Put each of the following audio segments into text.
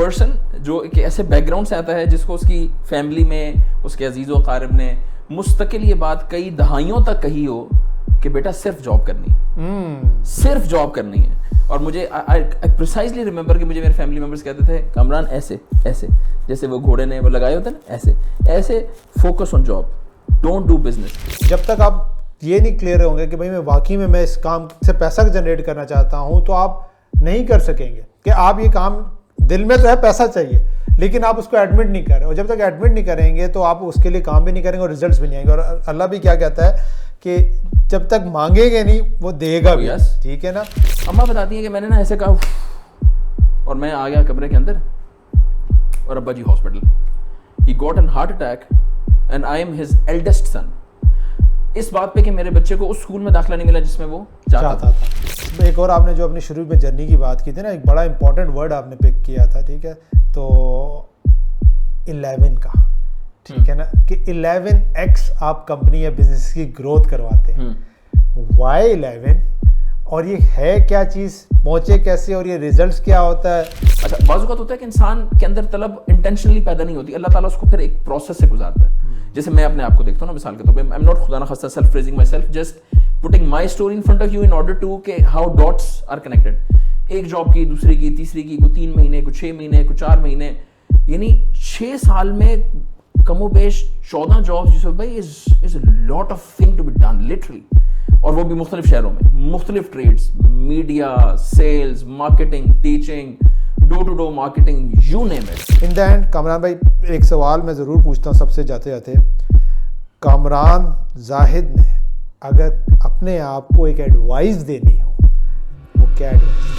Person جو ایک ایسے بیک گراؤنڈ سے آتا ہے جس کو اس کی فیملی میں اس کے عزیز و اقارب نے مستقل یہ بات کئی دہائیوں تک کہی ہو کہ بیٹا صرف جاب کرنی ہے, صرف جاب کرنی ہے. اور مجھے پریسائزلی ریممبر کہ مجھے میرے فیملی ممبرس کہتے تھے کامران ایسے ایسے, جیسے وہ گھوڑے نے وہ لگائے ہوتے ہیں نا, ایسے ایسے, focus on job, don't do business. جب تک آپ یہ نہیں کلیئر ہوں گے کہ بھائی میں واقعی میں اس کام سے پیسہ جنریٹ کرنا چاہتا ہوں, تو آپ نہیں کر سکیں گے. کہ آپ یہ کام دل میں تو ہے پیسہ چاہیے لیکن آپ اس کو ایڈمٹ نہیں کر رہے, اور جب تک ایڈمٹ نہیں کریں گے تو آپ اس کے لیے کام بھی نہیں کریں گے اور ریزلٹس بھی نہیں آئیں گے. اور اللہ بھی کیا کہتا ہے کہ جب تک مانگیں گے نہیں وہ دے گا بھی. ٹھیک ہے نا. اماں بتاتی ہیں کہ میں نے نا ایسے کہا اور میں آ گیا کمرے کے اندر اور ابا جی hospital. He got an heart attack and I am his eldest son. اس بات پہ کہ میرے بچے کو اس اسکول میں داخلہ نہیں ملا جس میں وہ چاہتا تھا. ایک اور آپ نے جو اپنی شروع میں جرنی کی بات کی تھی نا, ایک بڑا امپورٹنٹ ورڈ آپ نے پک کیا تھا, ٹھیک ہے, تو 11 کا, ٹھیک ہے نا, کہ 11x آپ کمپنی یا بزنس کی گروتھ کرواتے ہیں. وائی 11 اور یہ ہے کیا چیز, پہنچے کیسے, اور یہ ریزلٹس کیا ہوتا ہے؟ اچھا, بعض اوقات ہوتا ہے کہ انسان کے اندر طلب انٹینشنلی پیدا نہیں ہوتی, اللہ تعالیٰ اس کو پھر ایک پروسیس سے گزارتا ہے. جیسے میں اپنے آپ کو دیکھتا ہوں نا, مثال کے طور پہ آئی ایم ناٹ خدا نخواستہ self praising my self, just putting my story in front of you in order to کہ ہاؤ ڈاٹس آر کنیکٹڈ. ایک جاب کی, دوسری کی, تیسری کی, کوئی 3 مہینے, کوئی 6 مہینے, کوئی 4 مہینے, یعنی 6 سال میں کم و بیش 14 جابس. یوسف بھائی is a lot of thing to be done literally, اور وہ بھی مختلف شہروں میں, مختلف trades, media, sales, marketing, teaching, door to door marketing, you name it. In the end Kamran بھائی ایک سوال میں ضرور پوچھتا ہوں سب سے جاتے جاتے, کامران زاہد نے اگر اپنے آپ کو ایک ایڈوائز دینی ہو وہ کیا advise?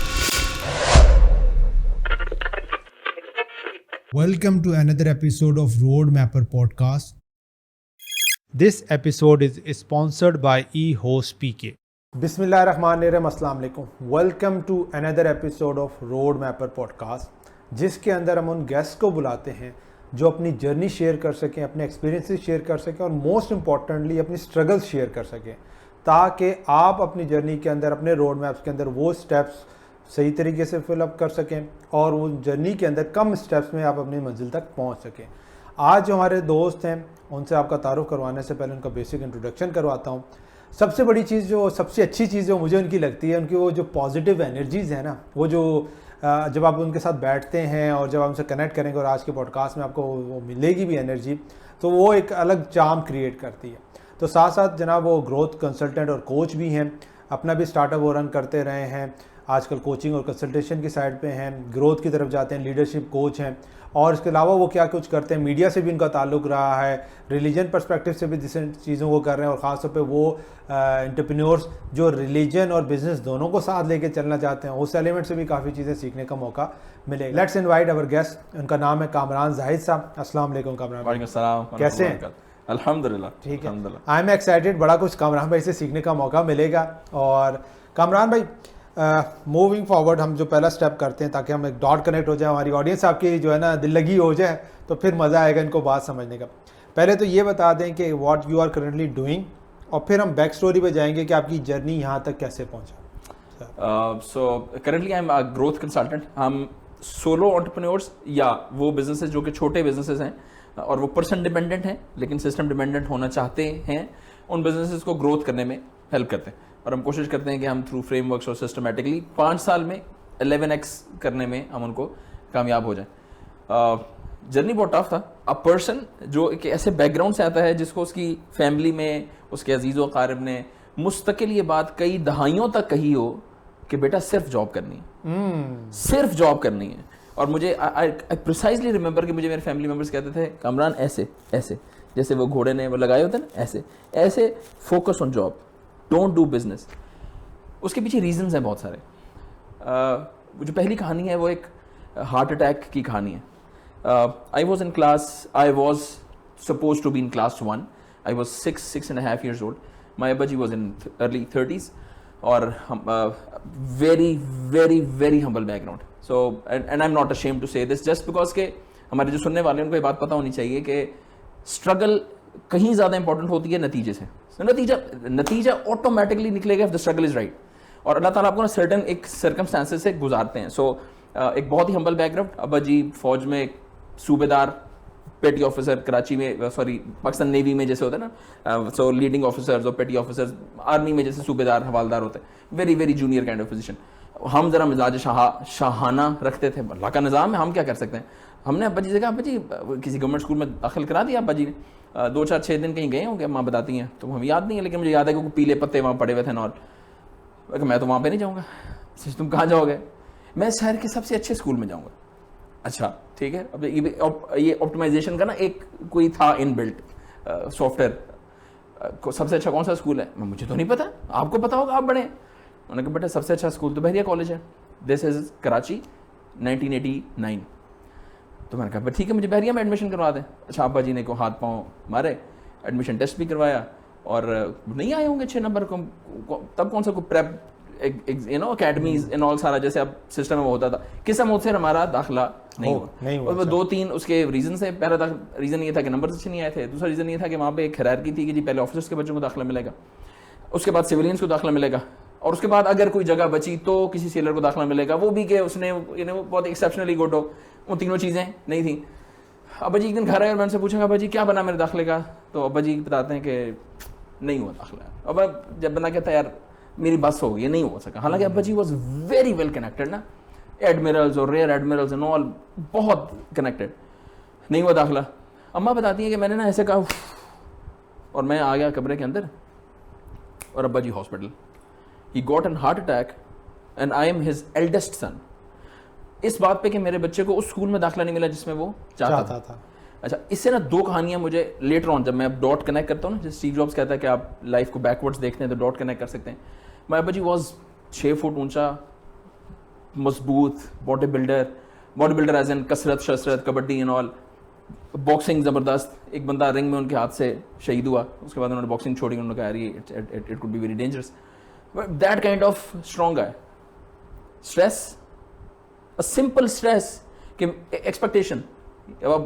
Welcome to another episode of Road Mapper Podcast. This episode is sponsored by eHost PK. بسم اللہ الرحمن الرحیم. السلام علیکم. Welcome to another episode of road mapper podcast, جس کے اندر ہم ان گیسٹ کو بلاتے ہیں جو اپنی جرنی شیئر کر سکیں, اپنے ایکسپیرینسز شیئر کر سکیں, اور موسٹ امپورٹنٹلی اپنی اسٹرگلز شیئر کر سکیں, تاکہ آپ اپنی جرنی کے اندر, اپنے روڈ میپس کے اندر وہ اسٹیپس صحیح طریقے سے فل اپ کر سکیں, اور وہ جرنی کے اندر کم اسٹیپس میں آپ اپنی منزل تک پہنچ سکیں. آج جو ہمارے دوست ہیں ان سے آپ کا تعارف کروانے سے پہلے ان کا بیسک انٹروڈکشن کرواتا ہوں. سب سے بڑی چیز, جو سب سے اچھی چیز جو مجھے ان کی لگتی ہے, ان کی وہ جو پازیٹیو انرجیز ہیں نا, وہ جو جب آپ ان کے ساتھ بیٹھتے ہیں اور جب آپ ان سے کنیکٹ کریں گے, اور آج کے پوڈ کاسٹ میں آپ کو وہ ملے گی بھی انرجی, تو وہ ایک الگ چارم کریٹ کرتی ہے. تو ساتھ ساتھ جناب وہ گروتھ کنسلٹنٹ اور کوچ بھی ہیں, اپنا بھی اسٹارٹ اپ وہ رن کرتے رہے ہیں, آج کل کوچنگ اور کنسلٹیشن کی سائڈ پہ ہیں, گروتھ کی طرف جاتے ہیں, لیڈرشپ کوچ ہیں, اور اس کے علاوہ وہ کیا کچھ کرتے ہیں, میڈیا سے بھی ان کا تعلق رہا ہے, ریلیجن پرسپیکٹیو سے بھی ڈیسنٹ چیزوں کو کر رہے ہیں, اور خاص طور پہ وہ انٹرپرینیورس جو ریلیجن اور بزنس دونوں کو ساتھ لے کے چلنا چاہتے ہیں, اس ایلیمنٹ سے بھی کافی چیزیں سیکھنے کا موقع ملے گا. لیٹس انوائٹ اور گیسٹ, ان کا نام ہے کامران زاہد صاحب. السلام علیکم کامران. وعلیکم السلام. کیسے ہیں؟ الحمدللہ. ٹھیک ہے. آئی ایم ایکسائٹیڈ, بڑا کچھ کامران بھائی سے سیکھنے کا موقع ملے گا. اور کامران بھائی موونگ فارورڈ ہم جو پہلا اسٹیپ کرتے ہیں تاکہ ہم ایک ڈاٹ کنیکٹ ہو جائے, ہماری آڈینس آپ کی جو ہے نا دل لگی ہو جائے, تو پھر مزہ آئے گا ان کو بات سمجھنے کا. پہلے تو یہ بتا دیں کہ what you are currently doing, اور پھر ہم بیک اسٹوری پہ جائیں گے کہ آپ کی جرنی یہاں تک کیسے پہنچا. So currently I am growth consultant. ہم سولو انٹرپرینیورس یا وہ بزنسز جو کہ چھوٹے بزنسز ہیں اور وہ پرسن ڈیپینڈنٹ ہیں لیکن سسٹم ڈیپینڈنٹ ہونا چاہتے ہیں, ان بزنسز کو گروتھ کرنے میں ہیلپ کرتے ہیں. اور ہم کوشش کرتے ہیں کہ ہم تھرو فریم ورکس اور سسٹمیٹکلی 5 سال میں 11x کرنے میں ہم ان کو کامیاب ہو جائیں. جرنی بہت ٹف تھا. اب پرسن جو ایک ایسے بیک گراؤنڈ سے آتا ہے جس کو اس کی فیملی میں اس کے عزیز و اقارب نے مستقل یہ بات کئی دہائیوں تک کہی ہو کہ بیٹا صرف جاب کرنی ہے, صرف جاب کرنی ہے. اور مجھے پریسائزلی ریممبر کہ مجھے میرے فیملی ممبرس کہتے تھے کامران ایسے ایسے, جیسے وہ گھوڑے نے وہ لگائے ہوتے ہیں نا, ایسے ایسے, focus on job, don't do business. اس کے پیچھے ریزنز ہیں بہت سارے. جو پہلی کہانی ہے وہ ایک ہارٹ اٹیک کی کہانی ہے. I was in class, I was supposed to be in class 1. I was 6.5 years old. My Abbaji was in early 30s اور very very very humble background. So and I'm not ashamed to say this just because کہ ہمارے جو سننے والے ہیں ان کو یہ بات پتہ ہونی چاہیے کہ اسٹرگل کہیں زیادہ امپورٹنٹ ہوتی ہے نتیجے سے. نتیجہ آٹومیٹکلی نکلے گا if the struggle is right. اور اللہ تعالیٰ آپ کو نا سرٹن ایک سرکمسٹانسز سے گزارتے ہیں. سو ایک بہت ہی ہمبل بیک گراؤنڈ. ابا جی فوج میں ایک صوبیدار پیٹی آفیسر کراچی میں, سوری پاکستان نیوی میں جیسے ہوتا ہے نا, سو لیڈنگ آفیسرز اور پیٹی آفیسرز, آرمی میں جیسے صوبیدار حوالدار ہوتے ہیں, very very junior kind of position. ہم ذرا مزاج شاہانہ رکھتے تھے, اللہ کا نظام ہے, ہم کیا کر سکتے ہیں. ہم نے ابا جی سے کہا ابا جی کسی گورنمنٹ اسکول میں داخل کرا دیا. ابا جی نے 2-4-6 دن کہیں گئے ہوں گے, ماں بتاتی ہیں, تو ہمیں یاد نہیں ہے, لیکن مجھے یاد ہے کہ پیلے پتے وہاں پڑے ہوئے تھے. اور میں تو وہاں پہ نہیں جاؤں گا. تم کہاں جاؤ گے؟ میں شہر کے سب سے اچھے اسکول میں جاؤں گا. اچھا ٹھیک ہے. اب یہ آپٹیمائزیشن کا نا ایک کوئی تھا ان بلٹ سافٹ ویئر, سب سے اچھا کون سا اسکول ہے, مجھے تو نہیں پتا, آپ کو پتا ہوگا, آپ بڑے. انہوں نے کہا بیٹا سب سے اچھا اسکول تو بحریہ کالج ہے, دس از کراچی 1989. تو میں نے کہا ٹھیک ہے مجھے بحریہ میں ایڈمیشن کروا دیں. اچھا ابا جی نے کو ہاتھ پاؤں مارے, ایڈمیشن ٹیسٹ بھی کروایا, اور نہیں آئے ہوں گے 6 نمبر کو. تب کون سا کو پریپ اکیڈمیز ان آل سارا جیسے اب سسٹم میں ہوتا تھا, کس ہم سے ہمارا داخلہ نہیں ہوا. اور 2-3 اس کے ریزن سے, پہلا ریزن یہ تھا کہ نمبر اچھے نہیں آئے تھے, دوسرا ریزن یہ تھا کہ وہاں پہ ایک ہیرارکی تھی کہ جی پہلے آفیسرس کے بچوں کو داخلہ ملے گا, اس کے بعد سولینس کو داخلہ ملے گا, اور اس کے بعد اگر کوئی جگہ بچی تو کسی سیلر کو داخلہ ملے گا, وہ بھی کہ اس نے بہت ایکسیپشنلی گڈ ہو. وہ تینوں چیزیں نہیں تھیں. ابا جی ایک دن گھر آئے اور میں ان سے پوچھا ابا جی کیا بنا میرے داخلے کا, تو ابا جی بتاتے ہیں کہ نہیں ہوا داخلہ. ابا جب بنا کہتا ہے یار میری بس ہو گئی, نہیں ہو سکا. حالانکہ ابا جی واز ویری ویل کنیکٹڈ نا, ایڈمرلز اور ریئر ایڈمرلز اینڈ آل, بہت کنیکٹڈ. نہیں ہوا داخلہ. اماں بتاتی ہیں کہ میں نے نا ایسے کہا اور میں آ گیا کمرے کے اندر, اور ابا جی hospital. He got an heart attack and I am his eldest son. اس بات پہ کہ میرے بچے کو اس اسکول میں داخلہ نہیں ملا جس میں وہ چاہتا تھا. اچھا اس سے نا 2 کہانیاں مجھے لیٹر آن, جب میں اب ڈاٹ کنیکٹ کرتا ہوں نا, جیسے اسٹیو جابس کہتا ہے کہ آپ لائف کو بیکورڈز دیکھتے ہیں تو ڈاٹ کنیکٹ کر سکتے ہیں. مائی ابا جی واز 6 فٹ اونچا, مضبوط, باڈی بلڈر ایز این کثرت شسرت کبڈی اینڈ آل, باکسنگ زبردست. ایک بندہ رنگ میں ان کے ہاتھ سے شہید ہوا, اس کے بعد انہوں نے باکسنگ چھوڑی, انہوں نے کہا یار it could be very dangerous. That kind of strong ہے. اسٹریس, سمپل اسٹریس کہ ایکسپیکٹیشن,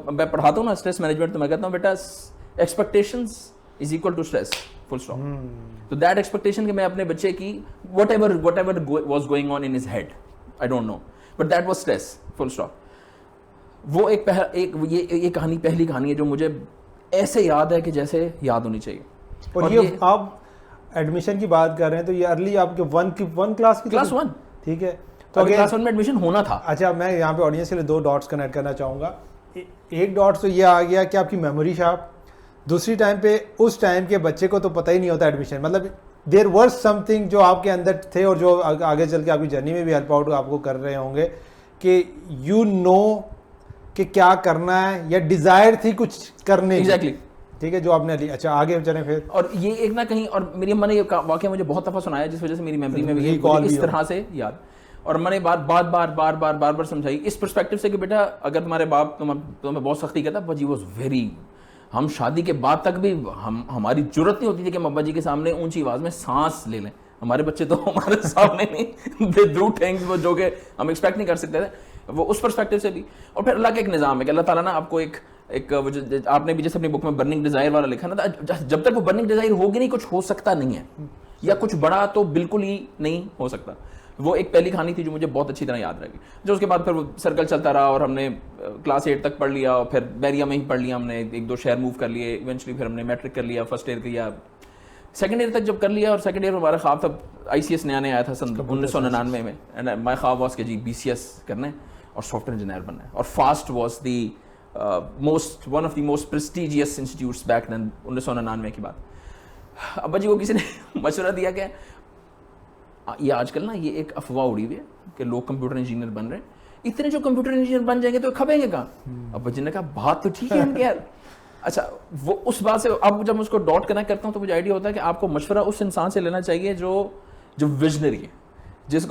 میں پڑھاتا ہوں نا اسٹریس مینجمنٹ, تو میں کہتا ہوں بیٹا expectations is equal to stress, full stop. تو دیٹ ایکسپیکٹیشن کہ میں اپنے بچے کی whatever was going on in his head, I don't know, but that was stress, full stop. وہ یہ کہانی پہلی کہانی ہے جو مجھے ایسے یاد ہے کہ جیسے یاد ہونی چاہیے. اور یہ آپ ایڈمیشن کی بات کر رہے ہیں تو یہ ارلی آپ کے 1 کلاس 1, ٹھیک ہے, تو کلاس 1 میں ایڈمیشن ہونا تھا. اچھا میں یہاں پہ آڈینس کے لیے 2 ڈاٹس کنیکٹ کرنا چاہوں گا. ایک ڈاٹ تو یہ آ گیا کہ آپ کی میموری شارپ. دوسری ٹائم پہ اس ٹائم کے بچے کو تو پتہ ہی نہیں ہوتا ایڈمیشن, مطلب دیر واز سم تھنگ جو آپ کے اندر تھے اور جو آگے چل کے آپ کی جرنی میں بھی ہیلپ آؤٹ آپ کو کر رہے ہوں گے کہ یو نو کہ کیا کرنا ہے, یا ڈیزائر تھی کچھ کرنے کی. ایگزیکٹلی, ٹھیک ہے, جو آپ نے لی. اچھا آگے چلیں پھر. اور یہ ایک نہ کہیں, اور میری اماں نے یہ واقعہ مجھے بہت دفعہ سنایا جس وجہ سے میری میموری میں بھی اس طرح سے یاد, اور میں نے بار سمجھائی اس پرسپیکٹو سے کہ بیٹا اگر تمہارے باپ تمہیں بہت سختی کہتا, ابا جی واز ویری, ہم شادی کے بعد تک بھی ہماری ضرورت نہیں ہوتی تھی کہ ہم ابا جی کے سامنے اونچی آواز میں سانس لے لیں. ہمارے بچے تو ہمارے سامنے نہیں, دے ڈو تھنگز جو کہ ہم ایکسپیکٹ نہیں کر سکتے تھے. وہ اس پرسپیکٹو سے بھی. اور پھر اللہ کا ایک نظام ہے کہ اللہ تعالیٰ نا آپ کو ایک آپ نے بھی جیسے اپنی بک میں برننگ ڈیزائر والا لکھا نا, جب تک وہ برننگ ڈیزائر ہوگی نہیں کچھ ہو سکتا نہیں ہے, یا کچھ بڑا تو بالکل ہی نہیں ہو سکتا. وہ ایک پہلی کہانی تھی جو مجھے بہت اچھی طرح یاد رہے گی. جو اس کے بعد پھر وہ سرکل چلتا رہا اور ہم نے کلاس 8 تک پڑھ لیا, اور پھر بحریہ میں ہی پڑھ لیا ہم نے, 1-2 شہر موو کر لیے. ایونچولی پھر ہم نے میٹرک کر لیا, فرسٹ ایئر کیا, سیکنڈ ایئر تک جب کر لیا. اور سیکنڈ ایئر ہمارا خواب تھا, ICS نیا آیا تھا سن 1999 میں, اینڈ مائی خواب واز کہ جی BCS کرنا ہے اور سافٹ ویئر انجینئر بننا ہے. اور FAST was the one of the most prestigious institutes back then 1999 کی بات. ابا جی کو کسی نے مشورہ دیا کہ یہ آج کل نا یہ ایک افواہ اڑی ہوئی ہے کہ لوگ کمپیوٹر انجینئر بن رہے ہیں, اتنے جو کمپیوٹر انجینئر بن جائیں گے تو کھپیں گے کہاں. ابا جی نے کہا بات تو ٹھیک ہے ہم کیا. اچھا وہ اس بات سے اب جب میں اس کو ڈاٹ کنیکٹ کرتا ہوں تو مجھے آئیڈیا ہوتا ہے کہ آپ کو مشورہ اس انسان سے لینا چاہیے جو ویژنری ہے, جس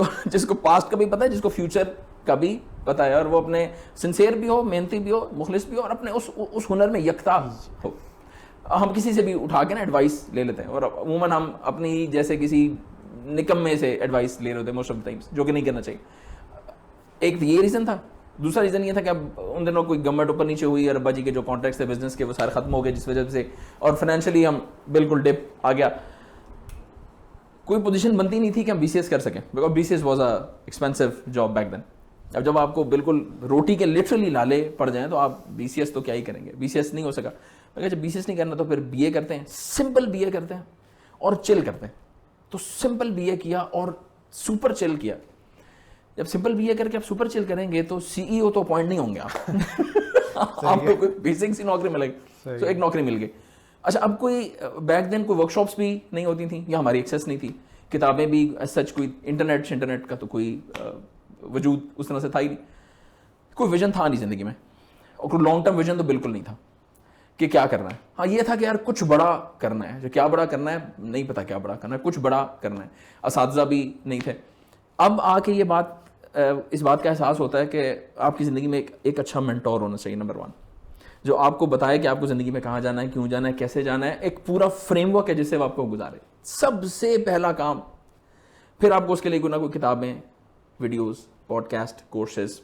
کو پاسٹ کا بھی پتہ ہے, جس کو فیوچر کا بھی پتہ ہے, اور وہ اپنے سنسیئر بھی ہو, محنتی بھی ہو, مخلص بھی ہو, اور اپنے اس ہنر میں یکتا ہو. ہم کسی سے بھی اٹھا کے نا ایڈوائس لے لیتے ہیں, اور عموماً ہم اپنی جیسے کسی نکمے سے ایڈوائس لے رہے ہوتے ہیں موسٹ آف ٹائمس, جو کہ نہیں کرنا چاہیے. ایک یہ ریزن تھا. دوسرا ریزن یہ تھا کہ اب ان دنوں کوئی گورنمنٹ اوپر نیچے ہوئی, اور ابا جی کے جو کانٹریکٹس تھے بزنس کے وہ سارے ختم ہو گئے, جس وجہ سے اور فائنینشلی ہم بالکل ڈپ آ گیا. کوئی پوزیشن بنتی نہیں تھی کہ ہم BCS کر سکیں, because BCS was a expensive job back then. اب جب آپ کو بالکل روٹی کے لٹرلی لالے پڑ جائیں تو آپ BCS تو کیا ہی کریں گے, BCS نہیں ہو سکا. میں کہا جب BCS نہیں کرنا تو پھر BA کرتے ہیں, سمپل BA کرتے ہیں اور چل کرتے ہیں. تو سمپل BA کیا اور سپر چل کیا. جب سمپل BA کر کے آپ سپر چل کریں گے تو CEO تو اپوائنٹ نہیں ہوں گے آپ کو کوئی بیسک سی نوکری ملے گی, تو ایک نوکری مل گئی. اچھا اب کوئی بیک دین کوئی ورک شاپس بھی نہیں ہوتی تھیں یا ہماری ایکسیس نہیں تھی, کتابیں بھی سچ کوئی انٹرنیٹ کا تو کوئی وجود اس طرح سے تھا ہی نہیں, کوئی ویژن تھا نہیں زندگی میں, اور کوئی لانگ ٹرم ویژن تو بالکل نہیں تھا کہ کیا کرنا ہے. ہاں یہ تھا کہ یار کچھ بڑا کرنا ہے, جو کیا بڑا کرنا ہے نہیں پتا, کیا بڑا کرنا ہے, کچھ بڑا کرنا ہے. اساتذہ بھی نہیں تھے. اب آ کے یہ بات, اس بات کا احساس ہوتا ہے کہ آپ کی زندگی میں ایک اچھا مینٹور ہونا چاہیے, نمبر 1, جو آپ کو بتائے کہ آپ کو زندگی میں کہاں جانا ہے, کیوں جانا ہے, کیسے جانا ہے, ایک پورا فریم ورک ہے جس سے آپ کو گزارے. سب سے پہلا کام. پھر آپ کو اس کے لیے کوئی نہ کوئی کتابیں, ویڈیوز, پوڈ کاسٹ, کورسز,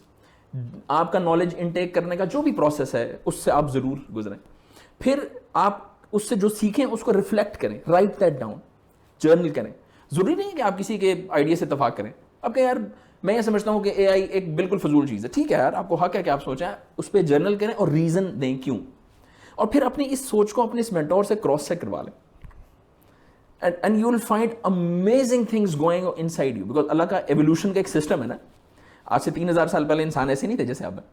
آپ کا نالج انٹیک کرنے کا جو بھی پروسیس ہے اس سے آپ ضرور گزریں. پھر آپ اس سے جو سیکھیں اس کو ریفلیکٹ کریں, رائٹ دیٹ ڈاؤن, جرنل کریں. ضروری نہیں ہے کہ آپ کسی کے آئیڈیا سے اتفاق کریں. اب کہ یار میں یہ سمجھتا ہوں کہ AI ایک بالکل فضول چیز ہے, ٹھیک ہے یار, آپ کو حق ہے کہ آپ سوچیں, اس پہ جرنل کریں اور ریزن دیں کیوں, اور پھر اپنی اس سوچ کو اپنے اس مینٹور سے کراس چیک کروا لیں. And you will find amazing things going inside you, because اللہ کا ایولیوشن کا ایک سسٹم ہے نا. آج سے 3000 سال پہلے انسان ایسے نہیں تھے جیسے اب ہیں,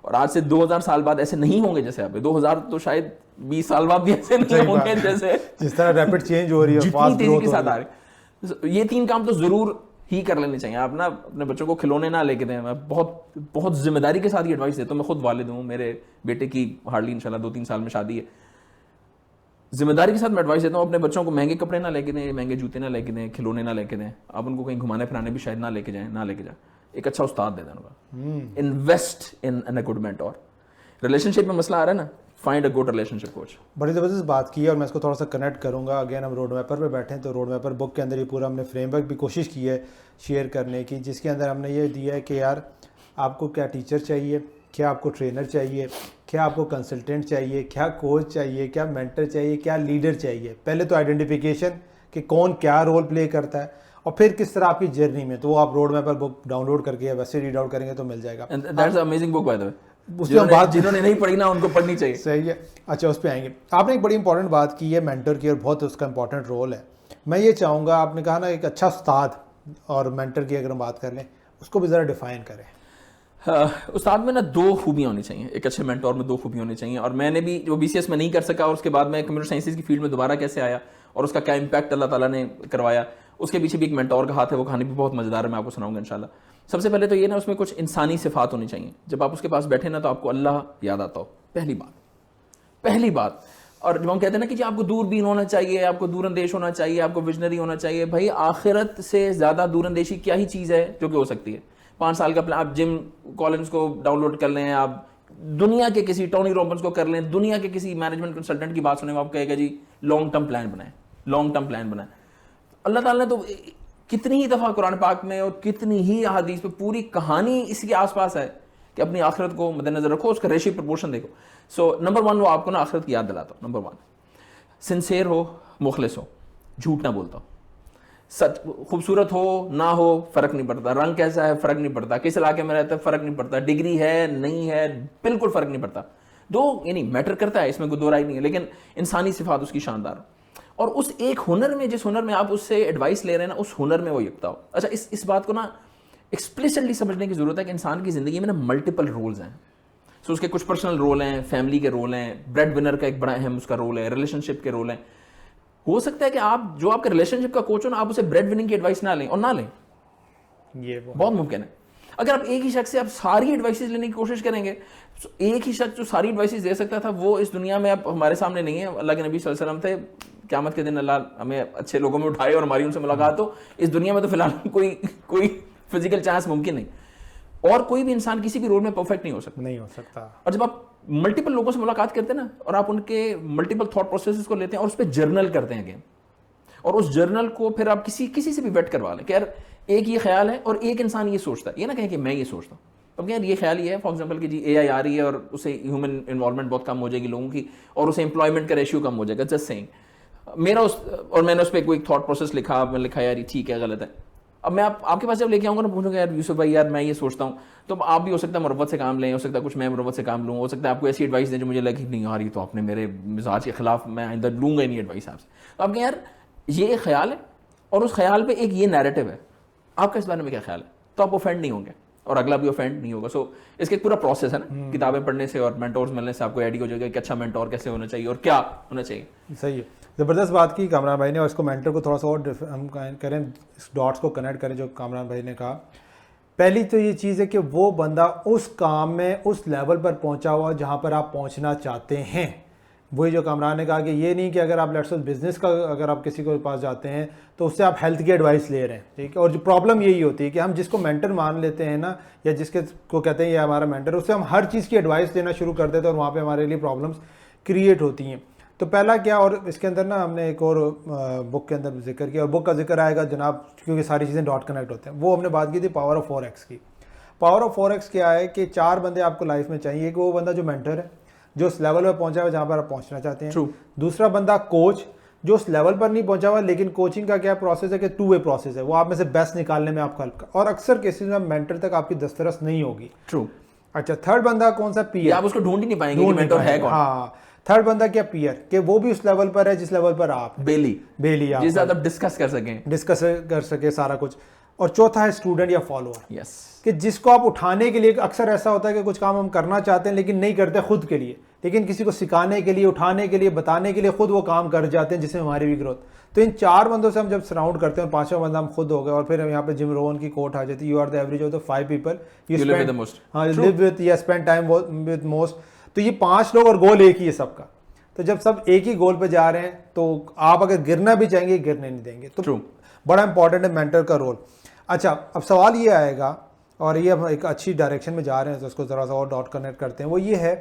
اور آج سے 2000 سال بعد ایسے نہیں ہوں گے جیسے اب. 2000 تو شاید 20 سال بعد بھی ایسے نہیں ہوں گے جیسے جس طرح ریپڈ چینج ہو رہی ہے, جتنی تیزی کے ساتھ آ رہی. یہ 3 کام تو ضرور ہی کر لینے چاہیے. آپ نا اپنے بچوں کو کھلونے نہ لے کے دیں. میں بہت ذمہ داری کے ساتھ یہ ایڈوائس دیتا ہوں. میں خود والد ہوں, میرے بیٹے کی ہارڈلی انشاءاللہ 2-3 سال میں شادی ہے. ذمہ داری کے ساتھ میں ایڈوائس دیتا ہوں, اپنے بچوں کو مہنگے کپڑے نہ لے کے دیں, مہنگے جوتے نہ لے کے دیں, کھلونے نہ لے کے دیں. آپ ان کو کہیں گھمانے پھرانے بھی شاید نہ لے کے جائیں. ایک اچھا استاد دے دیں ان کا. Invest in a good mentor. Relationship میں مسئلہ آ رہا ہے نا, find a good relationship coach. بڑی زبردست بات کی ہے, اور میں اس کو تھوڑا سا کنیکٹ کروں گا. اگین ہم روڈ میپر پہ بیٹھے ہیں, تو روڈ میپر بک کے اندر یہ پورا ہم نے فریم ورک بھی کوشش کی ہے شیئر کرنے کی, جس کے اندر ہم نے یہ دیا ہے کہ یار آپ کو کیا ٹیچر چاہیے, کیا آپ کو ٹرینر چاہیے, کیا آپ کو کنسلٹنٹ چاہیے, کیا کوچ چاہیے, کیا مینٹر چاہیے, کیا لیڈر چاہیے. پہلے تو آئیڈینٹیفیکیشن کہ کون کیا رول پلے کرتا ہے, اور پھر کس طرح آپ کی جرنی میں. تو وہ آپ روڈ میپر بک ڈاؤن لوڈ کر کے ویسے ریڈ آؤٹ کریں گے تو مل جائے گا. That's amazing book by the way. اس پہ ہم بات, جنہوں نے نہیں پڑھی نا ان کو پڑھنی چاہیے. صحیح ہے. اچھا اس پہ آئیں گے. آپ نے ایک بڑی امپورٹنٹ بات کی ہے مینٹر کی, اور بہت اس کا امپورٹنٹ رول ہے. میں یہ چاہوں گا, آپ نے کہا نا ایک اچھا استاد اور مینٹر کی اگر ہم بات کر لیں, اس کو بھی ذرا ڈیفائن کریں. استاد میں نا 2 خوبیاں ہونی چاہیے. ایک اچھے مینٹور میں 2 خوبیاں ہونی چاہیے. اور میں نے بھی جو BCS میں نہیں کر سکا, اور اس کے بعد میں کمپیوٹر سائنسز کی فیلڈ میں دوبارہ کیسے آیا, اور اس کا کیا امپیکٹ اللہ تعالیٰ نے کروایا, اس کے پیچھے بھی ایک مینٹور کا ہاتھ ہے. وہ کہانی بھی بہت مزیدار ہے, میں آپ کو سناؤں گا انشاءاللہ. سب سے پہلے تو یہ نا اس میں کچھ انسانی صفات ہونی چاہیے. جب آپ اس کے پاس بیٹھے نا تو آپ کو اللہ یاد آتا ہو, پہلی بات. اور جب ہم کہتے ہیں نا کہ جی آپ کو دور بین ہونا چاہیے, آپ کو دور اندیش ہونا چاہیے, آپ کو ویژنری ہونا چاہیے, بھائی آخرت سے زیادہ دور اندیشی کیا ہی چیز ہے جو کہ ہو سکتی ہے. 5 سال کا پلان, آپ جم کالنس کو ڈاؤن لوڈ کر لیں, آپ دنیا کے کسی ٹونی روبنس کو کر لیں, دنیا کے کسی مینجمنٹ کنسلٹنٹ کی بات سنیں, آپ کہے گا جی لانگ ٹرم پلان بنائیں. اللہ تعالیٰ نے تو کتنی ہی دفعہ قرآن پاک میں اور کتنی ہی احادیث پہ پوری کہانی اس کے آس پاس ہے کہ اپنی آخرت کو مد نظر رکھو, اس کا ریشیو پرپورشن دیکھو. سو نمبر 1 وہ آپ کو نا آخرت کی یاد دلاتا ہو. نمبر 1 سنسیئر ہو, مخلص ہو, جھوٹ نہ بولتا ہو, سچ, خوبصورت ہو نہ ہو فرق نہیں پڑتا, رنگ کیسا ہے فرق نہیں پڑتا, کس علاقے میں رہتا ہے فرق نہیں پڑتا, ڈگری ہے نہیں ہے بالکل فرق نہیں پڑتا. یعنی میٹر کرتا ہے, اس میں کوئی 2 رائے نہیں ہے, لیکن انسانی صفات اس کی شاندار. اور اس ایک ہنر میں, جس ہنر میں آپ اس سے ایڈوائس لے رہے ہیں نا, اس ہنر میں وہ یکتا ہو. اچھا اس بات کو نا ایکسپلیسٹلی سمجھنے کی ضرورت ہے کہ انسان کی زندگی میں نا ملٹیپل رولز ہیں. سو اس کے کچھ پرسنل رول ہیں, فیملی کے رول ہیں, بریڈ ونر کا ایک بڑا اہم اس کا رول ہے, ریلیشن شپ کے رول ہیں. ہو سکتا ہے کہ آپ جو آپ کے ریلیشن شپ کا کوچ ہو نا, آپ اسے بریڈ وننگ کی ایڈوائس نہ لیں, اور نہ لیں, یہ بہت ممکن ہے. اگر آپ ایک ہی شخص سے آپ ساری ایڈوائسز لینے کی کوشش کریں گے, ایک ہی شخص جو ساری ایڈوائسز دے سکتا تھا وہ اس دنیا میں اب ہمارے سامنے نہیں ہے. اللہ کے نبی صلی اللہ علیہ وسلم تھے, قیامت کے دن اللہ ہمیں اچھے لوگوں میں اٹھائے اور ہماری ان سے ملاقات ہو. اس دنیا میں تو فی الحال کوئی فزیکل چانس ممکن نہیں, اور کوئی بھی انسان کسی بھی رول میں پرفیکٹ نہیں ہو سکتا. اور جب آپ ملٹیپل لوگوں سے ملاقات کرتے ہیں نا, اور آپ ان کے ملٹیپل تھاٹ پروسیسز کو لیتے ہیں اور اس پہ جرنل کرتے ہیں, اور اس جرنل کو پھر آپ کسی سے بھی ویٹ کروا لیں کہ یار ایک یہ خیال ہے اور ایک انسان یہ سوچتا ہے, یہ نہ کہیں کہ میں یہ سوچتا ہوں. اب یار یہ خیال یہ ہے فار ایگزامپل کہ جی AI آ رہی ہے اور اسے ہیومن انوالومنٹ بہت کم ہو جائے گی لوگوں کی, اور اسے امپلائمنٹ کا ریشیو کم ہو جائے گا, جسٹ سیئنگ. میرا اور میں نے اس پہ کوئی تھاٹ پروسیس لکھا, میں لکھا یار ٹھیک ہے غلط ہے. اب میں آپ کے پاس جب لے کے آؤں گا نا, پوچھوں گا یار یوسف بھائی یار میں یہ سوچتا ہوں, تو آپ بھی ہو سکتا ہے مروت سے کام لیں, ہو سکتا ہے کچھ میں مروت سے کام لوں, ہو سکتا ہے آپ کو ایسی ایڈوائس دیں جو مجھے لگے نہیں یار یہ تو آپ نے میرے مزاج کے خلاف, میں آئندہ لوں گا نہیں ایڈوائس آپ سے. تو آپ کہیں یار یہ ایک خیال ہے اور اس خیال پہ ایک یہ نیریٹو ہے, آپ کا اس بارے میں کیا خیال ہے, تو آپ اوفینڈ نہیں ہوں گے اور اگلا بھی اوفینڈ نہیں ہوگا. سو اس کا ایک پورا پروسیس ہے نا, کتابیں پڑھنے سے اور مینٹورز ملنے سے آپ کو آئیڈیا ہو جائے گا کہ اچھا مینٹور کیسے ہونا چاہیے اور کیا ہونا چاہیے. صحیح ہے, زبردست بات کی کامران بھائی نے. اور اس کو مینٹر کو تھوڑا سا اور ہم کریں, اس ڈاٹس کو کنیکٹ کریں جو کامران بھائی نے کہا. پہلی تو یہ چیز ہے کہ وہ بندہ اس کام میں اس لیول پر پہنچا ہوا جہاں پر آپ پہنچنا چاہتے ہیں. وہی جو کامران نے کہا کہ یہ نہیں کہ اگر آپ لیٹس بزنس کا اگر آپ کسی کو پاس جاتے ہیں تو اس سے آپ ہیلتھ کی ایڈوائس لے رہے ہیں, ٹھیک ہے. اور جو پرابلم یہی ہوتی ہے کہ ہم جس کو مینٹر مان لیتے ہیں نا, یا جس کے کو کہتے ہیں یہ ہمارا مینٹر, اس سے ہم ہر چیز کی ایڈوائس لینا شروع کر دیتے ہیں اور وہاں پہ ہمارے لیے پرابلمس کریٹ ہوتی ہیں. تو پہلا کیا, اور اس کے اندر نا ہم نے ایک اور بک کے اندر ذکر کیا, اور بک کا ذکر آئے گا جناب کیونکہ ساری چیزیں ڈاٹ کنیکٹ ہوتے ہیں. وہ ہم نے بات کی تھی پاور آف 4x کی. پاور آف 4x کیا ہے کہ 4 بندے آپ کو لائف میں چاہیے, کہ وہ بندہ جو مینٹر ہے جو اس لیول پر پہنچا ہوا جہاں پر آپ پہنچنا چاہتے ہیں. دوسرا بندہ کوچ جو اس لیول پر نہیں پہنچا ہوا, لیکن کوچنگ کا کیا پروسیس ہے کہ 2 وے پروسیس ہے, وہ آپ میں سے بیسٹ نکالنے میں آپ کا ہیلپ کر, اور اکثر کیسز میں مینٹر تک آپ کی دسترس نہیں ہوگی. اچھا, تھرڈ بندہ کون سا, پیئر. آپ اس کو ڈھونڈ ہی نہیں پائیں گے کہ مینٹر ہے کون. ہاں, تھرڈ بندہ کیا, پیئر, کہ وہ بھی اس لیول پر ہے جس لیول پر آپ, بیلی آپ جس زیادہ ڈسکس کر سکیں سارا کچھ. اور چوتھا ہے اسٹوڈنٹ یا فالوور, یس, کہ جس کو آپ اٹھانے کے لیے, اکثر ایسا ہوتا ہے کہ کچھ کام ہم کرنا چاہتے ہیں لیکن نہیں کرتے خود کے لیے, لیکن کسی کو سکھانے کے لیے, اٹھانے کے لیے, بتانے کے لیے خود وہ کام کر جاتے ہیں جس میں ہماری بھی گروتھ. تو ان 4 بندوں سے ہم جب سراؤنڈ کرتے ہیں, اور 5واں بندہ ہم خود ہو گئے, اور پھر یہاں پہ جم رون کی کوٹ آ جاتی ہے, you are the average of the 5 people you live with یا اسپینڈ ٹائم ود موسٹ. تو یہ 5 لوگ اور گول ایک ہی ہے سب کا. تو جب سب ایک ہی گول پہ جا رہے ہیں تو آپ اگر گرنا بھی چاہیں گے گرنے نہیں دیں گے. تو بڑا امپورٹنٹ ہے مینٹر کا رول. اچھا, اب سوال یہ آئے گا, اور یہ ہم ایک اچھی ڈائریکشن میں جا رہے ہیں تو اس کو ذرا سا اور ڈاٹ کنیکٹ کرتے ہیں. وہ یہ ہے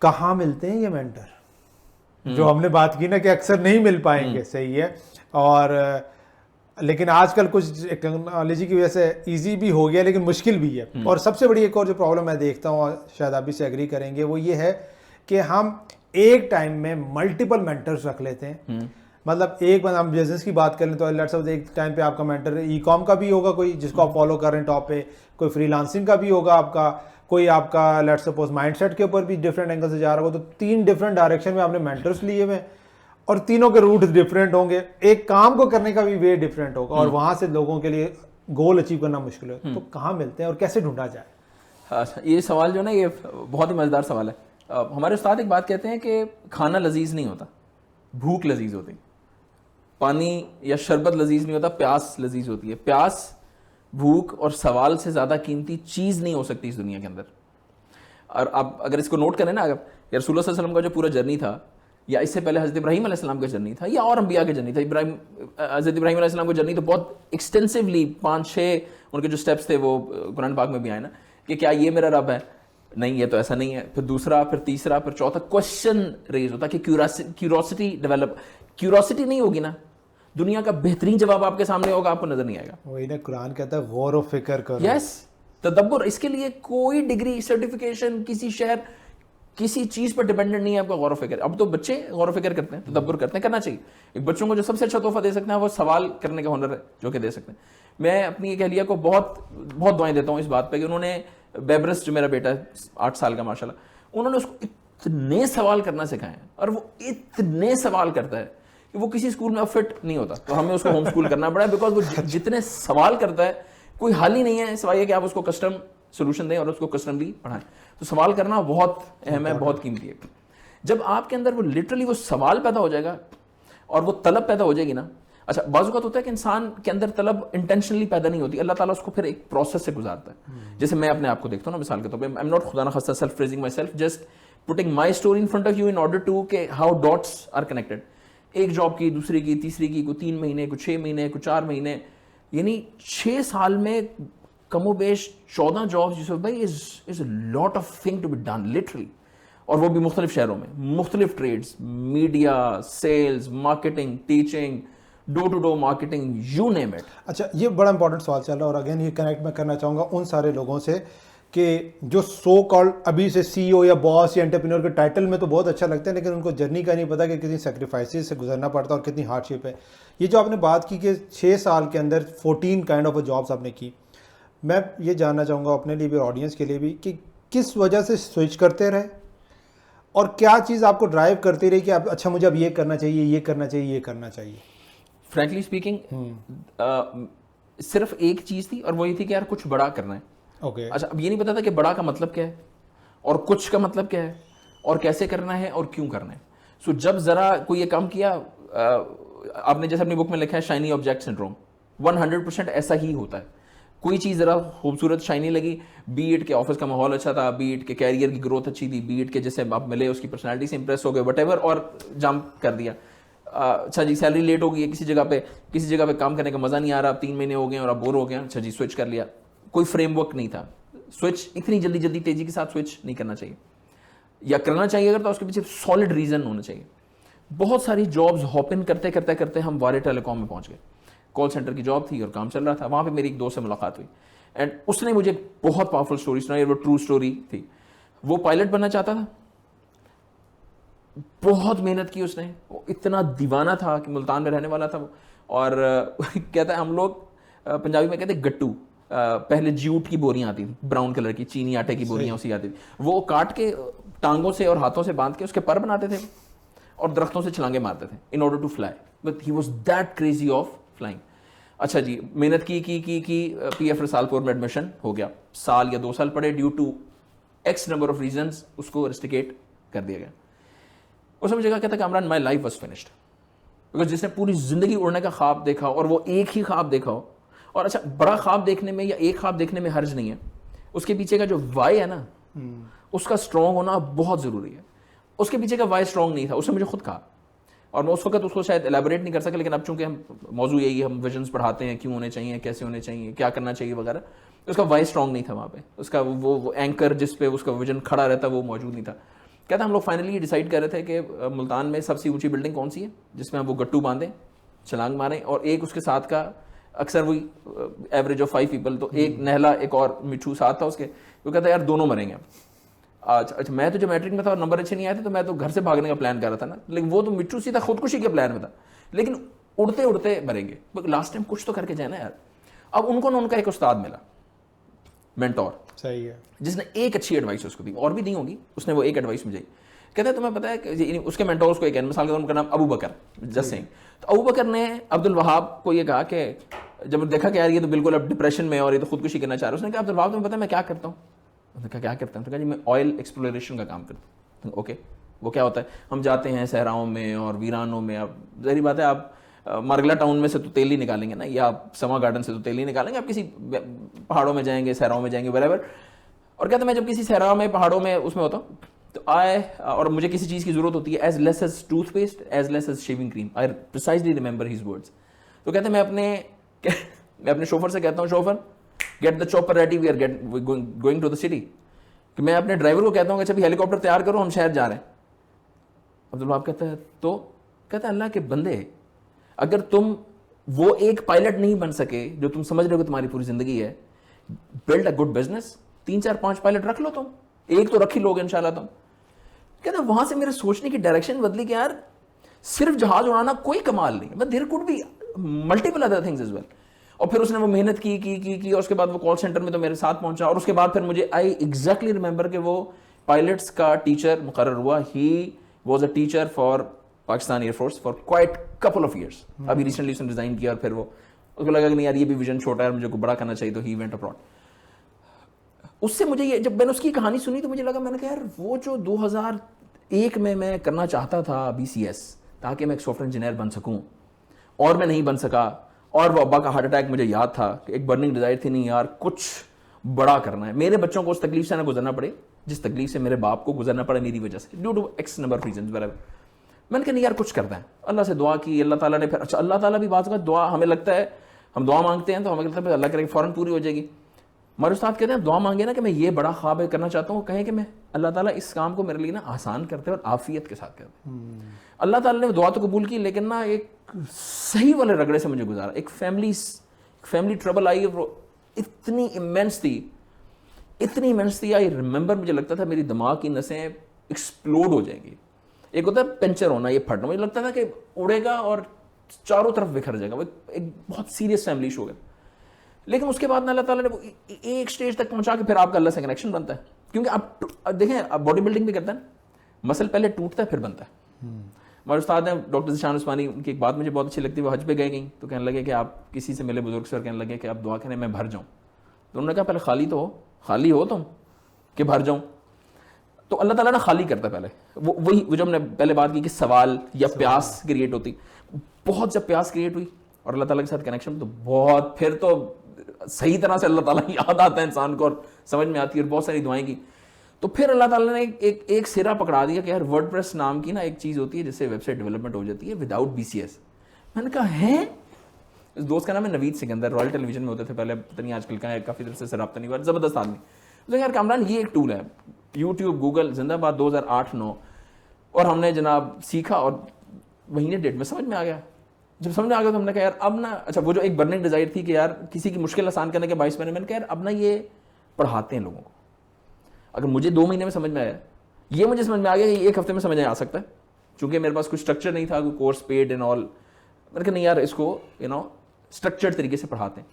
کہاں ملتے ہیں یہ مینٹر, جو ہم نے بات کی نا کہ اکثر نہیں مل پائیں گے. صحیح ہے, اور لیکن آج کل کچھ ٹیکنالوجی کی وجہ سے ایزی بھی ہو گیا لیکن مشکل بھی ہے. اور سب سے بڑی ایک اور جو پرابلم میں دیکھتا ہوں, اور شاید آپ بھی سے ایگری کریں گے, وہ یہ ہے کہ ہم ایک ٹائم میں ملٹیپل مینٹرز رکھ لیتے ہیں. مطلب ایک بار ہم بزنس کی بات کریں تو لیٹس سپوز ایک ٹائم پہ آپ کا مینٹر ای کام کا بھی ہوگا کوئی جس کو آپ فالو کر رہے ہیں ٹاپ پہ, کوئی فری لانسنگ کا بھی ہوگا آپ کا, کوئی آپ کا لیٹس سپوز مائنڈ سیٹ کے اوپر بھی ڈفرینٹ اینگل سے جا رہا ہوگا. تو 3 ڈفرینٹ ڈائریکشن میں آپ نے مینٹرس لیے ہوئے, اور تینوں کے روٹ ڈفرینٹ ہوں گے, ایک کام کو کرنے کا بھی وے ڈفرینٹ ہوگا, اور وہاں سے لوگوں کے لیے گول اچیو کرنا مشکل ہے. تو کہاں ملتے ہیں اور کیسے ڈھونڈا جائے؟ یہ سوال جو نا یہ بہت ہی مزیدار سوال ہے. ہمارے استاد ایک بات کہتے ہیں کہ کھانا لذیذ نہیں ہوتا, بھوک لذیذ ہوتی. پانی یا شربت لذیذ نہیں ہوتا, پیاس لذیذ ہوتی ہے. پیاس, بھوک اور سوال سے زیادہ قیمتی چیز نہیں ہو سکتی اس دنیا کے اندر. اور آپ اگر اس کو نوٹ کریں نا, اگر رسول اللہ صلی اللہ علیہ وسلم کا جو پورا جرنی تھا, یا اس سے پہلے حضرت ابراہیم علیہ السلام کا جرنی تھا, یا اور انبیاء کا جرنی تھا. حضرت ابراہیم علیہ السلام کا جرنی تو بہت ایکسٹینسولی 5-6 ان کے جو سٹیپس تھے وہ قرآن پاک میں بھی آئے نا, کہ کیا یہ میرا رب ہے, نہیں یہ تو ایسا نہیں ہے. پھر دوسرا, پھر تیسرا, پھر چوتھا, کوشچن ریز ہوتا کہ کیوریوسٹی ڈیولپ. کیوریوسٹی نہیں ہوگی نا, دنیا کا بہترین جواب آپ کے سامنے ہوگا, آپ کو نظر نہیں آئے گا. وہی نا قرآن کہتا ہے غور و فکر کرو. یس, تدبر. اس کے لیے کوئی ڈگری, سرٹیفکیشن, کسی شہر, کسی چیز پر ڈیپینڈنٹ نہیں ہے آپ کا غور و فکر. اب تو بچے غور و فکر کرتے ہیں, تدبر کرتے ہیں, کرنا چاہیے. ایک بچوں کو جو سب سے اچھا تحفہ دے سکتے ہیں وہ سوال کرنے کا ہنر ہے جو کہ دے سکتے ہیں. میں اپنی ایک اہلیہ کو بہت بہت دعائیں دیتا ہوں اس بات پہ کہ انہوں نے بیبرس جو میرا بیٹا ہے 8 سال کا ماشاء اللہ, انہوں نے اس کو اتنے سوال کرنا سکھائے ہیں, اور وہ اتنے سوال کرتا ہے کہ وہ کسی اسکول میں اب فٹ نہیں ہوتا. تو ہمیں اس کو ہوم اسکول کرنا پڑا ہے, بیکاز وہ جتنے سوال کرتا ہے کوئی حل ہی نہیں ہے سوائے کہ آپ اس کو کسٹم سولوشن دیں اور اس کو کسٹملی پڑھائیں. تو سوال کرنا بہت اہم ہے, بہت قیمتی ہے. جب آپ کے اندر وہ لٹرلی وہ سوال پیدا ہو جائے گا اور وہ طلب پیدا ہو جائے گی نا. اچھا, بعض اوقات ہوتا ہے کہ انسان کے اندر طلب انٹینشنلی پیدا نہیں ہوتی, اللہ تعالیٰ اس کو پھر ایک پروسیس سے گزارتا ہے. جیسے میں اپنے آپ کو دیکھتا ہوں نا, مثال کے طور پہ, آئی ایم ناٹ خدا نخواستہ self praising my self, just putting my story in front of you in order to کہ ہاؤ ڈاٹس آر کنیکٹڈ. ایک جاب کی, دوسری کی, تیسری کی, کوئی 3 مہینے, کوئی 6 مہینے, کوئی 4 مہینے, یعنی 6 سال میں کم و بیش 14 جابس. یوسف بھائی is a lot of thing to be done literally, اور وہ بھی مختلف شہروں میں, مختلف trades, media, sales, marketing, teaching, door to door marketing, you name it. اچھا, یہ بڑا امپورٹنٹ سوال چل رہا ہے, اور اگین یہ کنیکٹ میں کرنا چاہوں گا ان سارے لوگوں سے کہ جو سو کالڈ ابھی سے سی او یا باس یا انٹرپرینور کے ٹائٹل میں تو بہت اچھا لگتا ہے، لیکن ان کو جرنی کا نہیں پتا کہ کتنی سیکریفائسز سے گزرنا پڑتا ہے اور کتنی ہارڈ شپ ہے. یہ جو آپ نے بات کی کہ 6 سال کے اندر 14 کائنڈ آف جابس آپ نے کی، میں یہ جاننا چاہوں گا اپنے لیے بھی آڈینس کے لیے بھی کہ کس وجہ سے سوئچ کرتے رہے اور کیا چیز آپ کو ڈرائیو کرتی رہی کہ اچھا مجھے اب یہ کرنا چاہیے، یہ کرنا چاہیے، یہ کرنا چاہیے؟ فرینکلی اسپیکنگ صرف ایک چیز تھی اور وہ یہ تھی کہ یار کچھ بڑا کرنا ہے. اوکے. اچھا اب یہ نہیں پتا تھا کہ بڑا کا مطلب کیا ہے اور کچھ کا مطلب کیا ہے اور کیسے کرنا ہے اور کیوں کرنا ہے. سو جب ذرا کوئی یہ کام کیا، آپ نے جیسے اپنی بک میں لکھا ہے شائنی آبجیکٹ سنڈروم، 100% ایسا ہی ہوتا ہے. کوئی چیز ذرا خوبصورت شائنی لگی، بی ایٹ کے آفس کا ماحول اچھا تھا، بی ایٹ کے کیریئر کی گروتھ اچھی تھی، بی ایٹ کے جیسے آپ ملے اس کی پرسنالٹی سے امپریس ہو گئے، وٹ ایور، اور جمپ کر دیا. اچھا جی سیلری لیٹ ہو گئی ہے کسی جگہ پہ کام کرنے کا مزہ نہیں آ رہا، اب 3 مہینے ہو گئے اور اب بور ہو گئے، اچھا جی سوئچ کر لیا. کوئی فریم ورک نہیں تھا. سوئچ اتنی جلدی تیزی کے ساتھ سوئچ نہیں کرنا چاہیے، یا کرنا چاہیے اگر تو اس کے پیچھے سالڈ ریزن ہونا چاہیے. بہت ساری جابز ہاپ ان کرتے ہم وارے ٹیلی کام میں پہنچ گئے. کال سینٹر کی جاب تھی اور کام چل رہا تھا. وہاں پہ میری ایک دوست سے ملاقات ہوئی اینڈ اس نے مجھے بہت پاورفل اسٹوری سنائی، وہ ٹرو اسٹوری تھی. وہ پائلٹ بننا چاہتا تھا، بہت محنت کی اس نے، وہ اتنا دیوانہ تھا کہ ملتان میں رہنے والا تھا وہ، اور کہتا ہے ہم لوگ پنجابی میں کہتے ہیں گٹو، پہلے جیوٹ کی بوریاں آتی تھیں براؤن کلر کی، چینی آٹے کی بوریاں اسی آتی تھی، وہ کاٹ کے ٹانگوں سے اور ہاتھوں سے باندھ کے اس کے پر بناتے تھے اور درختوں سے چھلانگے مارتے تھے in order to fly. But he was that crazy of flying. اچھا جی محنت کی پی ایف رسالپور میں ایڈمیشن ہو گیا، سال یا 2 سال پڑھے، due to x number of reasons اس کو ریسٹیکیٹ کر دیا گیا. اس نے مجھے کہتا کہ Imran my life was finished, because جس نے پوری زندگی اڑنے کا خواب دیکھا اور وہ ایک ہی خواب دیکھا ہو، اور اچھا بڑا خواب دیکھنے میں یا ایک خواب دیکھنے میں حرج نہیں ہے، اس کے پیچھے کا جو وائی ہے نا اس کا اسٹرانگ ہونا بہت ضروری ہے. اس کے پیچھے کا وائی اسٹرانگ نہیں تھا، اس نے مجھے خود کہا، اور میں اس وقت اس کو شاید ایلیبوریٹ نہیں کر سکا، لیکن اب چونکہ ہم موضوع یہی ہے، ہم ویژنس پڑھاتے ہیں کیوں ہونے چاہیے، کیسے ہونے چاہیے، کیا کرنا چاہیے وغیرہ. اس کا وائی اسٹرانگ نہیں تھا وہاں پہ، اس کا وہ اینکر جس پہ اس کا ویژن کھڑا رہتا وہ موجود نہیں تھا. کہتا ہم لوگ فائنلی ڈیسائیڈ کر رہے تھے کہ ملتان میں سب سے اونچی بلڈنگ کون سی ہے جس میں ہم وہ گٹو باندھیں، چھلانگ ماریں، اور ایک اس کے ساتھ کا اکثر وہی ایوریج آف 5 پیپل، تو ایک نہلا ایک اور مٹھو ساتھ تھا اس کے. وہ کہتا ہے یار دونوں مریں گے. اچھا میں تو جو میٹرک میں تھا اور نمبر اچھے نہیں آئے تھے تو میں تو گھر سے بھاگنے کا پلان کر رہا تھا نا، لیکن وہ تو مٹھو سی تھا، خودکشی کے پلان میں تھا، لیکن اڑتے اڑتے مریں گے. لاسٹ ٹائم کچھ تو کر کے جائے نا یار. اب ان کو ان کا ایک استاد ملا، مینٹور، صحیح ہے، جس نے ایک اچھی ایڈوائس اس کو دی، اور بھی دی ہوگی، اس نے وہ ایک ایڈوائس مجھے کہتا ہے تمہیں پتا ہے کہ اس کے مینٹور کو ایک مثال کے ان کا نام ابو بکر جس سنگھ. تو ابو بکر نے عبد الوہاب کو یہ کہا کہ جب دیکھا کہ یار یہ تو بالکل اب ڈپریشن میں اور یہ تو خودکشی کرنا چاہ رہا ہے، اس نے کہا عبد الوہاب تمہیں پتا ہے میں کیا کرتا ہوں؟ انہوں نے کہا کیا کرتا ہوں؟ تو کہا جی میں آئل ایکسپلوریشن کا کام کرتا ہوں. اوکے وہ کیا ہوتا ہے؟ ہم جاتے ہیں صحراؤں میں اور ویرانوں میں. اب ظاہری بات ہے آپ مرگلا ٹاؤن میں سے تو تیل ہی نکالیں گے نا، یا آپ سما گارڈن سے تو تیل ہی نکالیں گے، آپ کسی پہاڑوں میں جائیں گے، صحراؤں میں جائیں گے wherever. اور کہتے ہیں میں جب کسی صحرا میں پہاڑوں میں اس میں ہوتا ہوں تو اور مجھے کسی چیز کی ضرورت ہوتی ہے، ایز لیس ایز ٹوتھ پیسٹ، ایز لیس ایز شیونگ کریم. آئی پریسائزلی ریمبر ہز ورڈس. تو کہتے ہیں میں اپنے شوفر سے کہتا ہوں chauffeur get the chopper ready, we are going to the city. کہ میں اپنے ڈرائیور کو کہتا ہوں کہ اچھا بھی ہیلی کاپٹر تیار کرو ہم شہر جا رہے ہیں. عبدالوہاب کہتا ہے تو کہتا ہے اللہ کے بندے اگر تم وہ ایک پائلٹ نہیں بن سکے جو تم سمجھ رہے ہو کہ تمہاری پوری زندگی ہے، build a good business, 3-4-5 pilot رکھ لو، تم ایک تو رکھ ہی لوگے انشاءاللہ تم. کہتا ہے وہاں سے میرے سوچنے کی ڈائریکشن بدلی کہ یار صرف جہاز اڑانا کوئی کمال نہیں، but there could be multiple other things as well. اور پھر اس نے وہ محنت کی اور اس کے بعد وہ کال سینٹر میں تو میرے ساتھ پہنچا، اور اس کے بعد پھر مجھے آئی ایگزیکٹلی ریمبر کہ وہ پائلٹس کا ٹیچر مقرر ہوا. He was a teacher for Pakistan air force for quite couple of years. ابھی ریسنٹلی اس نے ڈیزائن کیا اور پھر وہ اس کو لگا کہ نہیں یار یہ بھی ویژن چھوٹا ہے، مجھے کو بڑا کرنا چاہیے، تو ہی وینٹ ابراڈ. اس سے مجھے یہ جب میں نے اس کی کہانی سنی تو مجھے لگا، میں نے کہا یار وہ جو 2001 میں کرنا چاہتا تھا BCS تاکہ میں ایک سافٹ ویئر انجینئر بن سکوں اور میں نہیں بن سکا، اور وہ ابا کا ہارٹ اٹیک مجھے یاد تھا کہ ایک برننگ ڈیزائر تھی، نہیں یار کچھ بڑا کرنا ہے، میرے بچوں کو اس تکلیف سے نہ گزرنا پڑے جس تکلیف سے میرے باپ کو گزرنا پڑے میری وجہ سے، due to x number of reasons whatever. میں نے کہا نہیں یار کچھ کرتا ہے. اللہ سے دعا کی، اللہ تعالیٰ نے پھر اچھا اللہ تعالیٰ بھی بعض کا دعا ہمیں لگتا ہے ہم دعا مانگتے ہیں تو ہمیں لگتا ہے اللہ کرے فوراً پوری ہو جائے گی. ہمارے استاد کہتے ہیں دعا مانگے نا کہ میں یہ بڑا خواب کرنا چاہتا ہوں، کہیں کہ میں اللہ تعالیٰ اس کام کو میرے لیے نا آسان کرتے اور عافیت کے ساتھ کرتے. اللہ تعالیٰ نے دعا تو قبول کی، لیکن نا ایک صحیح والے رگڑے سے مجھے گزارا. ایک فیملی ٹربل آئی، اتنی ایمنس تھی اتنی محنت تھی, آئی ریممبر مجھے لگتا تھا میری دماغ کی نسیں ایکسپلوڈ ہو جائیں گی. ایک ہوتا ہے پنچر ہونا, یہ پھٹنا, مجھے لگتا تھا کہ اڑے گا اور چاروں طرف بکھر جائے گا. وہ ایک بہت سیریس فیملی ایشو ہو گیا. لیکن اس کے بعد اللہ تعالیٰ نے ایک اسٹیج تک پہنچا کے پھر آپ کا اللہ سے کنیکشن بنتا ہے. کیونکہ آپ دیکھیں, آپ باڈی بلڈنگ بھی کرتے ہیں, مسل پہلے ٹوٹتا ہے پھر بنتا ہے. ہمارے استاد ہیں ڈاکٹر ذیشان عثمانی, ان کی ایک بات مجھے بہت اچھی لگتی ہے. وہ حج پہ گئیں تو کہنے لگے کہ آپ کسی سے ملے بزرگ سے اور کہنے لگے کہ آپ دعا کریں میں بھر جاؤں. تو انہوں نے کہا پہلے خالی ہو تم کہ بھر جاؤں. تو اللہ تعالیٰ نے خالی کرتا ہے پہلے. وہ جو ہم نے پہلے بات کی کہ سوال یا پیاس کریٹ ہوتی, بہت جب پیاس کریٹ ہوئی اور اللہ تعالیٰ کے ساتھ کنیکشن, تو بہت پھر تو صحیح طرح سے اللہ تعالیٰ یاد آتا ہے انسان کو اور سمجھ میں آتی ہے, اور بہت ساری دعائیں کی. تو پھر اللہ تعالیٰ نے ایک سرا پکڑا دیا کہ یار ورڈ پریس نام کی نا ایک چیز ہوتی ہے جس سے ویب سائٹ ڈیولپمنٹ ہو جاتی ہے وداؤٹ BCS. میں نے کہا ہے, اس دوست کا نام ہے نوید سکندر, رائل ٹیلی ویژن میں ہوتے تھے پہلے, پتہ نہیں آج کل کا ہے, کافی دیر سے رابطہ نہیں ہوا, زبردست آدمی. تو یار کامران یہ ایک ٹول ہے, یوٹیوب گوگل زندہ باد 2008-9, اور ہم نے جناب سیکھا اور مہینے ڈیڑھ میں سمجھ میں آ گیا. جب سمجھ میں آ گیا تو ہم نے کہا یار اب نا, اچھا وہ جو ایک برننگ ڈیزائر تھی کہ یار کسی کی مشکل آسان کرنے کے باعث میں نے کہا یار اب نا یہ پڑھاتے ہیں لوگوں کو. اگر مجھے 2 مہینے میں سمجھ میں آیا, یہ مجھے سمجھ میں آ گیا کہ 1 ہفتے میں سمجھ آ سکتا ہے, چونکہ میرے پاس کوئی اسٹرکچر نہیں تھا, کوئی کورس پیڈ اینڈ آل. میں نے کہا نہیں یار اس کو اسٹرکچرڈ طریقے سے پڑھاتے ہیں.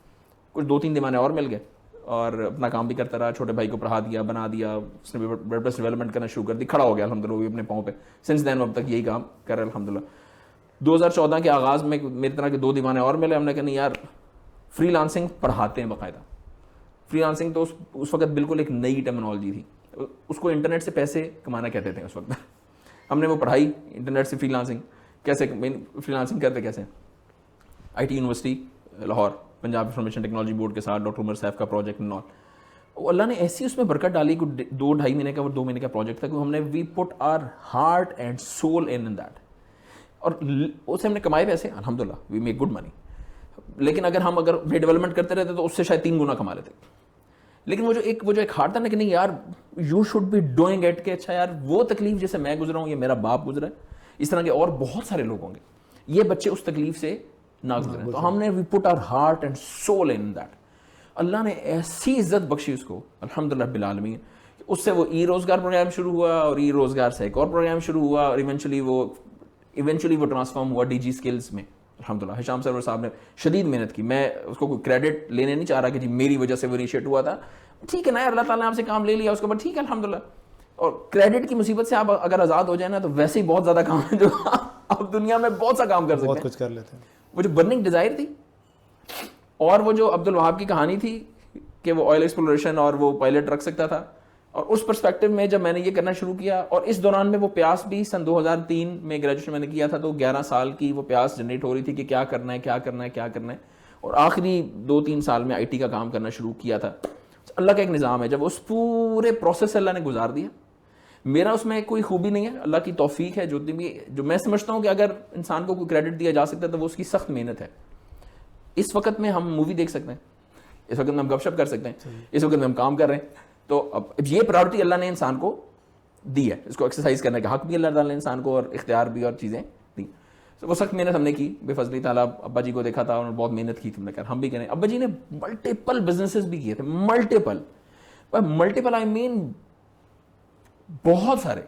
کچھ 2-3 دیوانے اور مل گئے اور اپنا کام بھی کرتا رہا. چھوٹے بھائی کو پڑھا دیا, بنا دیا, اس نے ورڈ پریس ڈیولپمنٹ کرنا شروع کر دی, کھڑا ہو گیا الحمدللہ وہ بھی اپنے پاؤں پہ. سنس دین اب تک یہی کام کر رہا ہے الحمدللہ. 2014 کے آغاز میں میری طرح کے 2 دیوانے اور ملے. ہم نے کہا نہیں یار فری لانسنگ پڑھاتے ہیں باقاعدہ. فری لانسنگ تو اس وقت بالکل ایک نئی ٹرمینالوجی تھی, اس کو انٹرنیٹ سے پیسے کمانا کہتے تھے اس وقت. ہم نے وہ پڑھائی انٹرنیٹ سے فری لانسنگ کیسے, فری لانسنگ کرتے کیسے. IT university Lahore, Punjab information technology board کے ساتھ ڈاکٹر عمر سیف کا پروجیکٹ نال. اللہ نے ایسی اس میں برکت ڈالی کہ 2-2.5 مہینے کا, وہ 2 مہینے کا پروجیکٹ تھا کہ ہم نے we put our heart and soul in that, اور اس سے ہم نے کمائے پیسے الحمدللہ, وی میک گڈ منی. لیکن اگر ڈیولپمنٹ کرتے رہتے تو اس سے شاید 3 گنا کما لیتے. لیکن وہ جو ایک ہارٹ تھا نا کہ نہیں یار you should be doing it, کہ اچھا یار وہ تکلیف جیسے میں گزرا ہوں, یہ میرا باپ گزرا ہے, اس طرح کے اور بہت سارے لوگ ہوں گے, یہ بچے اس تکلیف سے نہ گزرے. تو ہم نے we put our heart and soul in that. اللہ نے ایسی عزت بخشی اس کو الحمدللہ رب العالمین. اس سے وہ ای روزگار پروگرام شروع ہوا, اور ای روزگار سے ایک اور پروگرام شروع ہوا, اور ایونچولی وہ ٹرانسفارم ہوا DG اسکلز میں الحمدللہ. ہشام سرور صاحب نے شدید محنت کی. میں اس کو کوئی کریڈٹ لینے نہیں چاہ رہا کہ جی میری وجہ سے وہ انیشیٹ ہوا تھا, ٹھیک ہے نا یار, اللہ تعالیٰ نے آپ سے کام لے لیا اس کے بعد ٹھیک ہے الحمدللہ. اور کریڈٹ کی مصیبت سے آپ اگر آزاد ہو جائیں نا تو ویسے ہی بہت زیادہ کام ہے جو آپ دنیا میں بہت سا کام کر سکتے ہیں, بہت کچھ کر لیتے ہیں. وہ جو برننگ ڈیزائر تھی, اور وہ جو عبد الوہاب کی کہانی تھی کہ وہ آئل ایکسپلوریشن اور وہ پائلٹ رکھ سکتا تھا, اور اس پرسپیکٹو میں جب میں نے یہ کرنا شروع کیا, اور اس دوران میں وہ پیاس بھی سن 2003 میں گریجویشن میں نے کیا تھا, تو 11 سال کی وہ پیاس جنریٹ ہو رہی تھی کہ کیا کرنا ہے. اور آخری 2-3 سال میں IT کا کام کرنا شروع کیا تھا. اللہ کا ایک نظام ہے, جب اس پورے پروسیس سے اللہ نے گزار دیا. میرا اس میں کوئی خوبی نہیں ہے, اللہ کی توفیق ہے. جو میں سمجھتا ہوں کہ اگر انسان کو کوئی کریڈٹ دیا جا سکتا ہے تو وہ اس کی سخت محنت ہے. اس وقت میں ہم مووی دیکھ سکتے ہیں, اس وقت میں ہم گپ شپ کر سکتے ہیں, اس وقت میں ہم کام کر رہے ہیں. تو اب یہ پرائورٹی اللہ نے انسان کو دی ہے, اس کو ایکسرسائز کرنے کا حق بھی اللہ تعالیٰ نے انسان کو, اور اختیار بھی, اور چیزیں دی. وہ سخت محنت ہم نے کی بے فضلی تعالیٰ. ابا جی کو دیکھا تھا انہوں نے بہت محنت کی تھی, ہم نے کہا ہم بھی کریں. ابا جی نے ملٹیپل بزنسز بھی کیے تھے, ملٹیپل آئی مین بہت سارے,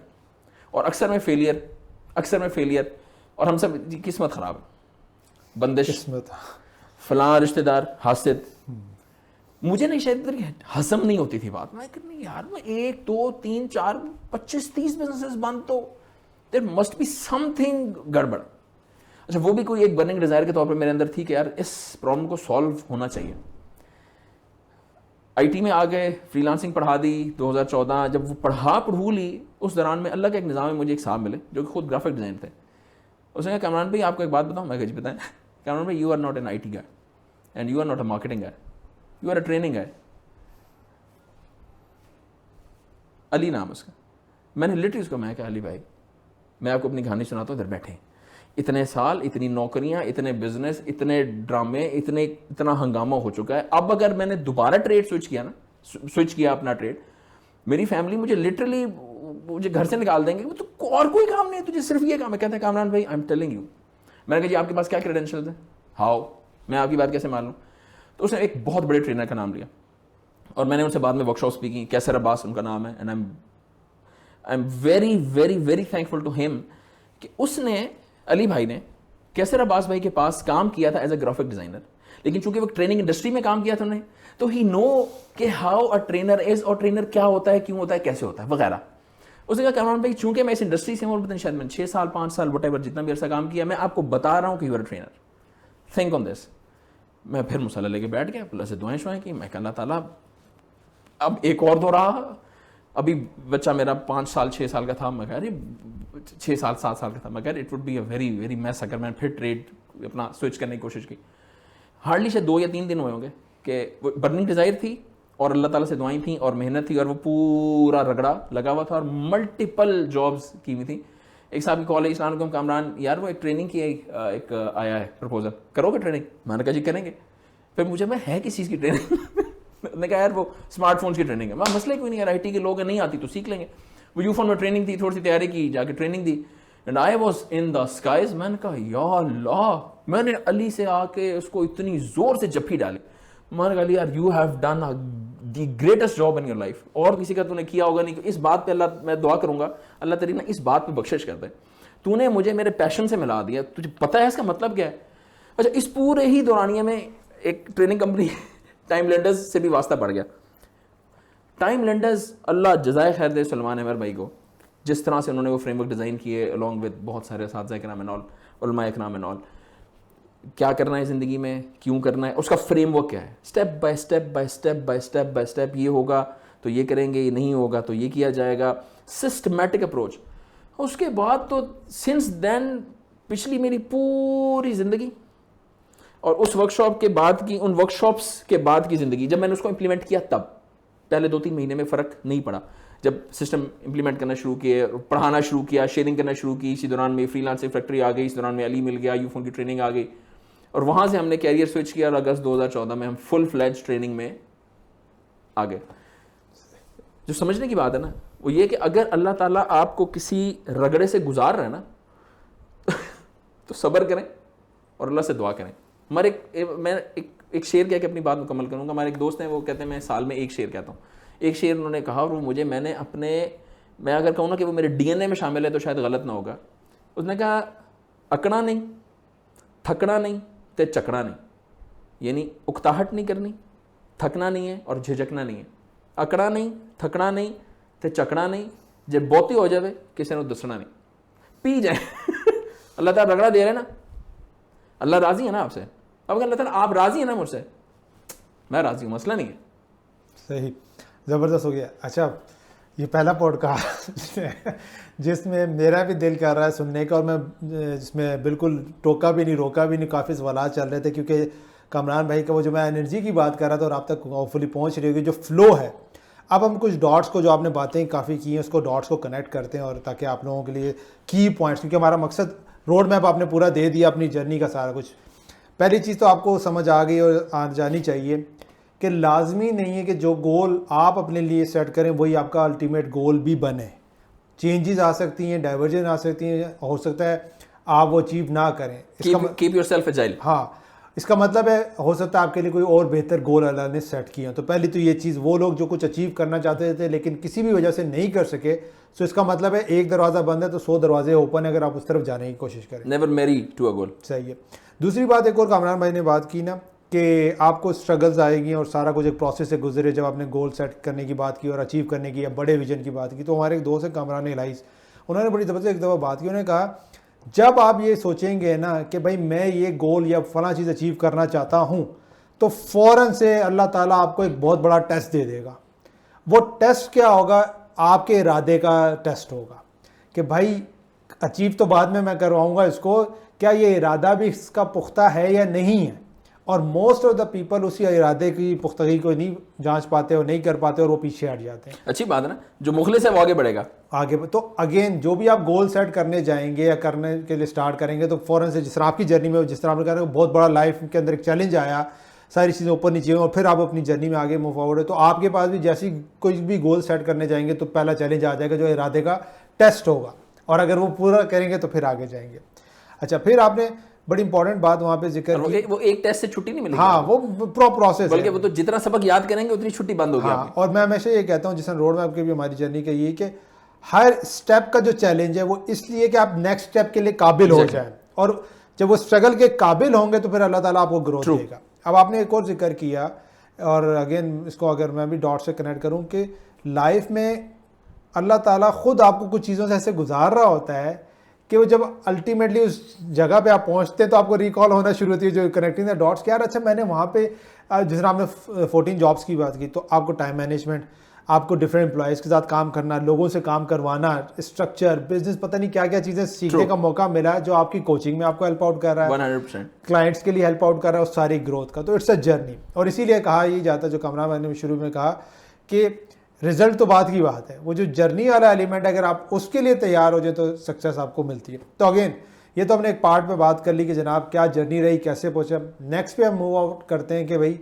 اور اکثر میں فیلئر, اور ہم سب جی قسمت خراب ہے, بندش, فلاں رشتہ دار, حاسد. مجھے نہیں شاید ہضم نہیں ہوتی تھی بات. میں کہ نہیں یار, میں 1 2 3 4 25 30 بزنسز بند, تو there must be something گڑبڑ. اچھا وہ بھی کوئی ایک برننگ ڈیزائر کے طور پر میرے اندر تھی کہ یار اس پرابلم کو سالو ہونا چاہیے. IT میں آ گئے, فری لانسنگ پڑھا دی 2014. جب وہ پڑھو لی, اس دوران میں اللہ کا ایک نظام میں مجھے ایک صاحب ملے جو کہ خود گرافک ڈیزائن تھے. اس نے کہا کامران بھائی آپ کو ایک بات بتاؤں. میں کہا جی بتائیں. کامران بھائی you are not an IT guy and you are not a marketing guy, you are a training guy. Ali نام اس کا. میں نے لٹرلی اس کو میں کہا علی بھائی میں آپ کو اپنی کہانی سناتا ہوں, ادھر بیٹھے, اتنے سال, اتنی نوکریاں, اتنے بزنس, اتنے ڈرامے, اتنا ہنگامہ ہو چکا ہے. اب اگر میں نے دوبارہ ٹریڈ سوئچ کیا اپنا ٹریڈ, میری فیملی مجھے لٹرلی مجھے گھر سے نکال دیں گے. تو اور کوئی کام نہیں ہے تجھے, صرف یہ کام ہے. کہتے ہیں کامران بھائی آئی ایم ٹیلنگ یو. میں نے کہا جی آپ کے پاس کیا کریڈینشیلز ہیں, ہاؤ میں آپ کی بات کیسے مان لوں. تو اس نے ایک بہت بڑے ٹرینر کا نام لیا, اور میں نے ان سے بعد میں ورک شاپس بھی کی. کیسر عباس ان کا نام ہے, and I am very very very thankful to ہم کہ اس نے, علی بھائی نے کیسر عباس بھائی کے پاس کام کیا تھا ایز اے گرافک ڈیزائنر, لیکن چونکہ وہ ٹریننگ انڈسٹری میں کام کیا تھا انہوں نے, تو ہی نو کہ ہاؤ اے ٹرینر از, اور ٹرینر کیا ہوتا ہے, کیوں ہوتا ہے, کیسے ہوتا ہے وغیرہ. اس نے کہا کامران بھائی چونکہ میں اس انڈسٹری سے ہوں, شاید میں 6 سال 5 سال وٹ ایور جتنا بھی عرصہ کام کیا, میں آپ کو بتا رہا ہوں کہ you are a trainer, think on this. میں پھر مصالحہ لے کے بیٹھ گیا, اللہ سے دعائیں شوائیں کی. میں کہا اللہ تعالیٰ اب ایک اور دو رہا, ابھی بچہ میرا 5 سال 6 سال کا تھا, میں کہا ارے 6 سال 7 سال کا تھا, میں کہا it would be a very very mess اگر میں پھر ٹریڈ اپنا سوئچ کرنے کی کوشش کی. ہارڈلی سے 2 یا 3 دن ہوئے ہوں گے کہ وہ برننگ ڈیزائر تھی, اور اللہ تعالیٰ سے دعائیں تھیں اور محنت تھی, اور وہ پورا رگڑا لگا ہوا تھا, اور ملٹیپل جابس کی ہوئی تھیں. ایک صاحب کی کال ہے, السلام علیکم کامران, یار وہ ایک ٹریننگ کی ایک آیا ہے پرپوزل, کرو گے ٹریننگ؟ میں نے کہا جی کریں گے. پھر مجھے میں ہے کس چیز کی ٹریننگ؟ میں نے کہا یار وہ اسمارٹ فونس کی ٹریننگ ہے. میں مسئلہ کوئی نہیں یار, آئی ٹی کے لوگ ہیں, نہیں آتی تو سیکھ لیں گے. وہ یو فون میں ٹریننگ تھی, تھوڑی سی تیاری کی, جا کے training the, and I was in the skies. میں نے کہا یا اللہ, میں نے علی سے آ کے اس کو اتنی زور سے جپھی ڈالی. میں نے کہا علی یار you have done the greatest job in your life, اور کسی کا تو نے کیا ہوگا نہیں. اس بات پہ اللہ, میں دعا کروں گا اللہ تعالیٰ نے اس بات پہ بخشش کر دے, تو نے مجھے میرے پیشن سے ملا دیا. تجھے پتہ ہے اس کا مطلب کیا ہے؟ اچھا, اس پورے ہی دورانیے میں ایک ٹریننگ کمپنی ٹائم لینڈرز سے بھی واسطہ پڑ گیا. ٹائم لینڈرز, اللہ جزائے خیر دے سلمان احمد بھائی کو, جس طرح سے انہوں نے وہ فریم ورک ڈیزائن کیے along with بہت سارے اساتذہ کرام اینڈ آل, علماء کرام اینڈ آل, کیا کرنا ہے زندگی میں, کیوں کرنا ہے, اس کا فریم ورک کیا ہے, step by step by step by step by step, یہ ہوگا تو یہ کریں گے, یہ نہیں ہوگا تو یہ کیا جائے گا, سسٹمیٹک اپروچ. اس کے بعد تو سنس دین پچھلی میری پوری زندگی, اور اس ورک شاپ کے بعد کی, ان ورک شاپس کے بعد کی زندگی, جب میں نے اس کو امپلیمنٹ کیا تب پہلے 2-3 مہینے میں فرق نہیں پڑا. جب سسٹم امپلیمنٹ کرنا شروع کیے, پڑھانا شروع کیا, شیئرنگ کرنا شروع کی, اسی دوران میں فری لانسنگ فیکٹری آ گئی, اس دوران میں علی مل گیا, یو فون کی ٹریننگ آ گئی, اور وہاں سے ہم نے کیریئر سوئچ کیا, اور اگست 2014 میں ہم فل فلیج ٹریننگ میں آ گئے. جو سمجھنے کی بات ہے نا وہ یہ کہ اگر اللہ تعالیٰ آپ کو کسی رگڑے سے گزار رہا ہے نا تو صبر کریں اور اللہ سے دعا کریں. میں ایک شعر کہہ کے اپنی بات مکمل کروں گا. ہمارے ایک دوست ہیں, وہ کہتے ہیں میں سال میں ایک شعر کہتا ہوں. ایک شعر انہوں نے کہا, اور وہ مجھے, میں نے اپنے, میں اگر کہوں نا کہ وہ میرے ڈی این اے میں شامل ہے تو شاید غلط نہ ہوگا. اس نے کہا اکڑا نہیں, تھکنا نہیں تے چکڑا نہیں, یعنی اکتاہٹ نہیں کرنی, تھکنا نہیں ہے اور جھجکنا نہیں ہے. اکڑا نہیں, تھکنا نہیں تے چکڑا نہیں, جب بہتی ہو جائے کسی نے دسنا نہیں, پی جائیں. اللہ تعالیٰ رگڑا دے رہے نا, اللہ راضی ہے نا آپ سے. اب اگر اللہ تعالیٰ آپ راضی ہیں نا مجھ سے, میں راضی ہوں, مسئلہ نہیں ہے. صحیح, زبردست ہو گیا. اچھا, یہ پہلا پوڈ کاسٹ جس میں میرا بھی دل کر رہا ہے سننے کا, اور میں جس میں بالکل ٹوکا بھی نہیں روکا بھی نہیں, کافی سوالات چل رہے تھے, کیونکہ کامران بھائی کا وہ جو میں انرجی کی بات کر رہا تھا اور آپ تک ہوپفلی پہنچ رہی ہوگی, جو فلو ہے. اب ہم کچھ ڈاٹس کو, جو آپ نے باتیں کافی کی ہیں, اس کو ڈاٹس کو کنیکٹ کرتے ہیں, اور تاکہ آپ لوگوں کے لیے کی پوائنٹس, کیونکہ ہمارا مقصد روڈ میپ آپ نے پورا دے دیا اپنی جرنی کا سارا کچھ. پہلی چیز تو آپ کو سمجھ آ گئی اور آ جانی چاہیے کہ لازمی نہیں ہے کہ جو گول آپ اپنے لیے سیٹ کریں وہی آپ کا الٹیمیٹ گول بھی بنے. چینجز آ سکتی ہیں, ڈائیورجن آ سکتی ہیں, ہو سکتا ہے آپ وہ اچیو نہ کریں. Keep your self اجائل. ہاں, اس کا مطلب ہے ہو سکتا ہے آپ کے لیے کوئی اور بہتر گول اللہ نے سیٹ کیا. تو پہلی تو یہ چیز, وہ لوگ جو کچھ اچیو کرنا چاہتے تھے لیکن کسی بھی وجہ سے نہیں کر سکے, سو اس کا مطلب ہے ایک دروازہ بند ہے تو 100 دروازے اوپن ہے اگر آپ اس طرف جانے کی کوشش کریں. نیور میری ٹو اے گول. صحیح ہے. دوسری بات ایک اور کامران بھائی نے بات کی نا کہ آپ کو اسٹرگلز آئے گی اور سارا کچھ ایک پروسیس سے گزرے. جب آپ نے گول سیٹ کرنے کی بات کی اور اچیو کرنے کی یا بڑے ویژن کی بات کی, تو ہمارے ایک دوست ہیں کامران الائیس, انہوں نے بڑی زبردست ایک دفعہ بات کی. انہوں نے کہا جب آپ یہ سوچیں گے نا کہ بھائی میں یہ گول یا فلاں چیز اچیو کرنا چاہتا ہوں, تو فوراً سے اللہ تعالیٰ آپ کو ایک بہت بڑا ٹیسٹ دے دے گا. وہ ٹیسٹ کیا ہوگا؟ آپ کے ارادے کا ٹیسٹ ہوگا کہ بھائی اچیو تو بعد میں کرواؤں گا اس کو, کیا یہ ارادہ بھی اس کا پختہ ہے یا نہیں ہے. اور موسٹ آف دا پیپل اسی ارادے کی پختگی کو نہیں جانچ پاتے اور نہیں کر پاتے, اور وہ پیچھے ہٹ جاتے ہیں. اچھی بات ہے نا, جو مخلص ہے وہ آگے بڑھے گا. آگے تو اگین جو بھی آپ گول سیٹ کرنے جائیں گے یا کرنے کے لیے سٹارٹ کریں گے, تو فوراً سے جس طرح آپ کی جرنی میں, جس طرح آپ نے کہا بہت بڑا لائف کے اندر ایک چیلنج آیا, ساری چیزیں اوپر نیچے ہوئیں, اور پھر آپ اپنی جرنی میں آگے موو فارورڈ ہے, تو آپ کے پاس بھی جیسی کوئی بھی گول سیٹ کرنے جائیں گے تو پہلا چیلنج آ جائے گا جو ارادے کا ٹیسٹ ہوگا, اور اگر وہ پورا کریں گے تو پھر آگے جائیں گے. اچھا, پھر آپ نے بڑی امپورٹنٹ بات وہاں پہ ذکر کی, وہ ایک ٹیسٹ سے چھٹی نہیں ملے گی, ہاں وہ پروسیس ہے, بلکہ وہ تو جتنا سبق یاد کریں گے اتنی چھٹی بند ہوگی. ہاں, اور میں ہمیشہ یہ کہتا ہوں جس طرح روڈ میپ کی بھی ہماری جرنی کا یہ کہ ہر اسٹیپ کا جو چیلنج ہے وہ اس لیے کہ آپ نیکسٹ اسٹیپ کے لیے قابل ہو جائیں, اور جب وہ اسٹرگل کے قابل ہوں گے تو پھر اللہ تعالیٰ آپ کو گروتھ دے گا. اب آپ نے ایک اور ذکر کیا, اور اگین اس کو اگر میں بھی ڈاٹ سے کنیکٹ کروں کہ لائف میں اللہ تعالیٰ خود آپ کو کچھ چیزوں سے ایسے گزار رہا ہوتا ہے کہ وہ جب الٹیمیٹلی اس جگہ پہ آپ پہنچتے ہیں تو آپ کو ریکال ہونا شروع ہوتی ہے جو کنیکٹنگ دا ڈاٹس کہ یار اچھا میں نے وہاں پہ, جس طرح آپ نے 14 جابس کی بات کی, تو آپ کو ٹائم مینجمنٹ, آپ کو ڈفرینٹ امپلائیز کے ساتھ کام کرنا, لوگوں سے کام کروانا, اسٹرکچر, بزنس, پتہ نہیں کیا کیا چیزیں سیکھنے کا موقع ملا ہے جو آپ کی کوچنگ میں آپ کو ہیلپ آؤٹ کر رہا ہے, 100% کلائنٹس کے لیے ہیلپ آؤٹ کر رہا ہے اس ساری گروتھ کا. تو اٹس اے جرنی, اور اسی لیے کہا یہ جاتا ہے جو کمرہ میں نے شروع میں کہا کہ رزلٹ تو بات کی بات ہے, وہ جو جرنی والا ایلیمنٹ اگر آپ اس کے لیے تیار ہو جائے تو سکسیس آپ کو ملتی ہے. تو اگین یہ تو ہم نے ایک پارٹ پہ بات کر لی کہ جناب کیا جرنی رہی, کیسے پہنچے. نیکسٹ پہ ہم موو آؤٹ کرتے ہیں کہ بھائی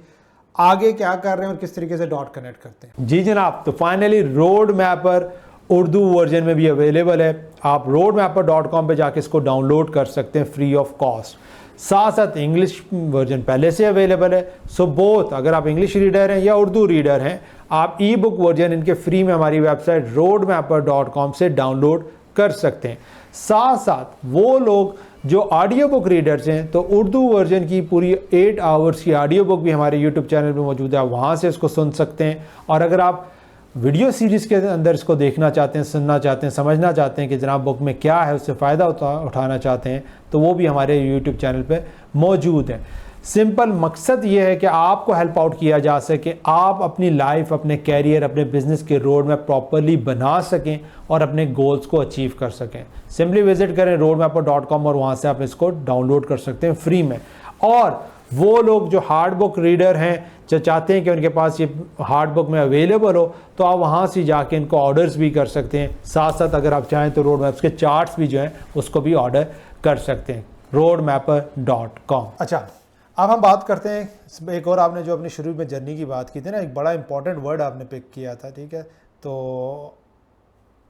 آگے کیا کر رہے ہیں اور کس طریقے سے ڈاٹ کنیکٹ کرتے ہیں. جی جناب, تو finally road mapper Urdu version میں بھی اویلیبل ہے. آپ roadmapper.com پہ جا کے اس کو ڈاؤن لوڈ کر سکتے ہیں فری آف کاسٹ. ساتھ ساتھ انگلش ورژن پہلے سے اویلیبل ہے. سو بوتھ, اگر آپ انگلش ریڈر ہیں یا اردو ریڈر ہیں, آپ ای بک ورژن ان کے فری میں ہماری ویب سائٹ roadmapper.com سے ڈاؤن لوڈ کر سکتے ہیں. ساتھ ساتھ وہ لوگ جو آڈیو بک ریڈرز ہیں تو اردو ورژن کی پوری 8 آورز کی آڈیو بک بھی ہمارے یوٹیوب چینل پہ موجود ہے, وہاں سے اس کو سن سکتے ہیں. اور اگر آپ ویڈیو سیریز کے اندر اس کو دیکھنا چاہتے ہیں, سننا چاہتے ہیں, سمجھنا چاہتے ہیں کہ جناب بک میں کیا ہے, اس سے فائدہ اٹھانا چاہتے ہیں, تو وہ بھی ہمارے یوٹیوب چینل پہ موجود ہے. سمپل مقصد یہ ہے کہ آپ کو ہیلپ آؤٹ کیا جا سکے, آپ اپنی لائف, اپنے کیریئر, اپنے بزنس کے روڈ میپ پراپرلی بنا سکیں اور اپنے گولز کو اچیو کر سکیں. سمپلی وزٹ کریں roadmapper.com اور وہاں سے آپ اس کو ڈاؤن لوڈ کر سکتے ہیں فری میں. اور وہ لوگ جو ہارڈ بک ریڈر ہیں, جو چاہتے ہیں کہ ان کے پاس یہ ہارڈ بک میں اویلیبل ہو, تو آپ وہاں سے جا کے ان کو آرڈرز بھی کر سکتے ہیں. ساتھ ساتھ اگر آپ چاہیں تو روڈ میپس کے چارٹس بھی جو ہیں اس کو بھی آرڈر کر سکتے ہیں roadmapper.com. اچھا, اب ہم بات کرتے ہیں ایک اور, آپ نے جو اپنی شروع میں جرنی کی بات کی تھی نا, ایک بڑا امپورٹنٹ ورڈ آپ نے پک کیا تھا, ٹھیک ہے, تو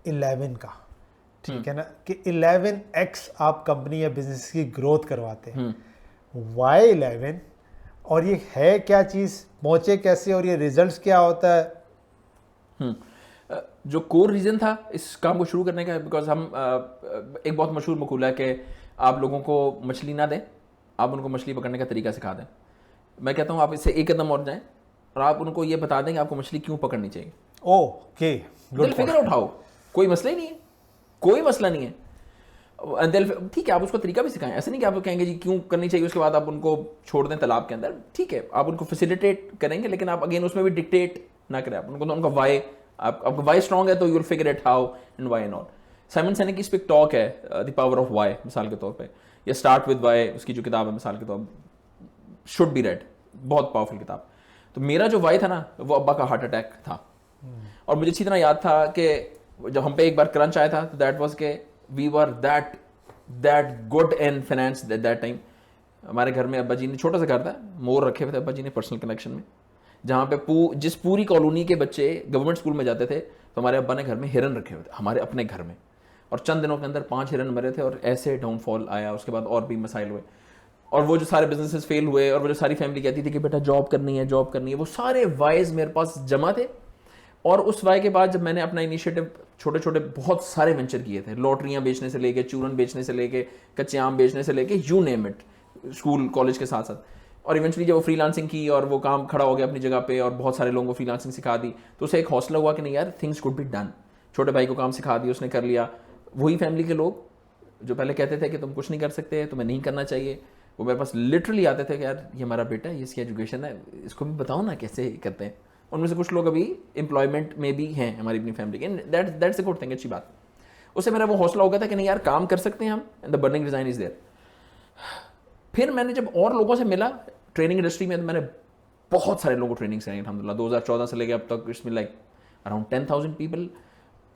11 کا, ٹھیک ہے نا, کہ 11x آپ کمپنی یا بزنس کی گروتھ کرواتے ہیں. وائی 11, اور یہ ہے کیا چیز, پہنچے کیسے, اور یہ ریزلٹس کیا ہوتا ہے؟ جو کور ریزن تھا اس کام کو شروع کرنے کا, بیکاز ہم ایک بہت مشہور مقولہ ہے کہ آپ لوگوں کو مچھلی نہ دیں, آپ ان کو مچھلی پکڑنے کا طریقہ سکھا دیں. میں کہتا ہوں آپ اس سے ایک قدم اور جائیں اور آپ ان کو یہ بتا دیں کہ آپ کو مچھلی کیوں پکڑنی چاہیے. اوکے, دل فکر اٹھاؤ, کوئی مسئلہ ہی نہیں ہے, کوئی مسئلہ نہیں ہے. ٹھیک ہے, آپ اس کو طریقہ بھی سکھائیں, ایسا نہیں کہ آپ کو کہیں گے جی کیوں کرنی چاہیے, اس کے بعد آپ ان کو چھوڑ دیں تالاب کے اندر. ٹھیک ہے, آپ ان کو فیسیلیٹیٹ کریں گے, لیکن آپ اگین اس میں بھی ڈکٹیٹ نہ کریں. آپ ان کو ان کا وائی, آپ کا وائی اسٹرانگ ہے تو you will figure it how and why not. Simon Sinek کی اس پہ ایک ٹاک ہے, دی پاور آف وائی, مثال کے طور پہ, یا اسٹارٹ ود وائی, اس کی جو کتاب ہے مثال کے طور پہ, شوڈ بی ریڈ, بہت پاورفل کتاب. تو میرا جو وائی تھا نا, وہ ابا کا ہارٹ اٹیک تھا, اور مجھے اچھی طرح یاد تھا کہ جب ہم پہ ایک بار کرنچ آیا تھا, تو دیٹ واز کہ we were that good in finance that time. ہمارے گھر میں ابا جی نے, چھوٹا سا گھر تھا, مور رکھے ہوئے تھے ابا جی نے پرسنل کنیکشن میں, جہاں پہ جس پوری کالونی کے بچے گورنمنٹ اسکول میں جاتے تھے, تو ہمارے ابا نے گھر میں ہرن رکھے ہوئے تھے, ہمارے اپنے گھر میں, اور چند دنوں کے اندر 5 ہرن مرے تھے, اور ایسے ڈاؤن فال آیا. اس کے بعد اور بھی مسائل ہوئے, اور وہ جو سارے بزنسز فیل ہوئے, اور وہ جو ساری فیملی کہتی تھی کہ بیٹا جاب کرنی ہے, جاب کرنی ہے, وہ سارے وائز میرے پاس جمع تھے. اور اس وائی کے بعد جب میں نے اپنا انیشیٹو چھوٹے چھوٹے بہت سارے وینچر کیے تھے, لاٹریاں بیچنے سے لے کے, چورن بیچنے سے لے کے, کچے آم بیچنے سے لے کے, you name it, school college کے ساتھ ساتھ. اور ایونچولی جب وہ فری لانسنگ کی اور وہ کام کھڑا ہو گیا اپنی جگہ پہ, اور بہت سارے لوگوں کو فری لانسنگ سکھا دی, تو اسے ایک حوصلہ ہوا کہ نہیں یار تھنگس کوڈ بی ڈن. چھوٹے بھائی کو کام سکھا دیا, اس نے کر لیا. وہی فیملی کے لوگ جو پہلے کہتے تھے کہ تم کچھ نہیں کر سکتے, تمہیں نہیں کرنا چاہیے, وہ میرے پاس لٹرلی آتے تھے کہ یار یہ ہمارا بیٹا ہے, اس کی ایجوکیشن ہے, اس کو بھی بتاؤ نا کیسے کرتے ہیں. ان میں سے کچھ لوگ ابھی امپلائمنٹ میں بھی ہیں ہماری اپنی فیملی کے, دیٹس اے گڈ تھنگ, اچھی بات. اس سے میرا وہ حوصلہ ہو گیا تھا کہ نہیں یار کام کر سکتے ہیں ہم, and the burning design is there. پھر میں نے جب اور لوگوں سے ملا ٹریننگ انڈسٹری میں, میں نے بہت سارے لوگوں کو ٹریننگ سے الحمدللہ 2014 سے لے کے اب تک it's been like around 10,000 people,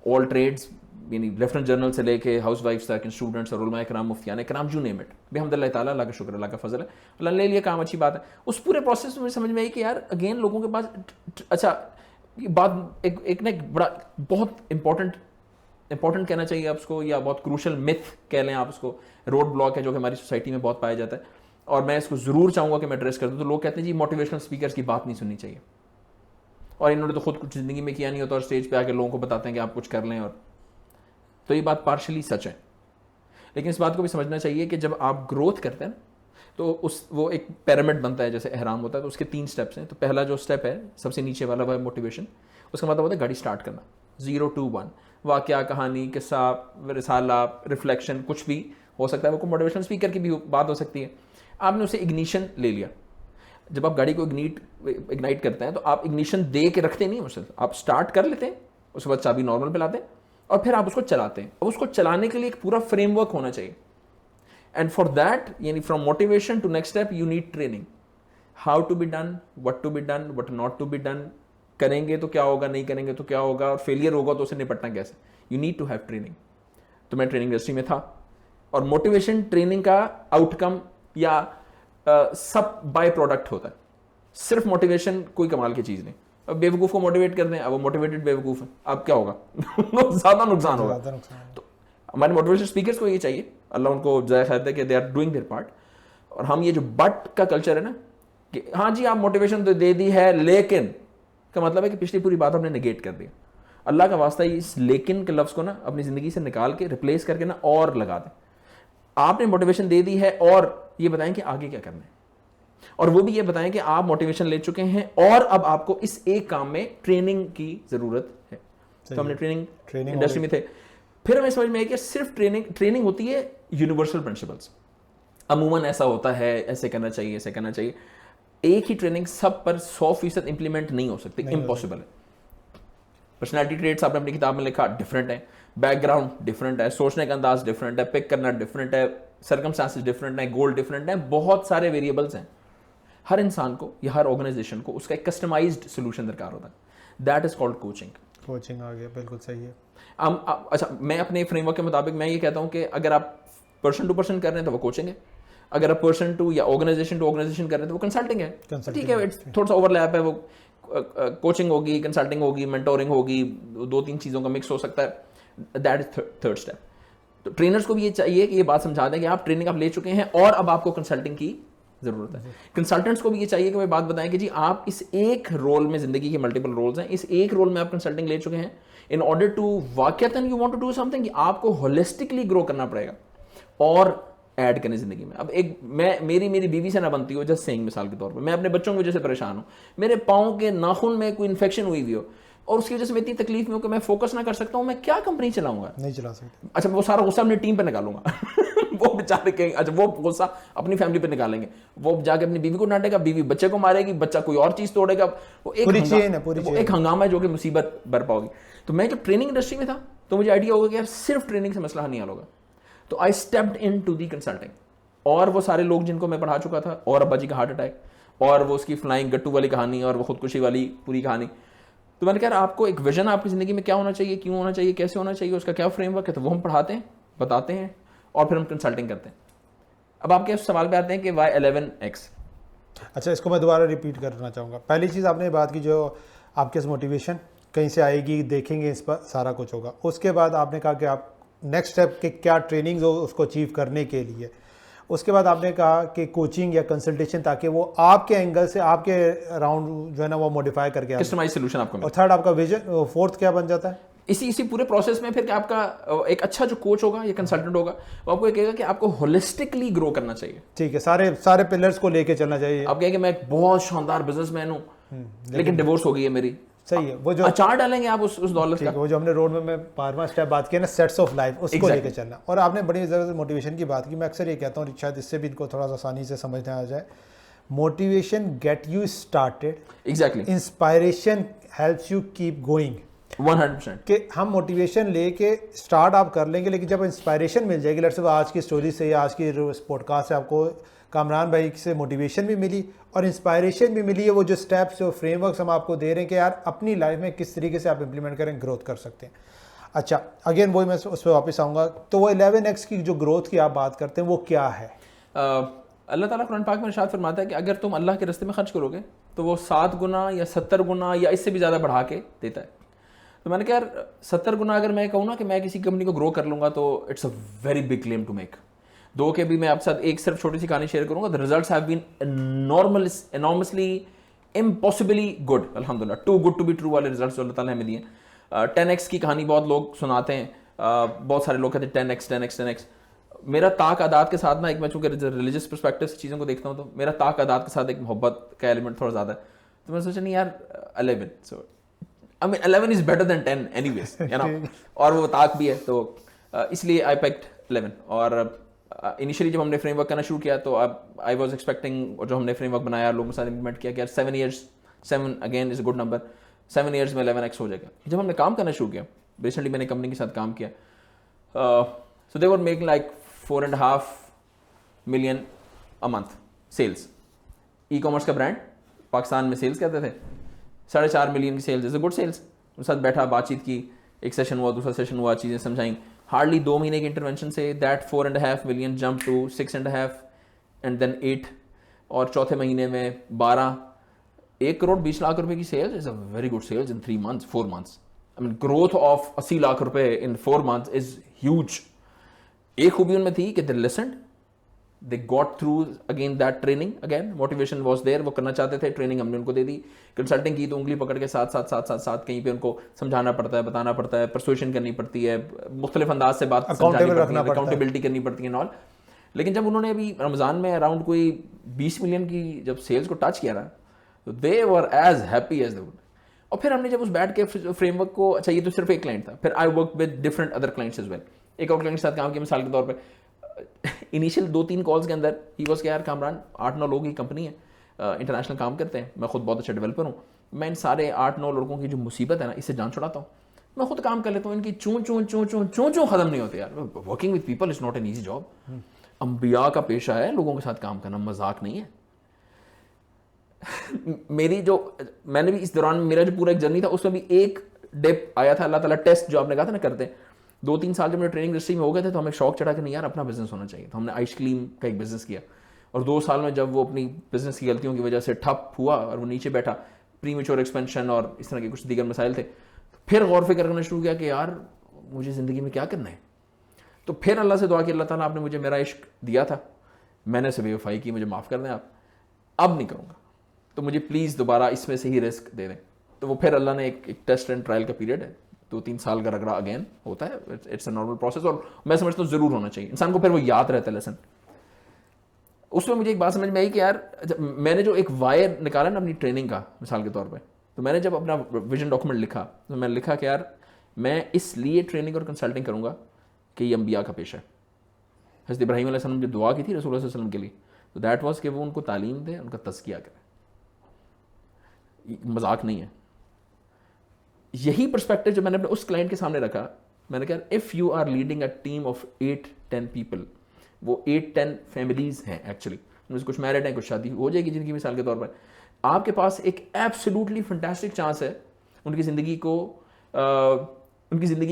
all trades, یعنی لیفٹنٹ جنرل سے لے کے ہاؤس وائفس تک, اسٹوڈنٹس اور علماء کرام, مفتیان کرام, یو نیم اٹ. الحمد للہ تعالیٰ, اللہ کا شکر, اللہ کا فضل ہے, اللہ نے لے لیا کام, اچھی بات ہے. اس پورے پروسیس میں سمجھ میں آئی کہ یار اگین لوگوں کے پاس, اچھا بات ایک نا ایک بڑا بہت امپورٹنٹ امپورٹنٹ کہنا چاہیے آپ اس کو, یا بہت کروشل myth کہہ لیں آپ اس کو, روڈ بلاک ہے جو کہ ہماری سوسائٹی میں بہت پایا جاتا ہے, اور میں اس کو ضرور چاہوں گا کہ میں ایڈریس کر دوں. تو لوگ کہتے ہیں جی موٹیویشنل اسپیکرس کی بات نہیں سننی چاہیے, اور انہوں نے تو خود کچھ زندگی میں کیا نہیں ہوتا اور اسٹیج پہ آ کے لوگوں کو بتاتے ہیں کہ آپ کچھ کر لیں, اور تو یہ بات پارشلی سچ ہے. لیکن اس بات کو بھی سمجھنا چاہیے کہ جب آپ گروتھ کرتے ہیں نا تو وہ ایک پیرامڈ بنتا ہے جیسے احرام ہوتا ہے, تو اس کے 3 اسٹیپس ہیں. تو پہلا جو اسٹیپ ہے سب سے نیچے والا وہ ہے موٹیویشن. اس کا مطلب ہوتا ہے گاڑی اسٹارٹ کرنا, 0 to 1, واقعہ, کہانی, قصہ, رسالہ, ریفلیکشن, کچھ بھی ہو سکتا ہے. وہ موٹیویشنل اسپیکر کی بھی بات ہو سکتی ہے. آپ نے اسے اگنیشن لے لیا. جب آپ گاڑی کو اگنائٹ کرتے ہیں تو آپ اگنیشن دے کے رکھتے نہیں مسلسل, آپ اسٹارٹ کر لیتے ہیں, اس کے بعد چابی نارمل پہ لاتے ہیں, اور پھر آپ اس کو چلاتے ہیں. اب اس کو چلانے کے لیے ایک پورا فریم ورک ہونا چاہیے. اینڈ فار دیٹ, یعنی from motivation to next step, you need training. How to be done, what to be done, what not to be done. کریں گے تو کیا ہوگا, نہیں کریں گے تو کیا ہوگا, اور فیلئر ہوگا تو اسے نپٹنا کیسے. You need to have training. تو میں ٹریننگ انڈسٹری میں تھا, اور موٹیویشن ٹریننگ کا آؤٹ کم یا سب بائی پروڈکٹ ہوتا ہے. صرف موٹیویشن کوئی کمال کی چیز نہیں. اب بیوقوف کو موٹیویٹ کر دیں, اب وہ موٹیویٹڈ بیوقوف ہے, اب کیا ہوگا, زیادہ نقصان ہوگا. تو ہمارے موٹیویشن اسپیکرس کو یہ چاہیے, اللہ ان کو جزائے خیر دے, کہ they are doing their part. اور ہم یہ جو بٹ کا کلچر ہے نا کہ ہاں جی آپ موٹیویشن تو دے دی ہے لیکن, کا مطلب ہے کہ پچھلی پوری بات ہم نے نگیٹ کر دیا. اللہ کا واسطہ اس لیکن کے لفظ کو نا اپنی زندگی سے نکال کے ریپلیس کر کے نا اور لگا دیں. آپ نے موٹیویشن دے دی ہے, اور یہ بتائیں کہ آگے کیا کرنا ہے, اور وہ بھی یہ بتائیں کہ آپ موٹیویشن لے چکے ہیں اور اب آپ کو اس ایک کام میں ٹریننگ کی ضرورت ہے. تو ہم نے ٹریننگ انڈسٹری میں تھے. پھر ہمیں سمجھ میں آئی کہ صرف ٹریننگ ہوتی ہے یونیورسل پرنسپلس. عموماً ایسا ہوتا ہے, ایسے کرنا چاہیے, ایسے کرنا چاہیے. ایک ہی ٹریننگ سب پر 100% امپلیمنٹ نہیں ہو سکتی, امپاسبل ہے. پرسنالٹی ٹریٹس آپ نے اپنی کتاب میں لکھا ڈفرینٹ ہے, بیک گراؤنڈ ڈفرینٹ ہے, سوچنے کا انداز ڈفرینٹ ہے, پک کرنا ڈفرینٹ ہے, سرکمسٹانسز ڈفرینٹ ہیں, گول ڈفرینٹ ہیں, بہت سارے ویریبلس ہیں. ہر انسان کو یا ہر آرگنائزیشن کو اس کا ایک کسٹمائزڈ سولوشن درکار ہوتا ہے. That is called coaching. Coaching آ گیا, بالکل صحیح ہے. اچھا, میں اپنے فریم ورک کے مطابق میں یہ کہتا ہوں کہ اگر آپ پرسن ٹو پرسن کر رہے ہیں تو وہ کوچنگ ہے, اگر آپ پرسن ٹو یا آرگنائزیشن ٹو آرگنائزیشن کر رہے ہیں تو وہ کنسلٹنگ ہے. ٹھیک ہے, تھوڑا سا اوور لیپ ہے, وہ کوچنگ ہوگی, کنسلٹنگ ہوگی, مینٹورنگ ہوگی, 2-3 چیزوں کا مکس ہو سکتا ہے. That is third step. تو ٹرینرس کو بھی یہ چاہیے کہ یہ بات سمجھا دیں کہ آپ ٹریننگ آپ لے چکے ہیں اور اب آپ کو کنسلٹنگ کی ضرورت ہے. کنسلٹنٹس کو بھی یہ چاہیے کہ وہ بات بتائیں کہ جی آپ اس ایک رول میں, زندگی کے ملٹیپل رولز ہیں, اس ایک رول میں آپ کنسلٹنگ لے چکے ہیں, ان آرڈر ٹو واقعتاً you want to do something, آپ کو ہولسٹکلی گرو کرنا پڑے گا اور ایڈ کریں زندگی میں. اب ایک میری بیوی سے نہ بنتی ہو, جسٹ سینگ مثال کے طور پہ, میں اپنے بچوں کی وجہ سے پریشان ہوں, میرے پاؤں کے ناخن میں کوئی انفیکشن ہوئی ہوئی ہو اور اس کی وجہ سے میں اتنی تکلیف میں ہوں کہ میں فوکس نہ کر سکتا ہوں, میں کیا کمپنی چلاؤں گا, نہیں چلا سکتے. اچھا وہ سارا غصہ اپنی ٹیم پہ نکالوں گا وہ بیچارے کہیں, اچھا وہ غصہ اپنی فیملی پہ نکالیں گے, وہ جا کے اپنی بیوی کو ڈانٹے گا, بیوی بچے کو مارے گی, بچہ کوئی اور چیز توڑے گا, وہ ایک ہنگامہ ہے جو کہ مصیبت برپا ہوگی. تو میں جب ٹریننگ انڈسٹری میں تھا تو مجھے آئیڈیا ہوگا کہ یار صرف ٹریننگ سے مسئلہ نہیں حل ہوگا. تو I stepped into the consulting, اور وہ سارے لوگ جن کو میں پڑھا چکا تھا, اور ابا جی کا ہارٹ اٹیک, اور وہ اس کی فلائنگ گٹو والی کہانی, اور وہ خودکشی والی پوری کہانی. تو میں نے کہا آپ کو ایک ویژن آپ کی زندگی میں کیا ہونا چاہیے, کیوں ہونا چاہیے, کیسے ہونا چاہیے, اس کا کیا فریم ورک ہے, تو وہ ہم پڑھاتے ہیں, بتاتے ہیں, اور پھر ہم کنسلٹنگ کرتے ہیں. اب آپ کے سوال پہ آتے ہیں کہ وائی 11X. اچھا, اس کو میں دوبارہ ریپیٹ کرنا چاہوں گا. پہلی چیز آپ نے بات کی جو آپ کے موٹیویشن کہیں سے آئے گی, دیکھیں گے اس پر سارا کچھ ہوگا. اس کے بعد آپ نے کہا کہ آپ نیکسٹ اسٹیپ کے کیا ٹریننگز ہو اس کو اچیو کرنے کے لیے. اس کے بعد آپ نے کہا کہ کوچنگ یا کنسلٹیشن, تاکہ وہ آپ کے اینگل سے آپ کے اراؤنڈ جو ہے نا وہ موڈیفائی کر کے کسٹمائز سولوشن آپ کو ملے. اور تھرڈ آپ کا ویژن, فورتھ کیا بن جاتا ہے اسی پورے پروسیس میں پھر کہ آپ کا ایک اچھا جو کوچ ہوگا یا کنسلٹنٹ ہوگا وہ آپ کو یہ کہے گا کہ آپ کو ہولسٹکلی گرو کرنا چاہیے. ٹھیک ہے, سارے پلرز کو لے کے چلنا چاہیے. آپ کہیں کہ میں ایک بہت شاندار بزنس مین ہوں لیکن ڈیورس ہو گئی ہے میری, صحیح ہے, وہ جو اچار ڈالیں گے آپ اس دولت کا. وہ جو ہم نے روڈ میں 12واں اسٹیپ بات کیا نا, سیٹس آف لائف, اس کو لے کے چلنا. اور آپ نے بڑی زبردست موٹیویشن کی بات کی. میں اکثر یہ کہتا ہوں شاید اس سے بھی ان کو تھوڑا سا آسانی سے سمجھنا آ جائے, motivation get you started, exactly, inspiration helps you keep going. 100% کہ ہم موٹیویشن لے کے اسٹارٹ آپ کر لیں گے, لیکن جب انسپائریشن مل جائے گی, لیٹس سے آج کی اسٹوری سے یا آج کی پوڈ کاسٹ سے آپ کو کامران بھائی سے موٹیویشن بھی ملی اور انسپائریشن بھی ملی ہے, وہ جو اسٹیپس اور فریم ورکس ہم آپ کو دے رہے ہیں کہ یار اپنی لائف میں کس طریقے سے آپ امپلیمنٹ کریں, گروتھ کر سکتے ہیں. اچھا, اگین وہی میں اس پہ واپس آؤں گا. تو وہ 11X کی جو گروتھ کی آپ بات کرتے ہیں وہ کیا ہے؟ اللہ تعالیٰ قرآن پاک میں ارشاد فرماتا ہے کہ اگر تم اللہ کے راستے میں خرچ کرو گے تو وہ 7 گنا یا 70 گنا یا اس سے بھی زیادہ بڑھا کے دیتا ہے. تو میں نے کہا یار 70 گنا اگر میں کہوں نا کہ میں کسی کمپنی کو گرو کر لوں گا تو it's a very big claim to make. دو کہ بھی میں آپ کے ساتھ ایک صرف چھوٹی سی کہانی شیئر کروں گا. The results have been enormously impossibly good, الحمدللہ. too good to be true والے results جو اللہ تعالیٰ نے ہمیں دیے ہیں. 10x کی کہانی بہت لوگ سناتے ہیں, بہت سارے لوگ کہتے ہیں 10x. میرا طاق اعداد کے ساتھ نا ایک, میں چونکہ ریلیجیس پرسپیکٹو سے چیزوں کو دیکھتا ہوں تو میرا طاق اعداد کے ساتھ ایک محبت کا ایلیمنٹ تھوڑا زیادہ ہے. تو میں سوچا نہیں یار 11, so I mean 11 is better than 10 anyways, you know, اور وہ طاق بھی ہے تو اس لیے I picked 11. اور انیشلی جب ہم نے فریم ورک کرنا شروع کیا تو آئی واز ایکسپیکٹنگ, اور جو ہم نے فریم ورک بنایا لوگوں کے ساتھ امپلیمنٹ کیا کہ 7 years, 7 again is a good number, 7 years میں 11x ہو جائے گا. جب ہم نے کام کرنا شروع کیا, ریسنٹلی میں نے کمپنی کے ساتھ کام کیا, so they were making like 4.5 million a month sales. E commerce کا برانڈ پاکستان میں سیلس کہتے تھے, 4.5 million کی sales is a good sales. ان ساتھ بیٹھا, بات چیت کی, ایک سیشن ہوا, دوسرا سیشن ہوا, چیزیں سمجھائیں. ہارڈلی 2 مہینے کے انٹرونشن سے that 4.5 million jump to 6.5 and then 8, اور چوتھے مہینے میں 12, 1 کروڑ 20 لاکھ روپے کی sales is a very good sales in 3 months 4 months. I mean growth of 80 lakh روپے in 4 months is huge. ایک خوبی ان میں تھی کہ they listened, they got through again that training, again motivation was there, وہ کرنا چاہتے تھے, ٹریننگ ہم نے ان کو دے دی. کنسلٹنگ کی تو انگلی پکڑ کے ساتھ کہیں پہ ان کو سمجھانا پڑتا ہے, بتانا پڑتا ہے, پرسویشن کرنی پڑتی ہے, مختلف انداز سے بات سمجھانی پڑتی ہے, اکاؤنٹیبلٹی کرنی پڑتی ہے آل. لیکن جب انہوں نے ابھی رمضان میں اراؤنڈ کوئی 20 ملین کی جب سیلز کو ٹچ کیا نا, تو they were as happy as they would. اور پھر ہم نے جب اس بیٹھ کے فریم ورک کو, اچھا یہ تو صرف ایک کلائنٹ تھا, پھر I work with different other clients as well. ایک اور کلائنٹ کے ساتھ کام کیا مثال کے طور پہ, انیشیل 2-3 کالز کے اندر ہی واز کہ یار کامران 8-9 لوگوں کی کمپنی ہے, انٹرنیشنل کام کرتے ہیں, میں خود بہت اچھا ڈیولپر ہوں, میں ان سارے 8-9 لڑکوں کی جو مصیبت ہے نا اس سے جان چھڑاتا ہوں, میں خود کام کر لیتا ہوں, ان کی چون ختم نہیں ہوتے یار. Working with people is not an easy job. انبیاء کا پیشہ ہے لوگوں کے ساتھ کام کرنا, مذاق نہیں ہے. میری جو میں نے بھی اس دوران میرا جو پورا ایک جرنی تھا اس میں بھی ایک ڈپ آیا تھا, اللہ تعالیٰ ٹیسٹ جو آپ نے کہا تھا نا کرتے ہیں. 2-3 سال جب میں ٹریننگ انڈسٹری میں ہو گئے تھے تو ہمیں شوق چڑھا کہ نہیں یار اپنا بزنس ہونا چاہیے. تو ہم نے آئس کریم کا ایک بزنس کیا, اور 2 سال میں جب وہ اپنی بزنس کی غلطیوں کی وجہ سے ٹھپ ہوا اور وہ نیچے بیٹھا, پری میچور ایکسپینشن اور اس طرح کے کچھ دیگر مسائل تھے, پھر غور فکر کرنا شروع کیا کہ یار مجھے زندگی میں کیا کرنا ہے. تو پھر اللہ سے دعا کی, اللہ تعالیٰ آپ نے مجھے میرا عشق دیا تھا, میں نے اسے بے وفائی کی, مجھے معاف کر دیں آپ, اب نہیں کروں گا, تو مجھے پلیز دوبارہ اس میں سے ہی رسک دے دیں. تو وہ پھر اللہ نے ایک ٹیسٹ اینڈ ٹرائل کا پیریڈ ہے, 2-3 سال کا رگڑا اگین ہوتا ہے, اٹس اے نارمل پروسیس, اور میں سمجھتا ہوں ضرور ہونا چاہیے انسان کو, پھر وہ یاد رہتا ہے لیسن. اس میں مجھے ایک بات سمجھ میں آئی کہ یار میں نے جو ایک وائر نکالا نا اپنی ٹریننگ کا مثال کے طور پہ, تو میں نے جب اپنا ویژن ڈاکومنٹ لکھا تو میں نے لکھا کہ یار میں اس لیے ٹریننگ اور کنسلٹنگ کروں گا کہ یہ انبیاء کا پیشہ ہے. حضرت ابراہیم علیہ السلام جو دعا کی تھی رسول اللہ صلی اللہ علیہ وسلم کے لیے, تو دیٹ واز کہ وہ ان کو تعلیم دے, ان کا تزکیہ کرے, مذاق نہیں ہے. یہی پرسپیکٹو جو میں نے اپنے اس کلائنٹ کے سامنے رکھا, میں نے کہا if you are leading a team of 8-10 people, وہ 8-10 فیملیز ہیں ایکچولی, ان میں سے کچھ میرڈ ہیں, کچھ شادی ہو جائے گی جن کی مثال کے طور پر, آپ کے پاس ایک ایبسلیوٹلی فنٹاسٹک چانس ہے ان کی زندگی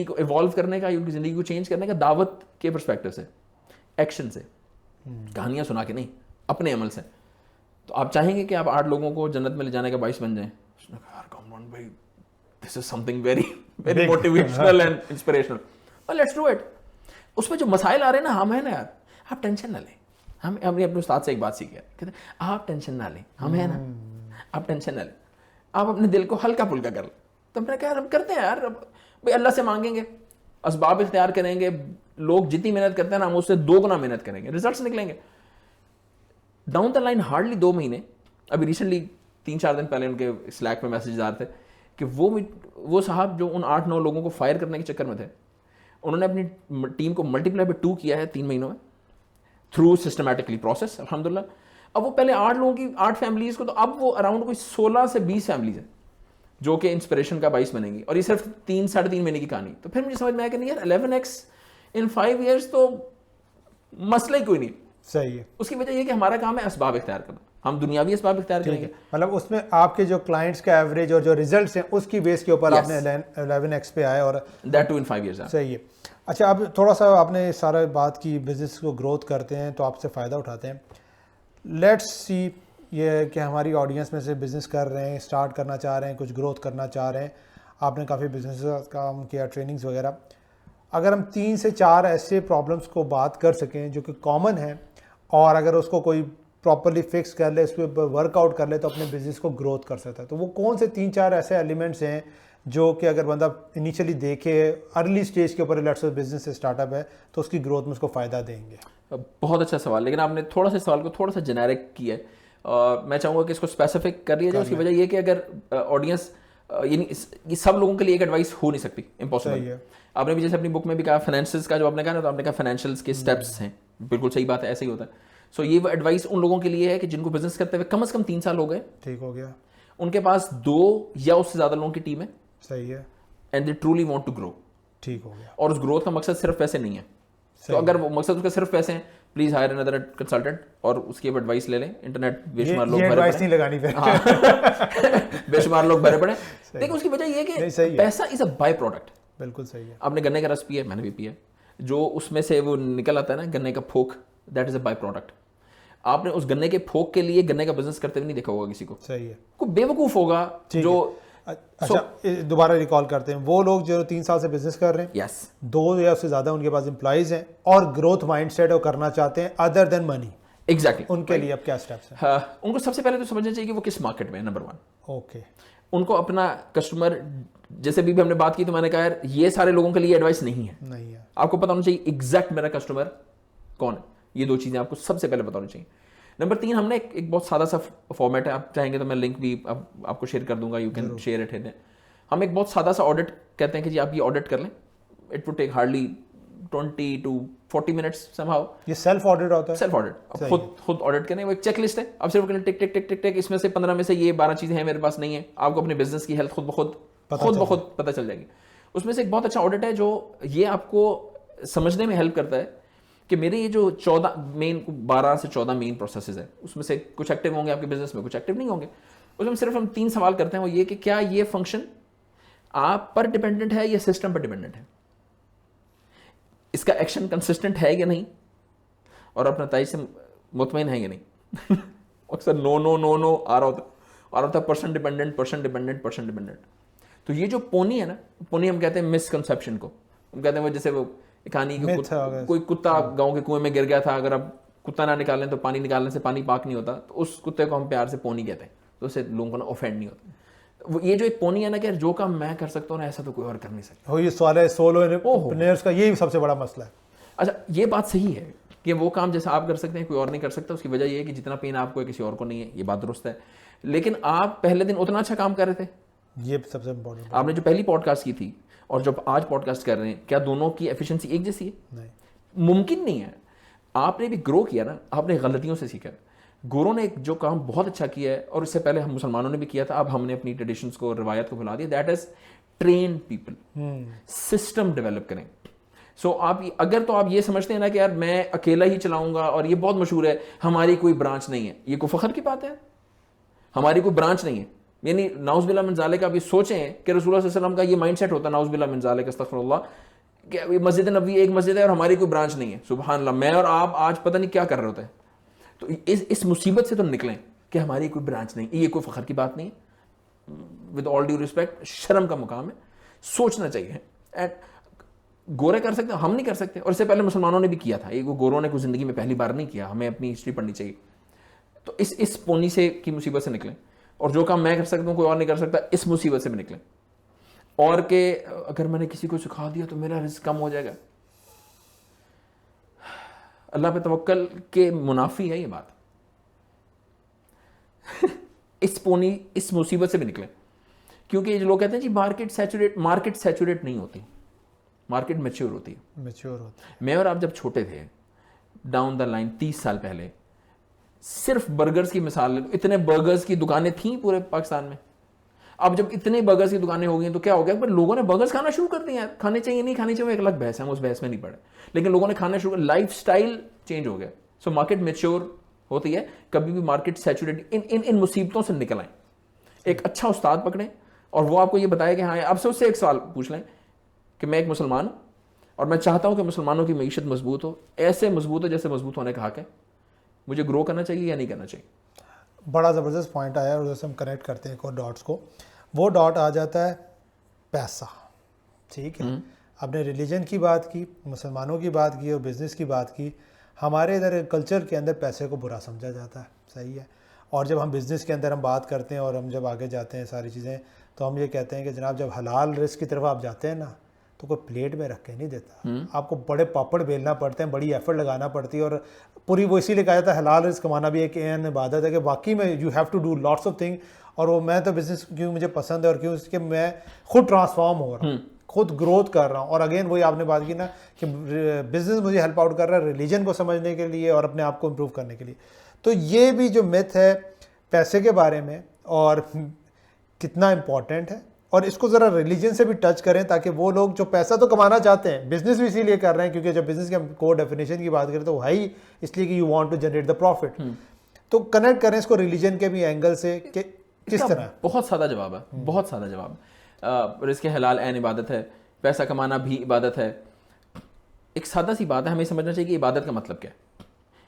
کو ایوالو کرنے کا, ان کی زندگی کو چینج کرنے کا, دعوت کے پرسپیکٹو سے, ایکشن سے, کہانیاں سنا کے نہیں, اپنے عمل سے. تو آپ چاہیں گے کہ آپ 8 لوگوں کو جنت میں لے جانے کا باعث بن جائیں. اس نے کہا یار کامران بھائی this is something very very motivational and inspirational, well let's do it. اس میں جو مسائل آ رہے ہیں نا, ہم ہیں نا یار, آپ ٹینشن نہ لیں. ہم نے اپنے استاد سے ایک بات سیکھی ہے, کہتے ہیں آپ ٹینشن نہ لیں, ہم ہیں نا, آپ ٹینشن نہ لیں, آپ اپنے دل کو ہلکا پھلکا کر لیں. تو ہم نے کہا ہم کرتے ہیں یار, بھائی اللہ سے مانگیں گے, اسباب اختیار کریں گے, لوگ جتنی محنت کرتے ہیں نا ہم اس سے 2 گنا محنت کریں گے, ریزلٹس نکلیں گے. ڈاؤن دا لائن ہارڈلی 2 مہینے, ابھی ریسنٹلی 3-4 دن پہلے ان کے سلیک میں میسیج آ رہے تھے کہ وہ صاحب جو ان 8-9 لوگوں کو فائر کرنے کے چکر میں تھے, انہوں نے اپنی ٹیم کو ملٹیپلائی بائی 2 کیا ہے 3 مہینوں میں, تھرو سسٹمیٹکلی پروسیس الحمدللہ. اب وہ پہلے 8 لوگوں کی 8 فیملیز کو, تو اب وہ اراؤنڈ کوئی 16 سے 20 فیملیز ہیں جو کہ انسپریشن کا باعث بنیں گی, اور یہ صرف 3-3.5 مہینے کی کہانی. تو پھر مجھے سمجھ میں آیا کہ نہیں یار 11x ان 5 years تو مسئلہ ہی کوئی نہیں. صحیح ہے. اس کی وجہ یہ کہ ہمارا کام ہے اسباب اختیار کرنا, ہم دنیاوی اسباب اختیار کریں گے. مطلب اس میں آپ کے جو کلائنٹس کا ایوریج اور جو ریزلٹس ہیں اس کی بیس کے اوپر آپ نے 11x پہ آئے, اور دیٹ ٹو ان 5 years. صحیح ہے. اچھا اب تھوڑا سا آپ نے سارا بات کی, بزنس کو گروتھ کرتے ہیں تو آپ سے فائدہ اٹھاتے ہیں. لیٹس سی یہ کہ ہماری آڈینس میں سے بزنس کر رہے ہیں, اسٹارٹ کرنا چاہ رہے ہیں, کچھ گروتھ کرنا چاہ رہے ہیں, آپ نے کافی بزنس کا کام کیا, ٹریننگز وغیرہ. اگر ہم 3 سے 4 ایسے پرابلمس کو بات کر سکیں جو کہ کامن ہیں, اور اگر اس کو کوئی پراپرلی فکس کر لے, اس پہ ورک آؤٹ کر لے, تو اپنے بزنس کو گروتھ کر سکتا ہے, تو وہ کون سے 3-4 ایسے ایلیمنٹس ہیں جو کہ اگر بندہ انیشلی دیکھے ارلی سٹیج کے اوپر, لیٹس سے بزنس سے اسٹارٹ اپ ہے, تو اس کی گروتھ میں اس کو فائدہ دیں گے؟ بہت اچھا سوال, لیکن آپ نے تھوڑا سا سوال کو تھوڑا سا جنیرک کیا ہے. میں چاہوں گا کہ اس کو اسپیسیفک کر لیا جائے. اس کی وجہ یہ کہ اگر آڈینس, یعنی یہ سب لوگوں کے لیے ایک ایڈوائس ہو نہیں سکتی, امپاسبل ہے. آپ نے بھی جیسے اپنی بک میں بھی کہا فائنینشلس کا جو آپ نے کہا نا, تو آپ نے کہا فائنینشلس کے اسٹیپس ہیں, بالکل صحیح بات ہے, ایسا ہی ہوتا ہے. سو یہ ایڈوائس ان لوگوں کے لیے ہے کہ جن کو بزنس کرتے ہوئے کم از کم 3 سال ہو گئے, ٹھیک ہو گیا, ان کے پاس 2 یا اس سے زیادہ لوگوں کی ٹیم ہے, صحیح ہے, and they truly want to grow. ٹھیک ہو گیا. اور اس گروتھ کا مقصد صرف پیسے نہیں ہے. تو اگر وہ مقصد اس کا صرف پیسے ہیں, پلیز ہائر اندر کنسلٹنٹ اور اس کی اب ایڈوائس لے لیں. انٹرنیٹ بے شمار لوگ ایڈوائس نہیں لگانی پھر, بے شمار لوگ بھرے پڑے. دیکھیں اس کی وجہ یہ ہے کہ پیسہ از اے بائی پروڈکٹ. بالکل صحیح ہے. آپ نے گنے کا رس پیا, میں نے بھی پیا, جو اس میں سے وہ نکل آتا ہے نا گنے کا پھوک, that is a byproduct. آپ نے اس گنے کے پھوک کے لیے گنے کا بزنس کرتے ہوئے نہیں دیکھا ہوگا کسی کو. صحیح ہے. کوئی بے وقوف ہوگا جو. اچھا دوبارہ ریکال کرتے ہیں, وہ لوگ جو 3 سال سے بزنس کر رہے ہیں, یس 2 یا اس سے زیادہ ان کے پاس امپلائیز ہیں, اور گروتھ مائنڈ سیٹ کرنا چاہتے ہیں ادر دین منی, ایگزیکٹلی, ان کے لیے اب کیا اسٹیپس ہیں؟ ان کو سب سے پہلے تو سمجھنا چاہیے کہ وہ کس مارکیٹ میں ہے, نمبر 1. اوکے. ان کو اپنا کسٹمر, جیسے بھی ہم نے بات کی تو میں نے کہا یار یہ سارے لوگوں کے لیے ایڈوائس نہیں ہے. نہیں ہے. آپ کو پتا ہونا چاہیے ایگزیکٹ میرا کسٹمر کون ہے. یہ 2 چیزیں آپ کو سب سے پہلے پتا ہونی چاہیے. نمبر 3, ہم نے ایک بہت سادہ سا فارمیٹ ہے, آپ چاہیں گے تو میں لنک بھی آپ کو شیئر کر دوں گا, یو کین شیئر اٹ. ہم ایک بہت سادہ سا آڈٹ کہتے ہیں کہ جی آپ یہ آڈٹ کر لیں, it would take hardly 20 to 40 minutes some how. یہ سیلف آڈٹ ہوتا ہے؟ سیلف آڈٹ, خود آڈٹ کریں. وہ ایک چیک لسٹ ہے, آپ صرف ٹک ٹک ٹک ٹک ٹک, اس میں سے 15 میں سے یہ 12 چیزیں ہیں میرے پاس نہیں ہے. آپ کو اپنے بزنس کی ہیلتھ خود بخود پتہ چل جائے گی. اس میں سے ایک بہت اچھا آڈٹ ہے جو یہ آپ کو سمجھنے میں ہیلپ کرتا ہے کہ میرے یہ جو 12 سے 14 مین پروسیسز ہیں, اس میں سے کچھ ایکٹیو ہوں گے آپ کے بزنس میں, کچھ ایکٹیو نہیں ہوں گے. اس میں صرف ہم 3 سوال کرتے ہیں, وہ یہ کہ کیا یہ فنکشن آپ پر ڈیپینڈنٹ ہے یا سسٹم پر ڈیپینڈنٹ ہے, اس کا ایکشن کنسسٹنٹ ہے یا نہیں, اور آپ نتائج سے مطمئن ہے یا نہیں. اکثر نو نو نو نو آ رہا ہوتا ہے پرسن ڈیپینڈنٹ. تو یہ جو پونی ہے نا, پونی ہم کہتے ہیں مسکنسیپشن کو. ہم کہتے ہیں وہ جیسے وہ کہانی کوئی کتا گاؤں کے کنویں میں گر گیا تھا, اگر آپ کتا نہ نکالیں تو پانی نکالنے سے پانی پاک نہیں ہوتا, تو اس کتے کو ہم پیار سے پونی کہتے ہیں, تو اسے لوگوں کو نا اوفینڈ نہیں ہوتا. یہ جو ایک پونی ہے نا کہ جو کام میں کر سکتا ہوں نا ایسا تو کوئی اور کر نہیں سکتا. یہ سوال ہے سولو انٹرپرینیورز کا, یہی سب سے بڑا مسئلہ ہے. اچھا یہ بات صحیح ہے کہ وہ کام جیسا آپ کر سکتے ہیں کوئی اور نہیں کر سکتا. اس کی وجہ یہ ہے کہ جتنا پین آپ کو ہے کسی اور کو نہیں ہے, یہ بات درست ہے. لیکن آپ پہلے دن اتنا اچھا کام کر رہے تھے, یہ سب سے امپورٹنٹ. آپ نے جو پہلی پوڈ کاسٹ کی تھی اور جب آج پوڈ کاسٹ کر رہے ہیں, کیا دونوں کی ایفیشنسی ایک جیسی ہے؟ نہیں, ممکن نہیں ہے. آپ نے بھی گرو کیا نا, آپ نے غلطیوں سے سیکھا. گوروں نے جو کام بہت اچھا کیا ہے, اور اس سے پہلے ہم مسلمانوں نے بھی کیا تھا, اب ہم نے اپنی ٹریڈیشنس کو, روایت کو بھلا دیا, that is train people, system develop کریں. سو آپ اگر تو آپ یہ سمجھتے ہیں نا کہ یار میں اکیلا ہی چلاؤں گا, اور یہ بہت مشہور ہے ہماری کوئی برانچ نہیں ہے, یہ کوئی فخر کی بات ہے؟ ہماری کوئی برانچ نہیں ہے, یعنی نعوذ باللہ من ذالک آپ یہ سوچیں کہ رسول اللہ صلی اللہ علیہ وسلم کا یہ مائنڈ سیٹ ہوتا ہے, نعوذ باللہ من ذالک استغفر اللہ, کہ مسجد نبوی ایک مسجد ہے اور ہماری کوئی برانچ نہیں ہے. سبحان اللہ, میں اور آپ آج پتہ نہیں کیا کر رہے ہوتے ہیں. تو اس مصیبت سے تو نکلیں کہ ہماری کوئی برانچ نہیں, یہ کوئی فخر کی بات نہیں ہے. ود آل ڈیو ریسپیکٹ, شرم کا مقام ہے, سوچنا چاہیے. گورے کر سکتے ہیں, ہم نہیں کر سکتے, اور اس سے پہلے مسلمانوں نے بھی کیا تھا. یہ گوروں نے کوئی زندگی میں پہلی بار نہیں کیا, ہمیں اپنی ہسٹری پڑھنی چاہیے. تو اس پونی سے کی مصیبت سے نکلیں, اور جو کام میں کر سکتا ہوں کوئی اور نہیں کر سکتا, اس مصیبت سے بھی نکلیں. اور کہ اگر میں نے کسی کو سکھا دیا تو میرا رزق کم ہو جائے گا, اللہ پہ توکل کے منافی ہے یہ بات. اس مصیبت سے بھی نکلیں, کیونکہ لوگ کہتے ہیں جی مارکیٹ سیچوریٹ نہیں ہوتی, مارکیٹ میچور ہوتی ہے. میں اور آپ جب چھوٹے تھے, ڈاؤن دا لائن 30 سال پہلے, صرف برگرز کی مثال لے, اتنے برگرز کی دکانیں تھیں پورے پاکستان میں. اب جب اتنے برگرز کی دکانیں ہو گئی تو کیا ہو گیا, پر لوگوں نے برگرز کھانا شروع کر دیا. کھانے چاہیے نہیں کھانے چاہیے, ایک الگ بحث ہے, ہم اس بحث میں نہیں پڑے, لیکن لوگوں نے کھانا شروع کر, لائف سٹائل چینج ہو گیا. سو مارکیٹ میچور ہوتی ہے, کبھی بھی مارکیٹ سیچوریٹ. ان مصیبتوں سے نکل آئیں, ایک اچھا استاد پکڑیں, اور وہ آپ کو یہ بتائے کہ ہاں, اب سے اس سے ایک سوال پوچھ لیں کہ میں ایک مسلمان ہوں اور میں چاہتا ہوں کہ مسلمانوں کی معیشت مضبوط ہو, ایسے مضبوط ہو جیسے مضبوط ہونے کا حق ہے. مجھے گرو کرنا چاہیے یا نہیں کرنا چاہیے؟ بڑا زبردست پوائنٹ آیا, اور جیسے ہم کنیکٹ کرتے ہیں ایک اور ڈاٹس کو, وہ ڈاٹ آ جاتا ہے پیسہ. ٹھیک ہے, آپ نے ریلیجن کی بات کی, مسلمانوں کی بات کی اور بزنس کی بات کی. ہمارے ادھر کلچر کے اندر پیسے کو برا سمجھا جاتا ہے, صحیح ہے. اور جب ہم بزنس کے اندر ہم بات کرتے ہیں اور ہم جب آگے جاتے ہیں ساری چیزیں, تو ہم یہ کہتے ہیں کہ جناب جب حلال رزق کی طرف آپ جاتے ہیں نا, تو کوئی پلیٹ میں رکھ کے نہیں دیتا, آپ کو بڑے پاپڑ بیلنا پڑتے ہیں, بڑی ایفرٹ لگانا پڑتی ہے. اور پوری وہ اسی لیے کہا جاتا ہے حلال رزق کمانا بھی ایک اہم عبادت ہے کہ واقعی میں you have to do lots of thing. اور وہ میں تو بزنس کیوں مجھے پسند ہے اور کیوں اس کہ میں خود ٹرانسفارم ہو رہا ہوں, خود گروتھ کر رہا ہوں. اور اگین وہی آپ نے بات کی نا کہ بزنس مجھے ہیلپ آؤٹ کر رہا ہے ریلیجن کو سمجھنے کے لیے اور اپنے آپ کو امپروو کرنے کے لیے. تو یہ بھی جو میتھ ہے پیسے کے بارے میں اور کتنا امپورٹنٹ ہے, اور اس کو ذرا ریلیجن سے بھی ٹچ کریں تاکہ وہ لوگ جو پیسہ تو کمانا چاہتے ہیں, بزنس بھی اسی لیے کر رہے ہیں کیونکہ جب بزنس کی ہم کور ڈیفینیشن کی بات کریں تو وہ ہے ہی اس لیے کہ you want to generate the profit. تو کنیکٹ کریں اس کو ریلیجن کے بھی اینگل سے کہ کس طرح. بہت سادہ جواب ہے, بہت سادہ جواب. رزق حلال عین عبادت ہے, پیسہ کمانا بھی عبادت ہے. ایک سادہ سی بات ہے, ہمیں سمجھنا چاہیے کہ عبادت کا مطلب کیا ہے.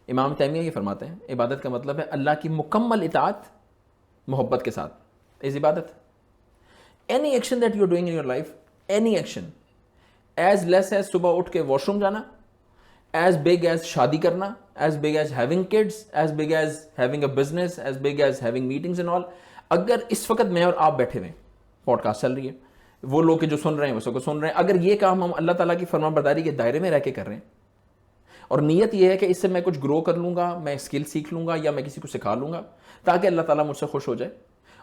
امام تیمیہ یہ فرماتے ہیں عبادت کا مطلب ہے اللہ کی مکمل اطاعت محبت کے ساتھ از عبادت. Any action that you're doing in your life, any action, as less as صبح اٹھ کے واش روم جانا, as big as شادی کرنا, as big as having kids, as big as having a business, as big as having meetings and all. اگر اس وقت میں اور آپ بیٹھے ہوئے ہیں, پوڈ کاسٹ چل رہی ہے, وہ لوگ جو سن رہے ہیں وہ سب کو سن رہے ہیں, اگر یہ کام ہم اللہ تعالیٰ کی فرما برداری کے دائرے میں رہ کے کر رہے ہیں اور نیت یہ ہے کہ اس سے میں کچھ گرو کر لوں گا, میں اسکل سیکھ لوں گا یا میں کسی کو سکھا لوں گا تاکہ اللہ تعالیٰ مجھ سے خوش ہو جائے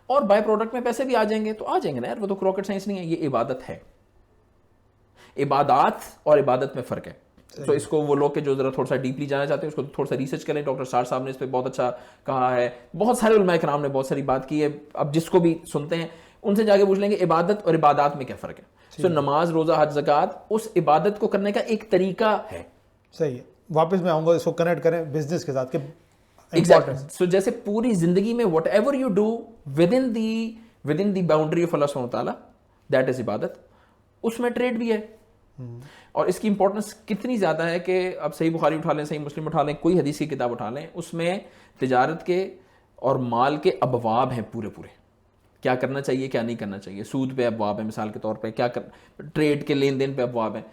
اور بائی پروڈکٹ میں پیسے بھی آ جائیں گے, تو آ جائیں گے نا یار, وہ تو راکٹ سائنس نہیں ہے, یہ عبادت ہے. عبادات اور عبادت میں فرق ہے. تو اس کو وہ لوگ کہ جو ذرا تھوڑا سا ڈیپلی جانا چاہتے ہیں اس کو تھوڑا سا ریسرچ کریں. ڈاکٹر سار صاحب نے اس پہ بہت اچھا کہا ہے, بہت سارے علماء کرام نے بہت ساری بات کی ہے. اب جس کو بھی سنتے ہیں ان سے جا کے پوچھ لیں گے عبادت اور عبادات میں کیا فرق ہے. سو نماز, روزہ, حج, زکوٰۃ اس عبادت کو کرنے کا ایک طریقہ ہے. صحیح ہے, واپس میں آؤں گا اس کو کنیکٹ کریں بزنس کے ساتھ کہ سو جیسے پوری زندگی میں what ever you do within the boundary of اللہ سبحانہ وتعالیٰ, that is عبادت. اس میں ٹریڈ بھی ہے, اور اس کی امپورٹنس کتنی زیادہ ہے کہ اب صحیح بخاری اٹھا لیں, صحیح مسلم اٹھا لیں, کوئی حدیث کی کتاب اٹھا لیں, اس میں تجارت کے اور مال کے ابواب ہیں پورے, کیا کرنا چاہیے کیا نہیں کرنا چاہیے. سود پہ ابواب ہیں مثال کے طور پہ, کیا ٹریڈ کے لین دین پہ ابواب ہیں.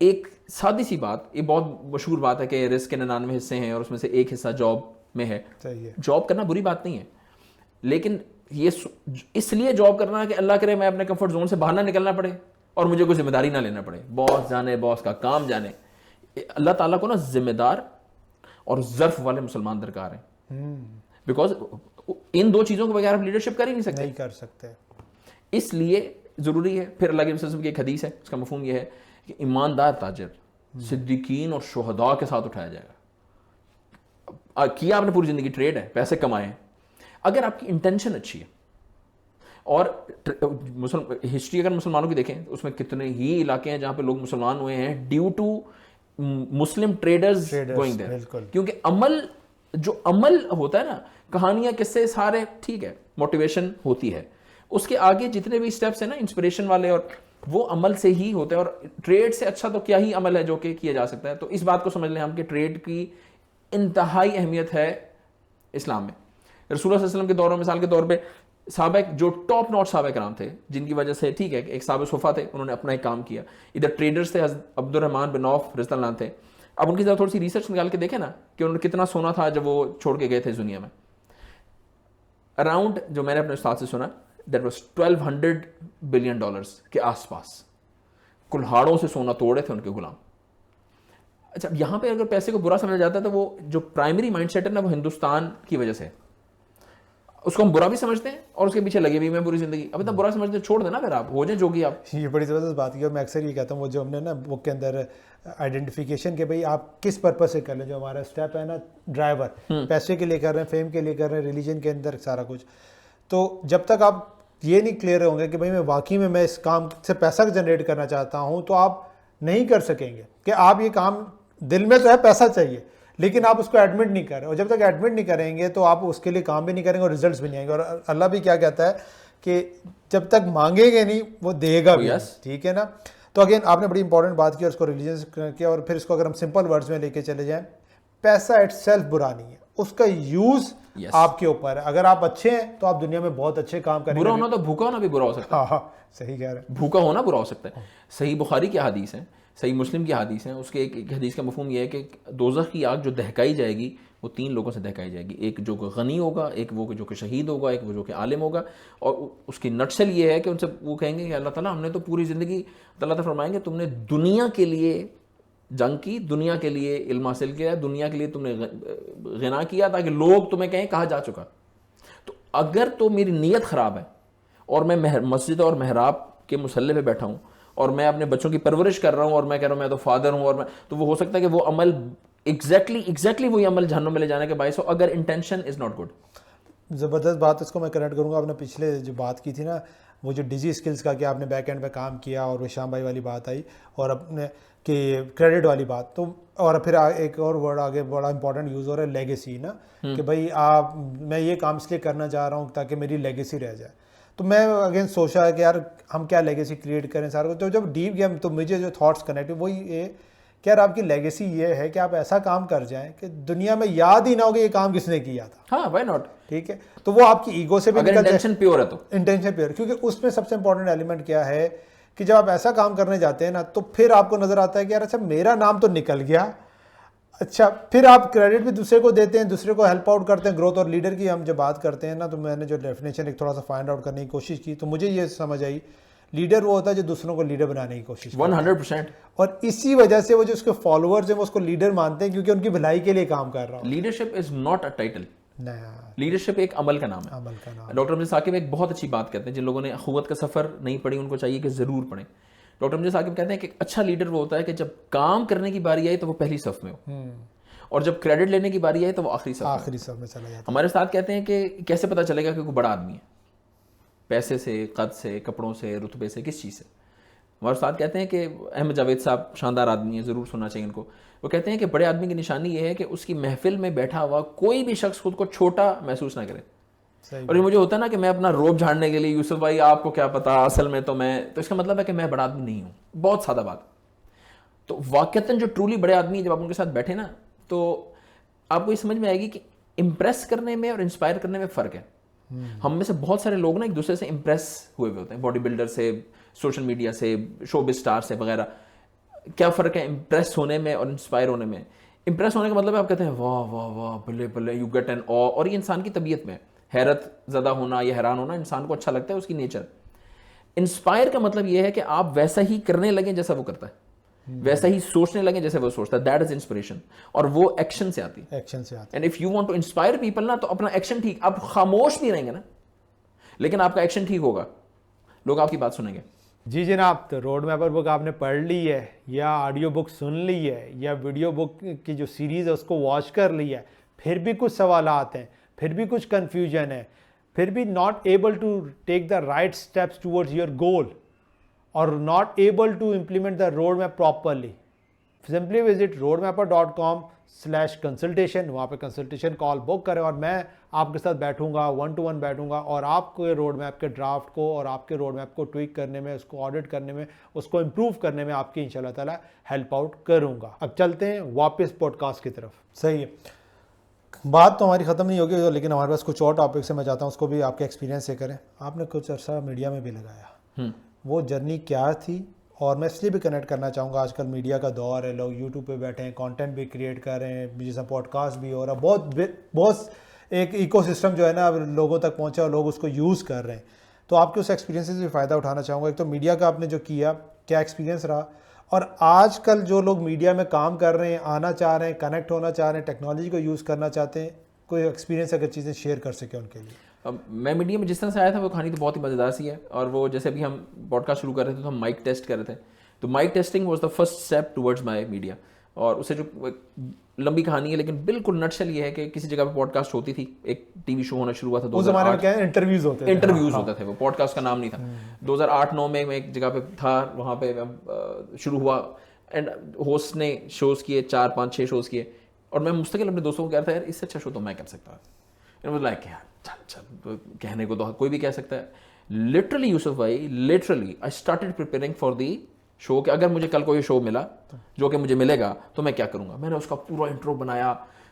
ایک سادی سی بات, یہ بہت مشہور بات ہے کہ رزق کے 99 حصے ہیں اور اس میں سے ایک حصہ جاب میں ہے. جاب کرنا بری بات نہیں ہے, لیکن یہ اس لیے جاب کرنا کہ اللہ کرے میں اپنے کمفرٹ زون سے باہر نہ نکلنا پڑے اور مجھے کوئی ذمہ داری نہ لینا پڑے. باس جانے, باس کا کام جانے. اللہ تعالیٰ کو نا ذمہ دار اور ظرف والے مسلمان درکار ہیں, بیکاز ان دو چیزوں کے بغیر آپ لیڈرشپ کر ہی نہیں سکتے. اس لیے ضروری ہے. پھر اللہ کے رسول صلی اللہ علیہ وسلم کی ایک حدیث ہے, اس کا مفہوم یہ ہے کہ ایماندار تاجر صدیقین اور شہداء کے ساتھ اٹھایا جائے گا. کیا آپ نے پوری زندگی ٹریڈ ہے, پیسے کمائے ہیں, اگر آپ کی انٹینشن اچھی ہے. اور ہسٹری اگر مسلمانوں کی دیکھیں تو اس میں کتنے ہی علاقے ہیں جہاں پہ لوگ مسلمان ہوئے ہیں due to Muslim traders going there. کیونکہ جو عمل ہوتا ہے نا, کہانیاں قصے سارے ٹھیک ہے, موٹیویشن ہوتی ہے, اس کے آگے جتنے بھی اسٹیپس ہیں نا انسپریشن والے, اور وہ عمل سے ہی ہوتے ہیں. اور ٹریڈ سے اچھا تو کیا ہی عمل ہے جو کہ کیا جا سکتا ہے. تو اس بات کو سمجھ لیں ہم کہ ٹریڈ کی انتہائی اہمیت ہے اسلام میں. رسول اللہ صلی اللہ علیہ وسلم کے دور میں مثال کے طور پہ صحابہ جو ٹاپ نوٹ صحابہ کرام تھے, جن کی وجہ سے ٹھیک ہے ایک صحابہ صفا تھے, انہوں نے اپنا ایک کام کیا. ادھر ٹریڈرز تھے, عبد الرحمن بن عوف رضی اللہ عنہ تھے. اب ان کی ذرا تھوڑی سی ریسرچ نکال کے دیکھیں نا کہ انہوں نے کتنا سونا تھا جب وہ چھوڑ کے گئے تھے دنیا میں. اراؤنڈ, جو میں نے اپنے استاد سے سنا, دیٹ واز $1200 بلین کے آس پاس کلہاڑوں سے سونا توڑے تھے ان کے غلام. اچھا, یہاں پہ اگر پیسے کو برا سمجھا جاتا ہے تو وہ جو پرائمری مائنڈ سیٹ ہے نا وہ ہندوستان کی وجہ سے, اس کو ہم برا بھی سمجھتے ہیں اور اس کے پیچھے لگے بھی میں پوری زندگی. اب اتنا برا سمجھتے چھوڑ دینا, پھر آپ ہو جائیں جو کہ آپ. یہ بڑی زبردست بات کی, اور میں اکثر یہ کہتا ہوں وہ جو ہم نے نا بک کے اندر آئیڈینٹیفیکیشن کہ بھائی آپ کس پرپز سے کر لیں. جو ہمارا اسٹیپ ہے نا ڈرائیور, پیسے کے لیے کر رہے ہیں, فیم کے لیے کر رہے ہیں, ریلیجن کے اندر سارا کچھ. تو جب تک آپ یہ نہیں کلیئر ہوں گے کہ بھائی میں واقعی میں اس کام سے پیسہ جنریٹ کرنا چاہتا ہوں, تو آپ نہیں کر سکیں گے. کہ آپ یہ کام دل میں تو ہے پیسہ چاہیے, لیکن آپ اس کو ایڈمٹ نہیں کر رہے, اور جب تک ایڈمٹ نہیں کریں گے تو آپ اس کے لیے کام بھی نہیں کریں گے اور ریزلٹس بھی نہیں آئیں گے. اور اللہ بھی کیا کہتا ہے کہ جب تک مانگیں گے نہیں وہ دے گا بھی. ٹھیک ہے نا. تو اگین آپ نے بڑی امپورٹنٹ بات کی اور اس کو ریلیجن کیا, اور پھر اس کو اگر ہم سمپل ورڈز میں لے کے چلے جائیں, پیسہ اٹ سیلف برا نہیں ہے, اس کا یوز آپ کے اوپر ہے. اگر آپ اچھے ہیں تو آپ دنیا میں بہت اچھے کام کریں گے. برا ہونا تو بھوکا ہونا بھی برا ہو سکتا ہے. ہاں صحیح کہہ رہے ہیں. بھوکا ہونا برا ہو سکتا ہے. صحیح بخاری کی حدیث ہے, صحیح مسلم کی حدیث ہے, اس کے ایک حدیث کا مفہوم یہ ہے کہ دوزخ کی آگ جو دہکائی جائے گی وہ 3 لوگوں سے دہکائی جائے گی. ایک جو کہ غنی ہوگا, ایک وہ جو کہ شہید ہوگا, ایک وہ جو کہ عالم ہوگا. اور اس کی نٹسل یہ ہے کہ ان سے وہ کہیں گے کہ اللہ تعالیٰ ہم نے تو پوری زندگی, اللہ تعالیٰ فرمائیں گے تم نے دنیا کے لیے جنگ کی, دنیا کے لیے علم حاصل کیا, دنیا کے لیے تم نے غنا کیا تاکہ لوگ تمہیں کہیں کہا جا چکا. تو اگر تو میری نیت خراب ہے اور میں مسجد اور محراب کے مصلی پہ بیٹھا ہوں اور میں اپنے بچوں کی پرورش کر رہا ہوں اور میں کہہ رہا ہوں میں تو فادر ہوں, اور میں تو وہ ہو سکتا ہے کہ وہ عمل ایگزیکٹلی وہی عمل جہنم میں لے جانے کے باعث ہو, اگر انٹینشن از ناٹ گڈ. زبردست بات, اس کو میں کنیکٹ کروں گا. آپ نے پچھلے جو بات کی تھی نا, وہ جو ڈیجی اسکلز کا کہ آپ نے بیک اینڈ پہ کام کیا, اور وہ شام بھائی والی بات آئی, اور اپنے کہ کریڈٹ والی بات, تو اور پھر ایک اور ورڈ آگے بڑا امپورٹنٹ یوز ہو رہا ہے لیگیسی نا, کہ بھائی میں یہ کام اس لیے کرنا چاہ رہا ہوں تاکہ میری لیگیسی رہ جائے. تو میں اگین سوچا ہے کہ یار ہم کیا لیگیسی کریٹ کریں سارے کو. تو جب ڈیپ گیا تو مجھے جو تھاٹس کنیکٹ ہوئے وہی یہ کہ یار آپ کی لیگیسی یہ ہے کہ آپ ایسا کام کر جائیں کہ دنیا میں یاد ہی نہ ہو کہ یہ کام کس نے کیا تھا. ہاں وائی ناٹ. ٹھیک ہے, تو وہ آپ کی ایگو سے بھی اگر انٹینشن پیور ہے تو انٹینشن پیور, کیونکہ اس میں سب سے امپورٹنٹ ایلیمنٹ کیا ہے کہ جب آپ ایسا کام کرنے جاتے ہیں نا تو پھر آپ کو نظر آتا ہے کہ یار اچھا میرا نام تو نکل گیا, اچھا پھر آپ کریڈٹ بھی دوسرے کو دیتے ہیں, دوسرے کو ہیلپ آؤٹ کرتے ہیں. گروتھ اور لیڈر کی ہم جب بات کرتے ہیں نا, تو میں نے جو ڈیفینیشن ایک تھوڑا سا فائنڈ آؤٹ کرنے کی کوشش کی, تو مجھے یہ سمجھ آئی لیڈر وہ ہوتا ہے جو دوسروں کو لیڈر بنانے کی کوشش کرتا ہے 100%. اور اسی وجہ سے وہ جو اس کے فالوورز ہیں وہ اس کو لیڈر مانتے ہیں کیونکہ ان کی بھلائی کے لیے کام کر رہا ہوں. Leadership is not a title, نہیں لیڈرشپ ایک عمل کا نام ہے. عمل کا نام. ڈاکٹر امجد ثاقب ایک بہت اچھی بات کہتے ہیں, جن لوگوں نے اخوت کا سفر نہیں پڑھی ان کو چاہیے کہ ضرور پڑھیں. ڈاکٹر امجد ثاقب کہتے ہیں کہ اچھا لیڈر وہ ہوتا ہے کہ جب کام کرنے کی باری آئی تو وہ پہلی صف میں ہو, اور جب کریڈٹ لینے کی باری آئی تو وہ آخری صف میں چلا جاتا. ہمارے استاد کہتے ہیں کہ کیسے پتہ چلے گا کہ کوئی بڑا آدمی ہے, پیسے سے, قد سے, کپڑوں سے, رتبے سے, کس چیز سے. ہمارے استاد کہتے ہیں کہ احمد جاوید صاحب شاندار آدمی ہیں, ضرور سننا چاہیے ان کو. وہ کہتے ہیں کہ بڑے آدمی کی نشانی یہ ہے کہ اس کی محفل میں بیٹھا ہوا کوئی بھی شخص خود کو چھوٹا محسوس نہ کرے. اور یہ مجھے ہوتا ہے نا کہ میں اپنا روب جھاڑنے کے لیے, یوسف بھائی آپ کو کیا پتا اصل میں تو اس کا مطلب ہے کہ میں بڑا آدمی نہیں ہوں. بہت سادہ بات. تو واقعتاً جو ٹرولی بڑے آدمی ہیں جب آپ ان کے ساتھ بیٹھے نا تو آپ کو یہ سمجھ میں آئے گی کہ امپریس کرنے میں اور انسپائر کرنے میں فرق ہے. ہم میں سے بہت سارے لوگ نا ایک دوسرے سے امپریس ہوئے ہوتے ہیں, باڈی بلڈر سے, سوشل میڈیا سے, شوبز اسٹار سے وغیرہ. کیا فرق ہے امپریس ہونے میں اور انسپائر ہونے میں؟ امپریس ہونے کا مطلب ہے آپ کہتے ہیں واہ واہ واہ Balle Balle, you get an او, اور یہ انسان کی طبیعت میں حیرت زدہ ہونا یا حیران ہونا انسان کو اچھا لگتا ہے, اس کی نیچر. انسپائر کا مطلب یہ ہے کہ آپ ویسا ہی کرنے لگیں جیسا وہ کرتا ہے, ویسا ہی سوچنے لگیں جیسے وہ سوچتا ہے. دیٹ از انسپریشن, اور وہ ایکشن سے آتی ہے. And if you want to inspire people نا, تو اپنا ایکشن ٹھیک, آپ خاموش نہیں رہیں گے نا, لیکن آپ کا ایکشن ٹھیک ہوگا, لوگ آپ کی بات سنیں گے. جی جناب, تو روڈ میپر بک آپ نے پڑھ لی ہے یا آڈیو بک سن لی ہے یا ویڈیو بک کی جو سیریز ہے اس کو واچ کر لی ہے, پھر بھی کچھ سوالات ہیں, پھر بھی کچھ کنفیوژن ہے, پھر بھی not able to take the right steps towards your goal, اور not able to implement the roadmap properly, simply visit roadmapper.com/consultation. وہاں پہ کنسلٹیشن کال بک کریں اور میں آپ کے ساتھ بیٹھوں گا, 1-to-1 بیٹھوں گا, اور آپ کے روڈ میپ کے ڈرافٹ کو اور آپ کے روڈ میپ کو ٹویک کرنے میں, اس کو آڈٹ کرنے میں, اس کو امپروو کرنے میں آپ کی انشاءاللہ تعالیٰ ہیلپ آؤٹ کروں گا. اب چلتے ہیں واپس پوڈ کاسٹ کی طرف. صحیح ہے, بات تو ہماری ختم نہیں ہوگی, لیکن ہمارے پاس کچھ اور ٹاپکس ہیں, میں چاہتا ہوں اس کو بھی آپ کے ایکسپیرینس سے کریں. آپ نے کچھ عرصہ میڈیا میں بھی لگایا, وہ جرنی کیا تھی؟ اور میں اس لیے بھی کنیکٹ کرنا چاہوں گا, آج کل میڈیا کا دور ہے, لوگ یوٹیوب پہ بیٹھے ہیں, کانٹینٹ بھی کریٹ کر رہے ہیں, جیسا پوڈ کاسٹ بھی ہو رہا, بہت ایک ایکو سسٹم جو ہے نا لوگوں تک پہنچا اور لوگ اس کو یوز کر رہے ہیں. تو آپ کے اس ایکسپیرینس سے بھی فائدہ اٹھانا چاہوں گا. ایک تو میڈیا کا آپ نے جو کیا, کیا ایکسپیرینس رہا, اور آج کل جو لوگ میڈیا میں کام کر رہے ہیں, آنا چاہ رہے ہیں, کنیکٹ ہونا چاہ رہے ہیں, ٹیکنالوجی کو یوز کرنا چاہتے ہیں, کوئی ایکسپیرینس اگر چیزیں شیئر کر سکیں ان کے لیے. میں میڈیا میں جس طرح سے آیا تھا وہ کہانی تو بہت ہی مزیدار سی ہے, اور وہ جیسے ابھی ہم پوڈ کاسٹ شروع کر رہے تھے تو ہم مائک ٹیسٹ کر رہے تھے, تو mic testing was the first step towards my media. اور اسے جو لمبی کہانی ہے لیکن بالکل نٹشل یہ ہے کہ کسی جگہ پہ پوڈ کاسٹ ہوتی تھی, ایک ٹی وی شو ہونا شروع ہوا تھا, اس زمانے میں کیا ہے انٹرویوز ہوتے تھے, وہ پوڈ کاسٹ کا نام نہیں تھا. 2008-9 میں ایک جگہ پہ تھا, وہاں پہ شروع ہوا, اینڈ ہوسٹ نے شوز کیے, 4-5-6 شوز کیے, اور میں مستقل اپنے دوستوں کو کہہ رہا تھا یار اس سے اچھا شو تو میں کر سکتا ہوں. لائک چل کہنے کو تو کوئی بھی کہہ سکتا ہے. لٹرلی یوسف بھائی, literally I started preparing for the show کہ اگر مجھے کل کوئی شو ملا جو کہ مجھے ملے گا تو میں کیا کروں گا. میں نے اس کا پورا انٹرو بنایا,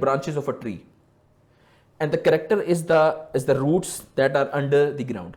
branches of a tree and the character is the roots that are under the ground.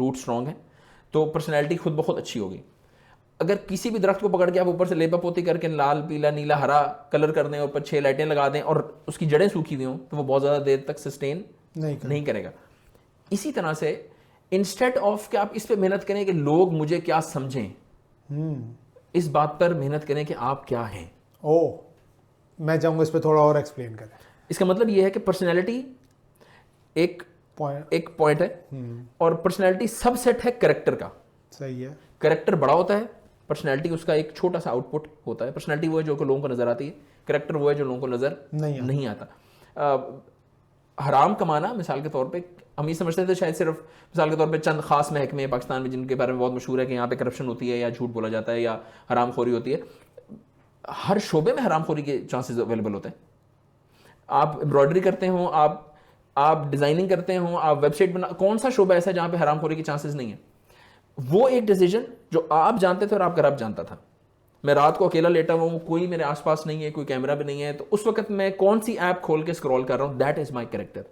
Root strong ہے تو پرسنالٹی خود بخود اچھی ہوگی. اگر کسی بھی درخت کو پکڑ کے آپ اوپر سے لیپا پوتی کر کے لال پیلا نیلا ہرا کلر کر دیں, اوپر 6 لائٹیں لگا دیں اور اس کی جڑیں سوکھی ہوئی ہوں, تو وہ بہت زیادہ دیر تک سسٹین نہیں کرے گا. اسی طرح سے انسٹیڈ آف کہ آپ اس پہ محنت کریں کہ لوگ مجھے کیا سمجھیں, اس بات پر محنت کریں کہ آپ کیا ہیں. میں چاہوں گا اس پہ تھوڑا اور ایکسپلین کریں. اس کا مطلب یہ ہے کہ پرسنالٹی ایک پوائنٹ ہے اور پرسنالٹی سب سیٹ ہے کریکٹر کا. صحیح ہے. کریکٹر بڑا ہوتا ہے, پرسنالٹی اس کا ایک چھوٹا سا آؤٹ پٹ ہوتا ہے. پرسنالٹی وہ ہے جو کہ لوگوں کو نظر آتی ہے, کریکٹر وہ ہے جو لوگوں کو نظر نہیں آتا. حرام کمانا مثال کے طور پہ ہم یہ سمجھتے تھے شاید صرف مثال کے طور پہ چند خاص محکمے پاکستان میں جن کے بارے میں بہت مشہور ہے کہ یہاں پہ کرپشن ہوتی ہے یا جھوٹ بولا جاتا ہے یا حرام خوری ہوتی ہے. ہر شعبے میں حرام خوری کے چانسز اویلیبل ہوتے ہیں. آپ امبرائڈری کرتے ہوں, آپ ڈیزائننگ کرتے ہوں, آپ ویب سائٹ بنا, کون سا شعبہ ایسا ہے جہاں پہ حرام خوری کے چانسز نہیں ہیں؟ وہ ایک ڈیسیجن جو آپ جانتے تھے اور آپ کا رب جانتا تھا. میں رات کو اکیلا لیٹا ہوا ہوں, کوئی میرے آس پاس نہیں ہے, کوئی کیمرہ بھی نہیں ہے, تو اس وقت میں کون سی ایپ کھول کے اسکرول کر رہا ہوں, دیٹ از مائی کریکٹر.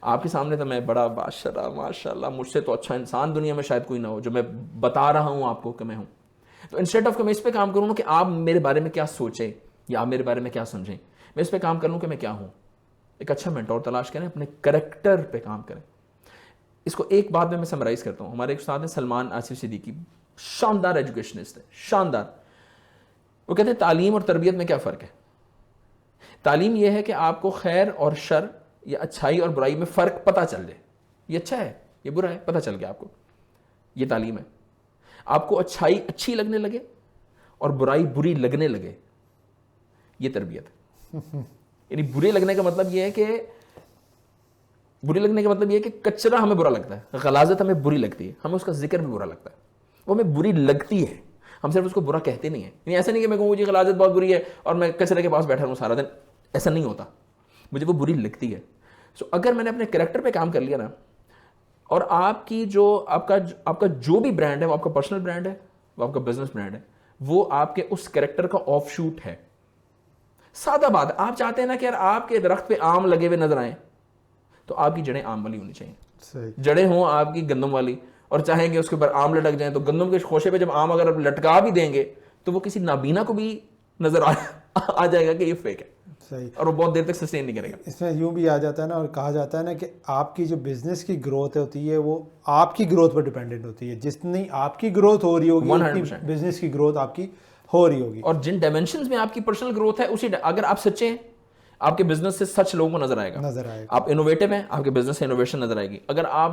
آپ کے سامنے تو میں بڑا ماشاء اللہ مجھ سے تو اچھا انسان دنیا میں شاید کوئی نہ ہو جو میں بتا رہا ہوں آپ کو کہ میں ہوں. تو انسٹیڈ آف کہ میں اس پہ کام کروں کہ آپ میرے بارے میں کیا سوچیں یا آپ میرے بارے میں کیا سمجھیں, میں اس پہ کام کر لوں کہ میں کیا ہوں. ایک اچھا مینٹور تلاش کریں, اپنے کریکٹر پہ کام کریں. اس کو ایک بات میں سمرائز کرتا ہوں. ہمارے ایک استاد ہیں سلمان آصف صدیقی, شاندار ایجوکیشنسٹ ہے, شاندار. وہ کہتے ہیں تعلیم اور تربیت میں کیا فرق ہے. تعلیم یہ ہے کہ آپ کو خیر اور شر یا اچھائی اور برائی میں فرق پتہ چل جائے, یہ اچھا ہے یہ برا ہے پتہ چل گیا آپ کو, یہ تعلیم ہے. آپ کو اچھائی اچھی لگنے لگے اور برائی بری لگنے لگے, یہ تربیت. یعنی برے لگنے کا مطلب یہ ہے کہ کچرا ہمیں برا لگتا ہے, غلاظت ہمیں بری لگتی ہے, ہمیں اس کا ذکر بھی برا لگتا ہے, وہ ہمیں بری لگتی ہے, ہم صرف اس کو برا کہتے نہیں ہیں. یعنی ایسا نہیں کہ میں کہوں جی غلاظت بہت بری ہے اور میں کچرے کے پاس بیٹھا ہوں سارا دن, ایسا نہیں ہوتا, مجھے وہ بری لگتی ہے. سو اگر میں نے اپنے کریکٹر پہ کام کر لیا نا, اور آپ کا جو بھی برانڈ ہے وہ آپ کا پرسنل برانڈ ہے, وہ آپ کا بزنس برانڈ ہے, وہ آپ کے اس کریکٹر کا آف شوٹ ہے. سادہ بات, آپ چاہتے ہیں نا کہ یار آپ کے درخت پہ آم لگے ہوئے نظر آئیں, تو آپ کی جڑیں آم والی ہونی چاہیے. جڑیں ہوں آپ کی گندم والی, اور چاہیں گے اس کے اوپر آم لٹک جائیں, تو گندم کے خوشے پہ جب آم اگر آپ لٹکا بھی دیں گے تو وہ کسی نابینا کو بھی نظر آ جائے گا کہ یہ فیک ہے. صحیح. اور وہ بہت دیر تک سسٹین نہیں کرے گا. اس میں یوں بھی آ جاتا ہے نا, اور کہا جاتا ہے نا کہ آپ کی جو بزنس کی گروتھ ہوتی ہے وہ آپ کی گروتھ پر ڈیپینڈنٹ ہوتی ہے. جتنی آپ کی گروتھ ہو رہی ہوگی اتنی بزنس کی گروتھ آپ کی ہو رہی ہوگی. اور جن ڈائمینشنز میں آپ کی پرسنل گروتھ ہے اسی اگر آپ سچے ہیں آپ کے بزنس سے سچ لوگوں کو نظر آئے گا. آپ انوویٹو ہیں آپ کے بزنس سے انوویشن نظر آئے گی. اگر آپ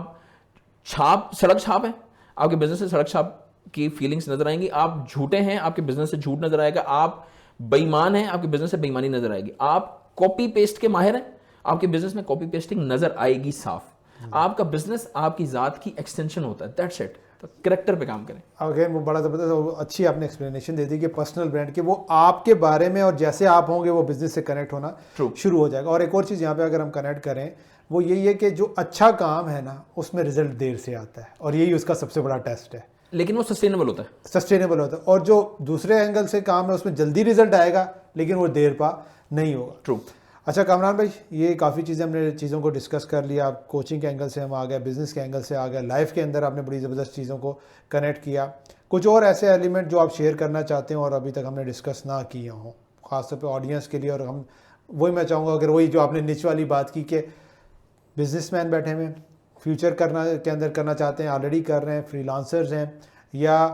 سڑک چھاپ ہیں آپ کے بزنس سے سڑک چھاپ کی فیلنگس نظر آئیں گی. آپ جھوٹے ہیں آپ کے بزنس سے جھوٹ نظر آئے گا. آپ بے ایمان ہیں آپ کے بزنس سے بے ایمانی نظر آئے گی. آپ کاپی پیسٹ کے ماہر ہیں آپ کے بزنس میں کاپی پیسٹنگ نظر آئے گی صاف. آپ کا بزنس آپ کی ذات کی ایکسٹینشن ہوتا ہے. That's it. تو کریکٹر پہ کام کریں. اگین وہ بڑا زبردست اچھی آپ نے ایکسپلینیشن دے دی کہ پرسنل برانڈ کے وہ آپ کے بارے میں اور جیسے آپ ہوں گے وہ بزنس سے کنیکٹ ہونا شروع ہو جائے گا. اور ایک اور چیز یہاں پہ اگر ہم کنیکٹ کریں وہ یہی ہے کہ جو اچھا کام ہے نا اس میں رزلٹ دیر سے آتا ہے, اور یہی اس کا سب سے بڑا ٹیسٹ ہے. لیکن وہ سسٹینیبل ہوتا ہے. اور جو دوسرے اینگل سے کام ہے اس میں جلدی رزلٹ آئے گا لیکن وہ دیر پا نہیں ہوگا. ٹرو. اچھا کامران بھائی, یہ کافی چیزیں ہم نے چیزوں کو ڈسکس کر لیا. آپ کوچنگ کے اینگل سے ہم آ گئے, بزنس کے اینگل سے آ گئے, لائف کے اندر آپ نے بڑی زبردست چیزوں کو کنیکٹ کیا. کچھ اور ایسے ایلیمنٹ جو آپ شیئر کرنا چاہتے ہیں اور ابھی تک ہم نے ڈسکس نہ کیے ہوں خاص طور پہ آڈینس کے لیے. اور ہم وہی میں چاہوں گا اگر وہی جو آپ نے نچ والی بات کی کہ بزنس مین بیٹھے ہوئے فیوچر کے اندر کرنا چاہتے ہیں, آلریڈی کر رہے ہیں, فری لانسرز ہیں, یا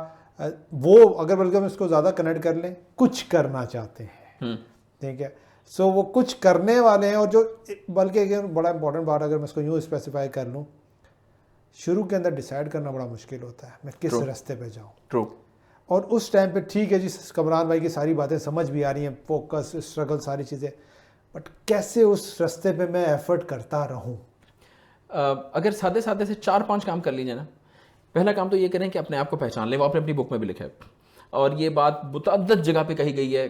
وہ اگر بلکہ ہم اس کو زیادہ کنیکٹ کر لیں کچھ کرنا چاہتے ہیں. ٹھیک ہے. سو وہ کچھ کرنے والے ہیں, اور جو بلکہ بڑا امپورٹنٹ بات اگر میں اس کو یوں اسپیسیفائی کر لوں, شروع کے اندر ڈیسائیڈ کرنا بڑا مشکل ہوتا ہے میں کس راستے پہ جاؤں. ٹرو. اور اس ٹائم پہ ٹھیک ہے جی کمران بھائی کی ساری باتیں سمجھ بھی آ رہی ہیں, فوکس, اسٹرگل, ساری چیزیں, بٹ کیسے اس راستے پہ میں ایفرٹ کرتا رہوں. اگر سادے سے 4-5 کام کر لیجیے نا. پہلا کام تو یہ کریں کہ اپنے آپ کو پہچان لیں. وہ آپ نے اپنی بک میں بھی لکھا ہے, اور یہ بات متعدد جگہ پہ کہی گئی ہے.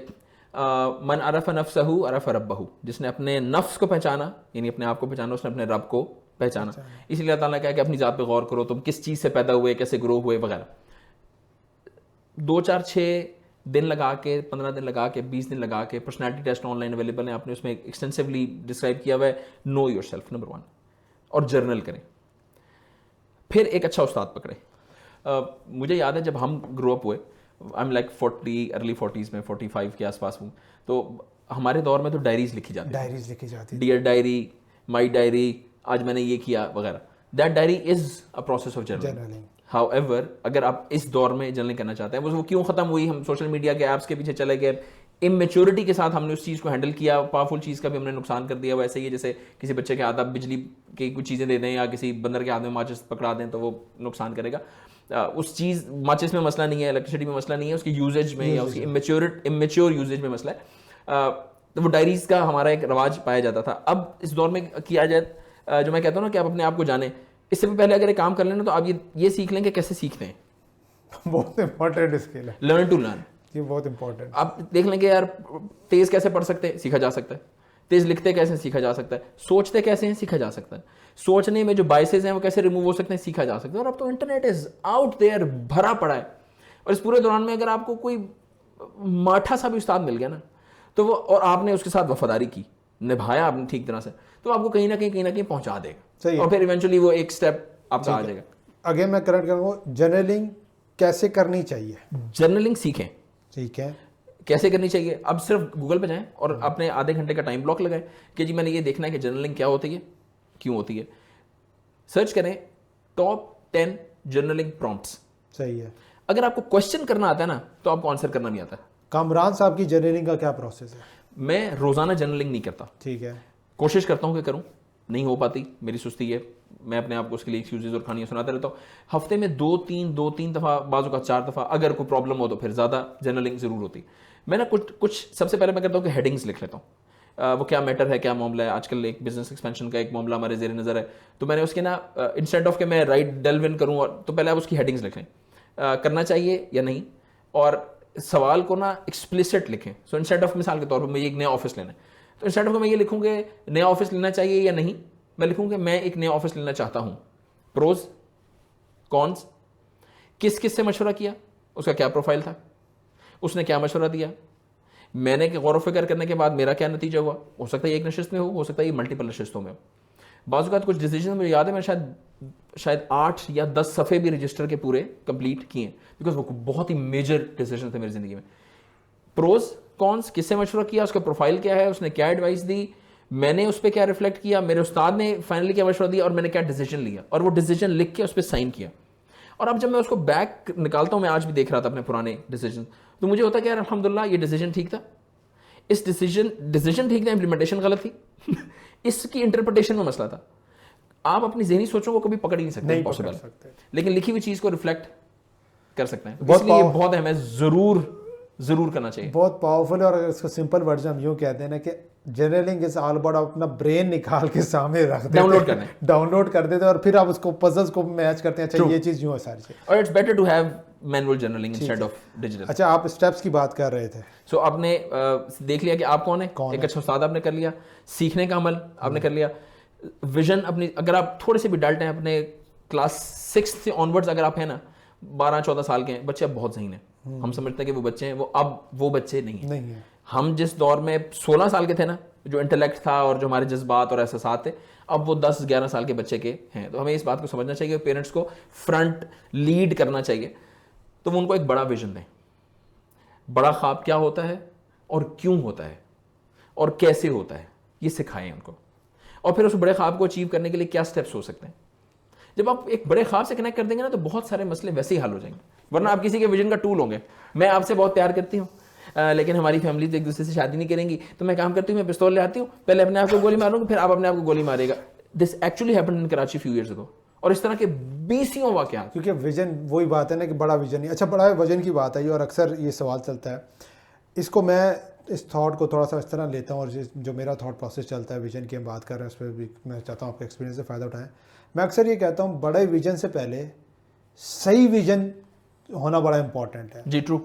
من عرف نفسہ عرف ربہ. جس نے اپنے نفس کو پہچانا یعنی اپنے آپ کو پہچانا اس نے اپنے رب کو پہچانا. اس لیے اللہ تعالیٰ نے کہا کہ اپنی ذات پہ غور کرو, تم کس چیز سے پیدا ہوئے, کیسے گرو ہوئے وغیرہ. 2-4-6 دن لگا کے, 15 دن لگا کے, 20 دن لگا کے, personality test on line available ہیں, آپ نے اس میں ایکسٹینسولی ڈسکرائب کیا ہوا ہے. نو یور سیلف نمبر 1, اور جرنل کریں. پھر ایک اچھا استاد پکڑے. مجھے یاد ہے جب ہم گرو اپ ہوئے, I am like 40 early 40s میں 45 کے آس پاس ہوں, تو ہمارے دور میں تو ڈائریز لکھی جاتی, ڈائریز لکھی جاتی, ڈیئر ڈائری, مائی ڈائری, آج میں نے یہ کیا وغیرہ. That diary is a process of journaling. How ever اگر آپ اس دور میں جرنلنگ کرنا چاہتے ہیں, وہ کیوں ختم ہوئی, ہم سوشل میڈیا کے ایپس کے پیچھے چلے گئے, امیچورٹی کے ساتھ ہم نے اس چیز کو ہینڈل کیا, پاورفل چیز کا بھی ہم نے نقصان کر دیا. ویسے ہی جیسے کسی بچے کے ہاتھ آپ بجلی کی کچھ چیزیں دے دیں یا کسی بندر کے ہاتھ میں ماچس پکڑا دیں تو وہ نقصان کرے گا. اس چیز ماچس میں مسئلہ نہیں ہے, الیکٹریسٹی میں مسئلہ نہیں ہے, اس کی یوزیج میں یا اس کی امیچور یوزیج میں مسئلہ ہے. تو وہ ڈائریز کا ہمارا ایک رواج پایا جاتا تھا. اب اس دور میں کیا جائے, جو میں کہتا ہوں نا کہ آپ اپنے آپ کو جانیں, اس سے بھی پہلے اگر ایک کام کر لیں نا تو آپ یہ سیکھ لیں کہ کیسے سیکھتے ہیں. بہت امپورٹنٹ اسکل ہے, لرن ٹو لرن. یہ بہت امپورٹنٹ. آپ دیکھ لیں کہ یار تیز کیسے پڑھ سکتے ہیں, سیکھا جا سکتا ہے. تیز لکھتے کیسے, سیکھا جا سکتا ہے. سوچتے کیسے ہیں, سیکھا جا سکتا ہے. سوچنے میں جو بائسز ہیں وہ کیسے ریموو ہو سکتے ہیں, سیکھا جا سکتا ہے. اور اب تو انٹرنیٹ از آؤٹ دیئر, بھرا پڑا ہے. اور اس پورے دوران میں اگر آپ کو کوئی ماٹھا سا بھی استاد مل گیا نا تو وہ, اور آپ نے اس کے ساتھ وفاداری کی, نبھایا آپ نے ٹھیک طرح سے, تو آپ کو کہیں نہ کہیں پہنچا دے گا. اور پھر ایونچولی وہ ایک اسٹیپ آپ کا آ جائے گا. اگین میں کریکٹ کروں گا, جرنلنگ کیسے کرنی چاہیے. جرنلنگ سیکھیں. ٹھیک ہے, کیسے کرنی چاہیے. اب صرف گوگل پہ جائیں اور اپنے آدھے گھنٹے کا ٹائم بلاک لگائیں کہ جی میں نے یہ دیکھنا ہے کہ جرنلنگ کیا ہوتی ہے, کیوں ہوتی ہے. سرچ کریں ٹاپ 10 جرنلنگ پرومپٹس. صحیح ہے. اگر آپ کو کوشچن کرنا آتا ہے نا تو آپ کو آنسر کرنا بھی آتا ہے. کامران صاحب کی جرنلنگ کا کیا پروسیس ہے. میں روزانہ جرنلنگ نہیں کرتا. ٹھیک ہے. کوشش کرتا ہوں کہ کروں, نہیں ہو پاتی, میری سستی ہے, میں اپنے آپ کو اس کے لیے ایکسکیوزز اور کہانیاں سناتا رہتا ہوں. ہفتے میں 2-3 دفعہ, بعضوں کا 4 دفعہ, اگر کوئی پرابلم ہو تو پھر زیادہ جرنلنگ ضرور ہوتی. میں نا کچھ سب سے پہلے میں کرتا ہوں کہ ہیڈنگز لکھ لیتا ہوں. وہ کیا میٹر ہے, کیا معاملہ ہے. آج کل ایک بزنس ایکسپینشن کا ایک معاملہ ہمارے زیر نظر ہے, تو میں نے اس کے نا انسٹیڈ آف کہ میں رائٹ ڈیلو ان کروں, اور تو پہلے آپ اس کی ہیڈنگز لکھیں, کرنا چاہیے یا نہیں, اور سوال کو نا ایکسپلسٹ لکھیں. سو انسٹیڈ آف مثال کے طور پر مجھے ایک نیا آفس لینا ہے, تو انسٹیڈ آف میں یہ لکھوں گے نیا آفس لینا چاہیے یا نہیں, میں لکھوں کہ میں ایک نیا آفس لینا چاہتا ہوں. پروز کونس, کس کس سے مشورہ کیا, اس کا کیا پروفائل تھا, اس نے کیا مشورہ دیا, میں نے غور و فکر کرنے کے بعد میرا کیا نتیجہ ہوا. ہو سکتا ہے ایک نشست میں ہو سکتا ہے یہ ملٹیپل نشستوں میں ہو. بعض اوقات کچھ ڈیسیجن مجھے یاد ہے میں شاید 8 یا 10 صفحے بھی رجسٹر کے پورے کمپلیٹ کیے ہیں, بیکاز وہ بہت ہی میجر ڈیسیجن تھے میری زندگی میں. پروز کونس, کس سے مشورہ کیا, اس کا پروفائل کیا ہے, اس نے کیا ایڈوائس دی, میں نے اس پہ کیا ریفلیکٹ کیا, میرے استاد نے فائنلی کیا مشورہ دیا, اور میں نے کیا ڈیسیجن لیا, اور وہ ڈیسیجن لکھ کے اس پہ سائن کیا. اور اب جب میں اس کو بیک نکالتا ہوں, میں آج بھی دیکھ رہا تھا اپنے پرانے ڈیسیجن, تو مجھے ہوتا ہے کہ یار الحمدللہ یہ ڈیسیجن ٹھیک تھا, اس ڈیسیجن ٹھیک تھا, امپلیمنٹیشن غلط تھی, اس کی انٹرپریٹیشن میں مسئلہ تھا. آپ اپنی ذہنی سوچوں کو کبھی پکڑ ہی نہیں سکتے, پاسبل, لیکن لکھی ہوئی چیز کو ریفلیکٹ کر سکتے ہیں. اس لیے یہ بہت اہم ہے, ضرور کرنا چاہیے. بہت پاورفل ہے. اور اگر اس کو سمپل ورڈ میں ہم یوں کہتے ہیں نا کہ جرنلنگ از آل اباؤٹ اپنا برین نکال کے سامنے رکھ دیتے, ڈاؤن لوڈ کر دیتے, اور پھر آپ اس کو پزلز کو میچ کرتے ہیں. اچھا یہ چیز یوں ہے ساری چیز, اور it's better to have manual journaling instead of digital. اچھا آپ اسٹیپس کی بات کر رہے تھے, سو آپ نے دیکھ لیا کہ آپ کون ہیں, ایک اچھا استاد آپ نے کر لیا, سیکھنے کا عمل آپ نے کر لیا, ویژن اپنی, اگر آپ تھوڑے سے بھی ڈالتے ہیں اپنے کلاس 6 سے آن ورڈز, اگر آپ ہیں نا 12-14 سال کے ہیں, بچے اب بہت ذہین ہیں. ہم سمجھتے ہیں کہ وہ بچے ہیں, وہ اب وہ بچے نہیں ہیں. ہم جس دور میں 16 سال کے تھے نا, جو انٹلیکٹ تھا اور جو ہمارے جذبات اور احساسات تھے, اب وہ 10-11 سال کے بچے کے ہیں. تو ہمیں اس بات کو سمجھنا چاہیے, پیرنٹس کو فرنٹ لیڈ کرنا چاہیے. تو وہ ان کو ایک بڑا ویژن دیں, بڑا خواب کیا ہوتا ہے اور کیوں ہوتا ہے اور کیسے ہوتا ہے, یہ سکھائیں ان کو. اور پھر اس بڑے خواب کو اچیو کرنے کے لیے کیا سٹیپس ہو سکتے ہیں. جب آپ ایک بڑے خواب سے کنیکٹ کر دیں گے نا تو بہت سارے مسئلے ویسے ہی حل ہو جائیں گے, ورنہ آپ کسی کے ویژن کا ٹول ہوں گے. میں آپ سے بہت پیار کرتی ہوں, لیکن ہماری فیملی ایک دوسرے سے شادی نہیں کریں گی, تو میں کام کرتی ہوں, میں پستول لے آتی ہوں, پہلے اپنے آپ کو گولی ماروں گا, پھر آپ اپنے آپ کو گولی مارے گا. This actually happened in Karachi few years ago. اور اس طرح کے 20 واقعات, کیونکہ ویژن وہی بات ہے نا کہ بڑا ویژن نہیں. اچھا بڑا ویژن کی بات ہے, اور اکثر یہ سوال چلتا ہے, اس کو میں اس تھاٹ کو تھوڑا سا اس طرح لیتا ہوں, اور جو میرا تھاٹ پروسیس چلتا ہے ویژن کی ہم بات کر رہے ہیں, اس پہ بھی میں چاہتا ہوں آپ کے ایکسپیرینس سے فائدہ اٹھائیں. میں اکثر یہ کہتا ہوں بڑے ویژن سے پہلے صحیح ویژن ہونا بڑا امپورٹنٹ ہے. جی ٹرو.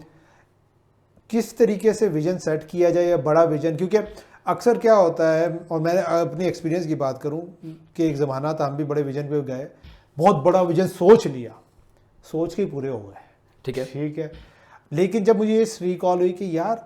کس طریقے سے ویژن سیٹ کیا جائے یا بڑا ویژن, کیونکہ اکثر کیا ہوتا ہے, اور میں اپنی ایکسپیرینس کی بات کروں کہ ایک زمانہ تھا ہم بھی بڑے ویژن پہ گئے, بہت بڑا ویژن سوچ لیا, سوچ کے پورے ہو گئے, ٹھیک ہے, لیکن جب مجھے یہ ریکال ہوئی کہ یار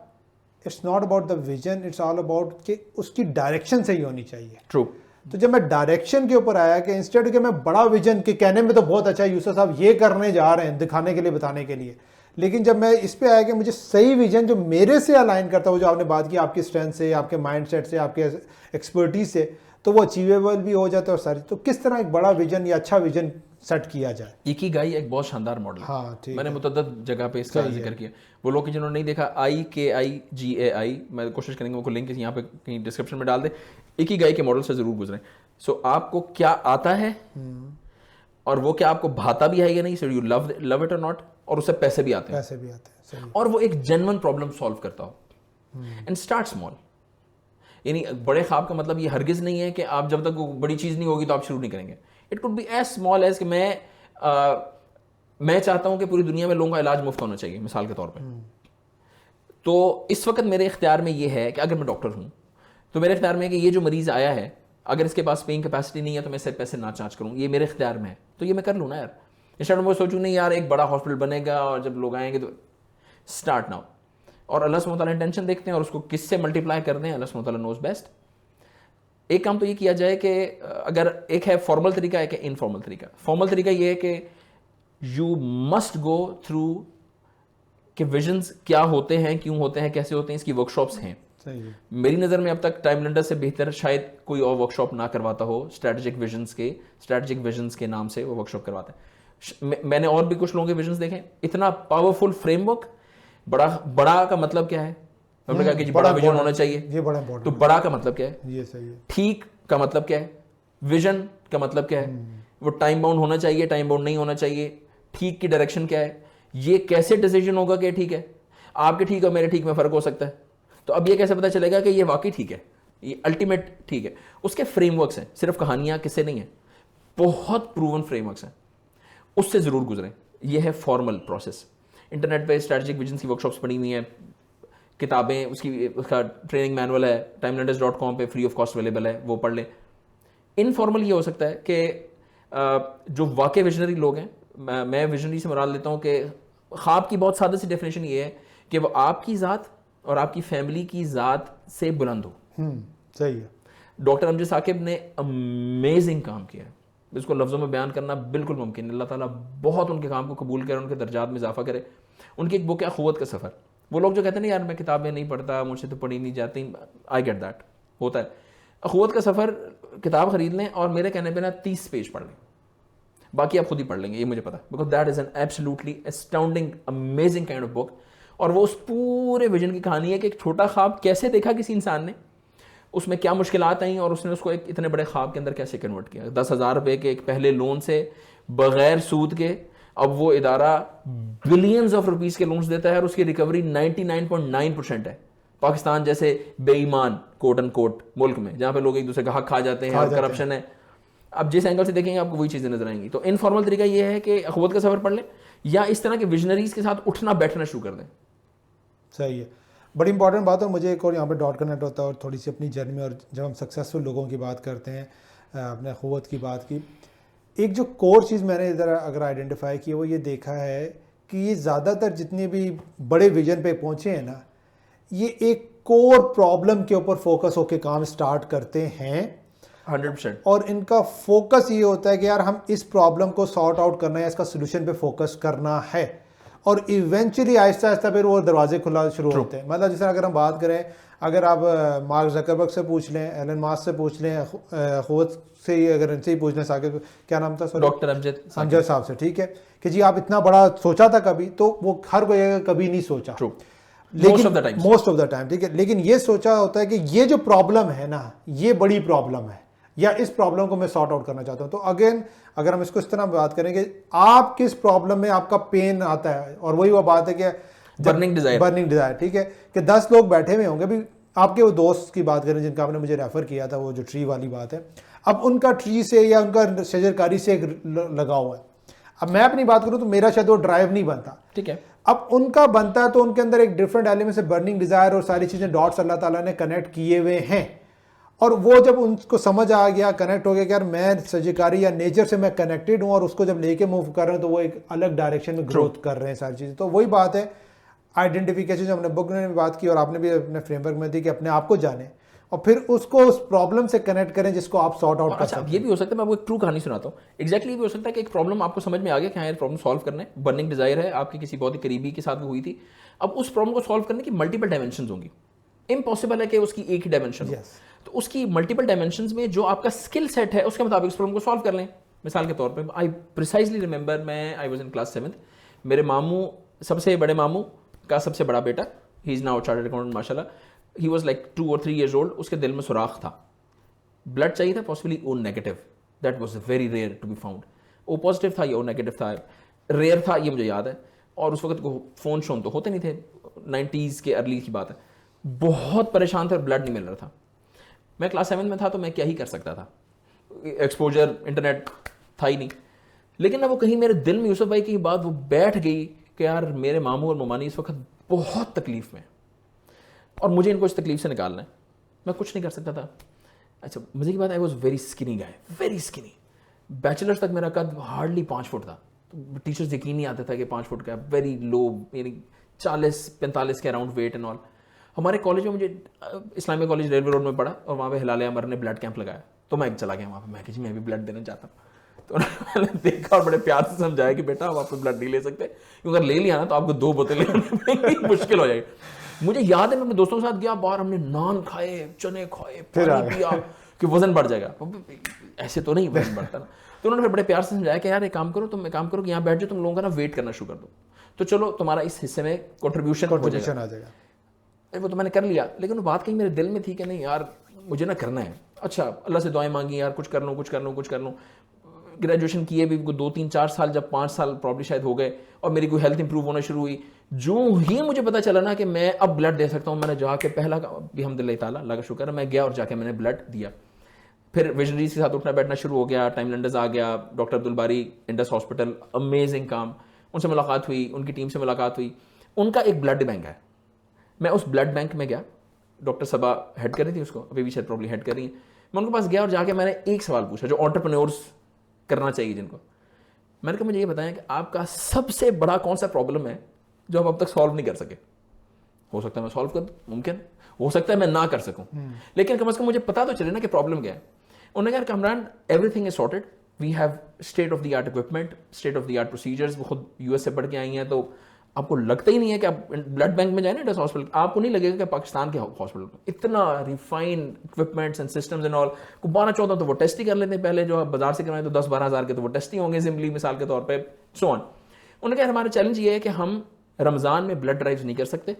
it's not about the vision, it's all about کہ اس کی ڈائریکشن صحیح ہونی چاہیے. ٹرو. تو جب میں ڈائریکشن کے اوپر آیا کہ انسٹیڈ کہ میں بڑا ویژن کے کہنے میں تو بہت اچھا ہے یوسف صاحب یہ کرنے جا رہے ہیں دکھانے کے لیے بتانے کے لیے, لیکن جب میں اس پہ آیا کہ مجھے صحیح ویژن جو میرے سے الائن کرتا ہے, وہ جو آپ نے بات کی آپ کی اسٹرینتھ سے, آپ کے مائنڈ سیٹ سے, آپ کے ایکسپرٹیز سے, تو وہ اچیویبل بھی ہو جاتا ہے اور ساری. تو کس طرح ایک بڑا ویژن یا اچھا ویژن سیٹ کیا جائے؟ اکیگائی ایک بہت شاندار ماڈل ہے. ہاں ٹھیک, میں نے متعدد جگہ پہ اس کا ذکر کیا. وہ لوگ جنہوں نے نہیں دیکھا, IKIGAI, میں کوشش کریں گے وہ لنک یہاں پہ کہیں ڈسکرپشن میں ڈال دیں. اکیگائی کے ماڈل سے ضرور گزریں. سو آپ کو کیا آتا ہے اور وہ کیا آپ کو بھاتا بھی ہے یا نہیں, سو یو لو اٹ اور ناٹ, اور اس سے پیسے بھی آتے ہیں, اور وہ ایک جینوئن پرابلم سالو کرتا ہو. And start small. یعنی بڑے خواب کا مطلب یہ ہرگز نہیں ہے کہ آپ جب تک بڑی چیز نہیں ہوگی تو آپ شروع نہیں کریں گے. It could be as small as کہ میں چاہتا ہوں کہ پوری دنیا میں لوگوں کا علاج مفت ہونا چاہیے, مثال کے طور پہ. تو اس وقت میرے اختیار میں یہ ہے کہ اگر میں ڈاکٹر ہوں تو میرے اختیار میں ہے کہ یہ جو مریض آیا ہے, اگر اس کے پاس پیئنگ کیپیسٹی نہیں ہے تو میں اسے پیسے نہ چارج کروں, یہ میرے اختیار میں ہے, تو یہ میں کر لوں نا یار. انسٹیڈ میں سوچوں نہیں یار ایک بڑا ہاسپٹل بنے گا اور جب لوگ آئیں گے تو اسٹارٹ ناؤ. اور اللہ سبحانہ وتعالیٰ انٹینشن دیکھتے ہیں اور اس کو کس سے ملٹیپلائی کرتے ہیں, اللہ سبحانہ وتعالیٰ نوز بیسٹ. ایک کام تو یہ کیا جائے کہ اگر ایک ہے فارمل طریقہ, ایک ہے انفارمل طریقہ. فارمل طریقہ یہ ہے کہ یو مسٹ گو تھرو کہ ویژنز کیا ہوتے ہیں, کیوں ہوتے ہیں, کیسے ہوتے ہیں, اس کی ورک شاپس ہیں. میری نظر میں اب تک ٹائم لینڈر سے بہتر شاید کوئی اور ورک شاپ نہ کرواتا ہو. اسٹریٹجک ویژنز کے نام سے وہ ورک شاپ کرواتے ہیں. میں نے اور بھی کچھ لوگوں کے ویژنز دیکھے. اتنا پاورفل فریم ورک. بڑا کا مطلب کیا ہے, ہم نے کہا کہ جی بڑا ویژن ہونا چاہیے, یہ بڑا امپورٹنٹ. تو بڑا کا مطلب کیا ہے, یہ صحیح ہے. ٹھیک کا مطلب کیا ہے, ویژن کا مطلب کیا ہے, وہ ٹائم باؤنڈ ہونا چاہیے, ٹائم باؤنڈ نہیں ہونا چاہیے, ٹھیک کی ڈائریکشن کیا ہے, یہ کیسے ڈیسیجن ہوگا کہ ٹھیک ہے. آپ کے ٹھیک اور میرے ٹھیک میں فرق ہو سکتا ہے, تو اب یہ کیسے پتا چلے گا کہ یہ واقعی ٹھیک ہے, یہ الٹیمیٹ ٹھیک ہے. اس کے فریم ورکس ہیں, صرف کہانیاں قصے نہیں ہیں, بہت پروون فریم ورکس ہیں, اس سے ضرور گزریں. یہ ہے فارمل پروسیس. انٹرنیٹ پہ اسٹریٹجک ویژنس کی ورک شاپس پڑی ہوئی ہیں, کتابیں, اس کا ٹریننگ مینول ہے, timelenders.com پہ فری آف کاسٹ اویلیبل ہے, وہ پڑھ لیں. انفارمل یہ ہو سکتا ہے کہ جو واقع ویژنری لوگ ہیں, میں ویژنری سے مراد لیتا ہوں کہ خواب کی بہت سادہ سی ڈیفینیشن یہ ہے کہ وہ آپ کی ذات اور آپ کی فیملی کی ذات سے بلند ہو. صحیح ہے. ڈاکٹر امجد ثاقب نے امیزنگ کام کیا ہے, اس کو لفظوں میں بیان کرنا بالکل ممکن ہے. اللہ تعالیٰ بہت ان کے کام کو قبول کرے, ان کے درجات میں اضافہ کرے. ان کی ایک بک ہے اخوت کا سفر. وہ لوگ جو کہتے ہیں نا یار میں کتابیں نہیں پڑھتا, مجھ سے تو پڑھی نہیں جاتی, آئی گیٹ دیٹ, ہوتا ہے. اخوت کا سفر کتاب خرید لیں اور میرے کہنے پہ نا 30 پیج پڑھ لیں, باقی آپ خود ہی پڑھ لیں گے, یہ مجھے پتا, because that is an absolutely astounding amazing kind of book. اور وہ اس پورے ویژن کی کہانی ہے کہ ایک چھوٹا خواب کیسے دیکھا کسی انسان نے, اس میں کیا مشکلات آئیں اور اس نے اس کو ایک اتنے بڑے خواب کے اندر کیسے کنورٹ کیا. 10,000 روپے کے ایک پہلے لون سے بغیر سود کے اب وہ ادارہ بلینز آف روپیز کے لونز دیتا ہے اور اس کی ریکوری 99.9% ہے. پاکستان جیسے بے ایمان کوٹ اینڈ کوٹ ملک میں جہاں پہ لوگ ایک دوسرے کا حق کھا جاتے ہیں اور کرپشن ہے, اب جس اینگل سے دیکھیں گے آپ کو وہی چیزیں نظر آئیں گی. تو انفارمل طریقہ یہ ہے کہ اخوت کا سفر پڑھ لیں یا اس طرح کے ویژنریز کے ساتھ اٹھنا بیٹھنا شروع کر دیں. صحیح ہے. بڑی امپورٹنٹ بات ہے. مجھے ایک اور یہاں پہ ڈاٹ کنیکٹ ہوتا ہے اور تھوڑی سی اپنی جرنی میں, اور جب ہم سکسیزفل لوگوں کی بات کرتے ہیں, اپنے اخوت کی بات کی, ایک جو کور چیز میں نے ادھر اگر آئیڈینٹیفائی کی وہ یہ دیکھا ہے کہ یہ زیادہ تر جتنے بھی بڑے ویژن پہ پہنچے ہیں نا, یہ ایک کور پرابلم کے اوپر فوکس ہو کے کام سٹارٹ کرتے ہیں 100%. اور ان کا فوکس یہ ہوتا ہے کہ یار ہم اس پرابلم کو سارٹ آؤٹ کرنا ہے, اس کا سلوشن پہ فوکس کرنا ہے, اور ایونچولی آہستہ آہستہ پھر وہ دروازے کھلا شروع ہوتے ہیں. مطلب جس طرح اگر ہم بات کریں, اگر آپ مارک زکربرگ سے پوچھ لیں, ایلن ماسک سے پوچھ لیں, اخوت سے ہی اگر ان سے ہی پوچھ لیں, ثاقب کیا نام تھا, ڈاکٹر امجد صاحب سے, ٹھیک ہے, کہ جی آپ اتنا بڑا سوچا تھا کبھی, تو وہ ہر کوئی کبھی نہیں سوچا, لیکن موسٹ آف دا ٹائم, ٹھیک ہے, لیکن یہ سوچا ہوتا ہے کہ یہ جو پرابلم ہے نا یہ بڑی پرابلم ہے, یا اس پرابلم کو میں سارٹ آؤٹ کرنا چاہتا ہوں. تو اگین اگر ہم اس کو اس طرح بات کریں کہ آپ کس پرابلم میں آپ کا پین آتا ہے, اور وہی وہ بات ہے کہ برننگ ڈیزائر, ٹھیک ہے, کہ 10 لوگ بیٹھے ہوئے ہوں گے. بھی آپ کے وہ دوست کی بات کریں جن کا آپ نے مجھے ریفر کیا تھا, وہ جو ٹری والی بات ہے, اب ان کا ٹری سے یا ان کا شجرکاری سے لگا ہوا ہے. اب میں اپنی بات کروں تو میرا شاید وہ ڈرائیو نہیں بنتا, ٹھیک ہے, اب ان کا بنتا ہے, تو ان کے اندر ایک ڈفرنٹ ایلیمنٹ سے برننگ ڈیزائر اور ساری چیزیں ڈاٹس اللہ تعالیٰ نے کنیکٹ کیے ہوئے ہیں. اور وہ جب ان کو سمجھ آ گیا, کنیکٹ ہو گیا کہ یار میں سرجیکاری یا نیچر سے میں کنیکٹڈ ہوں, اور اس کو جب لے کے موو کر رہے ہیں تو وہ ایک الگ ڈائریکشن میں گروتھ کر رہے ہیں ساری چیزیں. تو وہی بات ہے آئیڈینٹیفیکیشن جو ہم نے بک میں بھی بات کی اور آپ نے بھی اپنے فریم ورک میں دی کہ اپنے آپ کو جانیں, اور پھر اس کو اس پرابلم سے کنیکٹ کریں جس کو آپ سارٹ آؤٹ کر اچھا یہ بھی ہو سکتا ہے, میں آپ کو ایک ٹرو کہانی سناتا ہوں. ایگزیکٹلی یہ بھی ہو سکتا ہے کہ ایک پرابلم آپ کو سمجھ میں آ گیا کہ ہاں یہ پرابلم سالو کرنا ہے, برننگ ڈیزائر ہے آپ کی کسی بہت ہی قریبی کے ساتھ ہوئی تھی. اب اس پرابلم کو سالو کرنے کی ملٹیپل ڈائمینشنز ہوں گی, امپاسبل ہے کہ اس کی ایک ہی ڈائمینشن ہو. تو اس کی ملٹیپل ڈائمینشنز میں جو آپ کا اسکل سیٹ ہے اس کے مطابق اس پرابلم کو سالو کر لیں. مثال کے طور پہ آئی پریسائزلی ریمبر, میں I was in class 7th, میرے ماموں سب سے بڑے ماموں کا سب سے بڑا بیٹا, he is now chartered accountant ماشاء اللہ, he was like 2 or 3 years old, اس کے دل میں سوراخ تھا, بلڈ چاہیے تھا, possibly O negative, that was very rare to be found. O positive تھا یا او نیگیٹو تھا, ریئر تھا یہ مجھے یاد ہے. اور اس وقت کو فون شون تو ہوتے نہیں تھے, 90s کے ارلی کی بات ہے. بہت پریشان تھے اور بلڈ نہیں مل رہا تھا. میں کلاس 7 میں تھا تو میں کیا ہی کر سکتا تھا, ایکسپوجر انٹرنیٹ تھا ہی نہیں. لیکن اب وہ کہیں میرے دل میں یوسف بھائی کی بات وہ بیٹھ گئی کہ یار میرے ماموں اور ممانی اس وقت بہت تکلیف میں اور مجھے ان کو اس تکلیف سے نکالنا ہے. میں کچھ نہیں کر سکتا تھا. اچھا مزے کی بات, I was very skinny guy, very skinny. Bachelors تک میرا قد ہارڈلی 5 فٹ تھا. ٹیچرز یقین نہیں آتا تھا کہ 5 فٹ کا, ویری لو, یعنی 40-45 کے اراؤنڈ ویٹ اینڈ آل. ہمارے کالج میں مجھے اسلامیہ کالج ریلوے روڈ میں پڑھا اور وہاں پہ ہلال عمر نے بلڈ کیمپ لگایا, تو میں چلا گیا وہاں پہ. میں کہ جی میں بھی بلڈ دینا چاہتا ہوں. تو انہوں نے دیکھا اور بڑے پیار سے سمجھایا کہ بیٹا آپ کو بلڈ نہیں لے سکتے, کیونکہ اگر لے لیا نا تو آپ کو 2 بوتلیں مشکل ہو جائے گی. مجھے یاد ہے میں اپنے دوستوں کے ساتھ گیا باہر, ہم نے نان کھائے, چنے کھائے, پانی پیا کہ وزن بڑھ جائے گا. ایسے تو نہیں وزن بڑھتا نا. تو انہوں نے بڑے پیار سے سمجھایا کہ یار ایک کام کرو, تم ایک کام کرو کہ یہاں بیٹھ جاؤ, تم لوگوں کا نا ویٹ کرنا شروع کر دو, تو چلو تمہارا اس حصے میں کنٹریبیوشن ہو جائے گا. وہ تو میں نے کر لیا, لیکن وہ بات کہیں میرے دل میں تھی کہ نہیں یار مجھے نا کرنا ہے. اچھا اللہ سے دعائیں مانگی یار کچھ کر لوں. گریجویشن کیے بھی 2-3-4 سال, جب 5 سال پرابلی شاید ہو گئے اور میری کوئی ہیلتھ امپروو ہونا شروع ہوئی, جو ہی مجھے پتا چلا نا کہ میں اب بلڈ دے سکتا ہوں, میں نے جا کے پہلا بھی الحمدللہ تعالیٰ اللہ کا شکر ہے, میں گیا اور جا کے میں نے بلڈ دیا. پھر ویژنریز کے ساتھ اٹھنا بیٹھنا شروع ہو گیا, ٹائم لینڈرز آ گیا, doctor Abdul Bari Indus hospital, amazing کام, ان سے ملاقات ہوئی, ان کی ٹیم سے ملاقات ہوئی. ان کا ایک بلڈ بینک ہے, میں اس بلڈ بینک میں گیا, ڈاکٹر صبا ہیڈ کر رہی تھی اس کو, ابھی بھی شاید پرابلی ہیڈ کر رہی ہیں. میں ان کے پاس گیا اور جا کے میں نے ایک سوال پوچھا جو انٹرپرینورس کرنا چاہیے جن کو. میں نے کہا مجھے یہ بتائیں کہ آپ کا سب سے بڑا کون سا پرابلم ہے جو آپ اب تک سالو نہیں کر سکے. ہو سکتا ہے میں سالو کر دوں, ممکن ہو سکتا ہے میں نہ کر سکوں, لیکن کم از کم مجھے پتا تو چلے نا کہ پرابلم کیا ہے. انہوں نے کہا Kamran everything is sorted, we have state of the art equipment, state of the art procedures. وہ خود US سے پڑھ کے آئی ہیں, تو آپ کو لگتا ہی نہیں ہے کہ آپ بلڈ بینک میں جائیں نا انڈس ہاسپٹل, آپ کو نہیں لگے گا کہ پاکستان کے ہاسپٹل میں اتنا refine equipments and systems and all. 12-14 تو وہ ٹیسٹ ہی کر لیتے ہیں, پہلے جو آپ بازار سے کروائیں تو 10-12 ہزار کے تو وہ ٹیسٹ ہی ہوں گے سمپلی مثال کے طور پہ, سو آن. انہوں نے کہا ہمارا چیلنج یہ ہے کہ ہم رمضان میں بلڈ ڈرائیوز نہیں کر سکتے,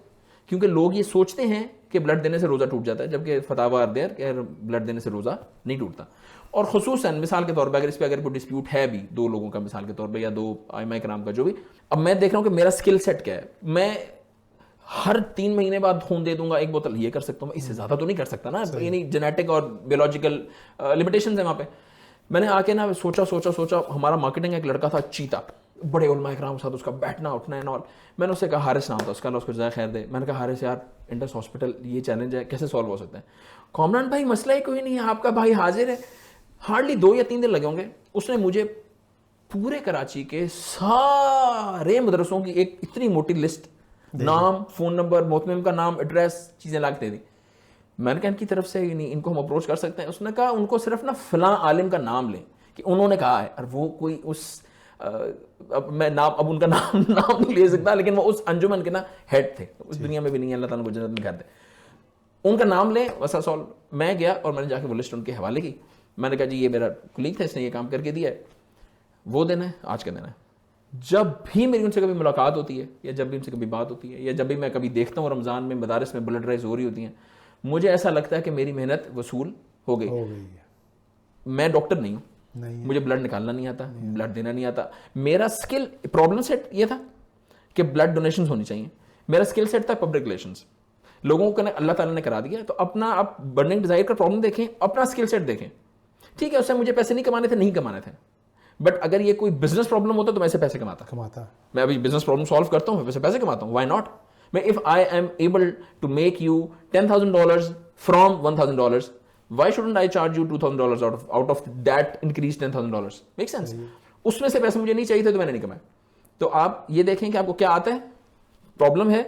کیونکہ لوگ یہ سوچتے ہیں کہ بلڈ دینے سے روزہ ٹوٹ جاتا ہے, جبکہ فتاوی آر دیئر کہ بلڈ دینے سے روزہ نہیں ٹوٹتا. اور خصوصاً مثال کے طور پہ اگر اس پہ اگر کوئی ڈسپیوٹ ہے بھی 2 لوگوں کا مثال کے طور پہ, یا 2 ائمہ کرام کا جو بھی, اب میں دیکھ رہا ہوں کہ میرا اسکل سیٹ کیا ہے. میں ہر 3 مہینے بعد خون دے دوں گا, 1 بوتل یہ کر سکتا ہوں, اس سے زیادہ تو نہیں کر سکتا نا, یعنی جینیٹک اور بیولوجیکل لمیٹیشنز ہیں وہاں پہ. میں نے آ کے نا سوچا, ہمارا مارکیٹنگ ایک لڑکا تھا چیتا, بڑے علماء کرام کے ساتھ اس کا بیٹھنا اٹھنا ہے. میں نے اس سے کہا, حارث نام تھا اس کا, اللہ اس کو جزائے خیر دے. میں نے کہا حارث یار انڈس ہاسپٹل یہ چیلنج ہے, کیسے سالو ہو سکتا ہے؟ کامران بھائی مسئلہ ہی کوئی نہیں ہے, آپ کا بھائی حاضر ہے. ہارڈلی 2 یا 3 دن لگے ہوں گے, اس نے مجھے پورے کراچی کے سارے مدرسوں کی ایک اتنی موٹی لسٹ, نام, فون نمبر, محتمم کا نام, ایڈریس, چیزیں لا کے دے دی. میں نے کہا ان کی طرف سے ان کو ہم اپروچ کر سکتے ہیں. اس نے کہا ان کو صرف نا فلاں عالم کا نام لیں کہ انہوں نے کہا ہے, اور وہ کوئی اس میں نام اب ان کا نام نہیں لے سکتا, لیکن وہ اس انجمن کے نا ہیڈ تھے, اس دنیا میں بھی نہیں ہے, اللہ تعالیٰ کو جنت میں کر دے. ان کا نام لیں بس سال. میں گیا اور میں نے جا کے وہ لسٹ ان کے حوالے کی. میں نے کہا جی یہ میرا کلیگ تھا, اس نے یہ کام کر کے دیا ہے, وہ دن ہے آج کا دن ہے. جب بھی میری ان سے کبھی ملاقات ہوتی ہے, یا جب بھی ان سے کبھی بات ہوتی ہے, یا جب بھی میں کبھی دیکھتا ہوں رمضان میں مدارس میں بلڈ ڈرائیوز ہو رہی ہوتی ہیں, مجھے ایسا لگتا ہے کہ میری محنت وصول ہو گئی. میں ڈاکٹر نہیں ہوں, مجھے بلڈ نکالنا نہیں آتا, بلڈ دینا نہیں آتا. میرا اسکل پرابلم سیٹ یہ تھا کہ بلڈ ڈونیشنز ہونی چاہیے. میرا اسکل سیٹ تھا پبلک ریلیشنز. لوگوں کو اللہ تعالیٰ نے کرا دیا, تو اپنا آپ برننگ ڈیزائر کا پرابلم دیکھیں, اپنا اسکل سیٹ دیکھیں. ٹھیک ہے اس سے مجھے پیسے نہیں کمانے تھے, بٹ اگر یہ کوئی بزنس پرابلم ہوتا تو میں اسے پیسے کماتا. میں ابھی بزنس پرابلم سالو کرتا ہوں, میں پیسے کماتا ہوں, وائی ناٹ. میں if I am able to make you $10,000 from $1,000, why shouldn't I charge you $2,000 out of that increased $10,000? Make sense? اس میں سے پیسے مجھے نہیں چاہیے تھے تو میں نے نہیں کمائے. تو آپ یہ دیکھیں کہ آپ کو کیا آتا ہے, پرابلم ہے,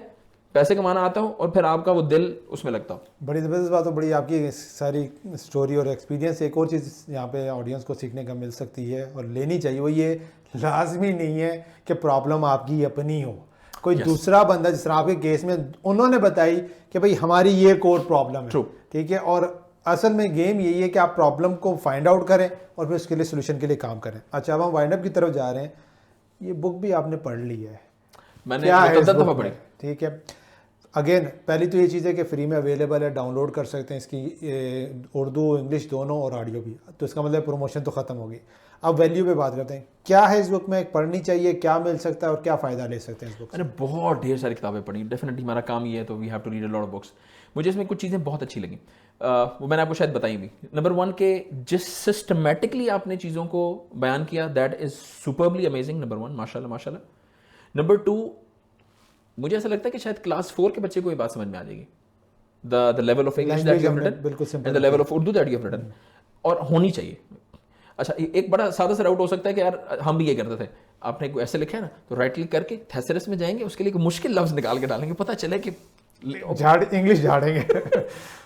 پیسے کمانا آتا ہو اور پھر آپ کا وہ دل اس میں لگتا ہو. بڑی زبردست بات ہو, بڑی آپ کی ساری اسٹوری اور ایکسپیرینس. ایک اور چیز یہاں پہ آڈینس کو سیکھنے کا مل سکتی ہے اور لینی چاہیے, وہ یہ لازمی نہیں ہے کہ پرابلم آپ کی اپنی ہو, کوئی دوسرا بندہ جس طرح آپ کے کیس میں انہوں نے بتائی کہ بھائی ہماری یہ کور پرابلم ہے, ٹھیک ہے, اور اصل میں گیم یہی ہے کہ آپ پرابلم کو فائنڈ آؤٹ کریں اور پھر اس کے لیے سولوشن کے لیے کام کریں. اچھا اب ہم وائنڈ اپ کی طرف جا رہے ہیں. یہ بک بھی آپ نے پڑھ لی ہے, میں نے متعدد دفعہ پڑھی, ٹھیک ہے. اگین پہلی تو یہ چیز ہے کہ فری میں اویلیبل ہے, ڈاؤن لوڈ کر سکتے ہیں اس کی, اردو انگلش دونوں اور آڈیو بھی, تو اس کا مطلب پروموشن تو ختم ہوگی. اب ویلیو پہ بات کرتے ہیں, کیا ہے اس بک میں, پڑھنی چاہیے, کیا مل سکتا ہے اور کیا فائدہ لے سکتے ہیں اس بک سے؟ میں نے بہت ڈھیر ساری کتابیں پڑھی, ڈیفینیٹلی ہمارا کام یہ ہے تو we have to read a lot of books. مجھے اس میں کچھ چیزیں بہت اچھی لگیں, وہ میں نے آپ کو شاید بتائی بھی. نمبر 1 کہ جس سسٹمیٹکلی آپ نے چیزوں کو بیان کیا, دیٹ از سپربلی امیزنگ. نمبر 1 ماشاء اللہ ماشاء اللہ. نمبر 2 مجھے ایسا لگتا ہے کہ شاید کلاس 4 کے بچے کو یہ بات سمجھ میں آ جائے گی, the level of English that you have written and the level of Urdu that you have written, اور ہونی چاہیے. اچھا ایک بڑا سادہ سا راؤٹ ہو سکتا ہے کہ یار ہم بھی یہ کرتے تھے, آپ نے کوئی ایسے لکھا ہے نا تو رائٹ کلک کر کے تھیسرس میں جائیں گے, اس کے لیے کوئی مشکل لفظ نکال کے ڈالیں گے, پتہ چلے کہ انگلش جھاڑیں گے.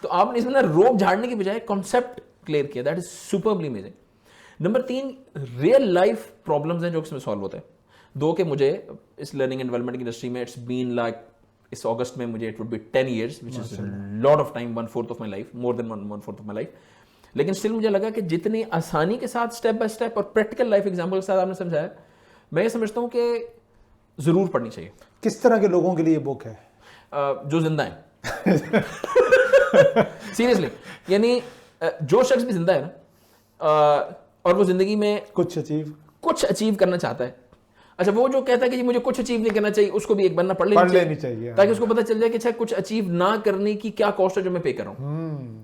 تو آپ نے اس میں نا روپ جھاڑنے کی بجائے کانسیپٹ کلیئر کیا, that is سپربلی amazing. Number 3 real life problems ہیں جو اس میں سالو ہوتے ہیں. 2 کہ مجھے اس لرننگ اینڈ ڈیولپمنٹ کی انڈسٹری میں اٹس بین لائک, اس اگست میں مجھے it would be 10 years which is a lot of time, 1/4 of my life, more than 1/4 of my life. لیکن اسٹل مجھے لگا کہ جتنی آسانی کے ساتھ اسٹیپ بائی اسٹیپ اور پریکٹیکل لائف ایگزامپل کے ساتھ آپ نے سمجھایا, میں یہ سمجھتا ہوں کہ ضرور پڑھنی چاہیے. کس طرح کے لوگوں کے لیے یہ بک ہے؟ جو زندہ ہیں سیریسلی, یعنی جو شخص بھی زندہ ہے نا اور وہ زندگی میں کچھ اچیو کرنا چاہتا ہے. اچھا وہ جو کہتا ہے کہ مجھے کچھ اچیو نہیں کرنا چاہیے, اس کو بھی ایک بننا پڑھ لینی چاہیے تاکہ اس کو پتہ چل جائے کہ اچھا کچھ اچیو نہ کرنے کی کیا کاسٹ ہے جو میں پے کر رہا ہوں.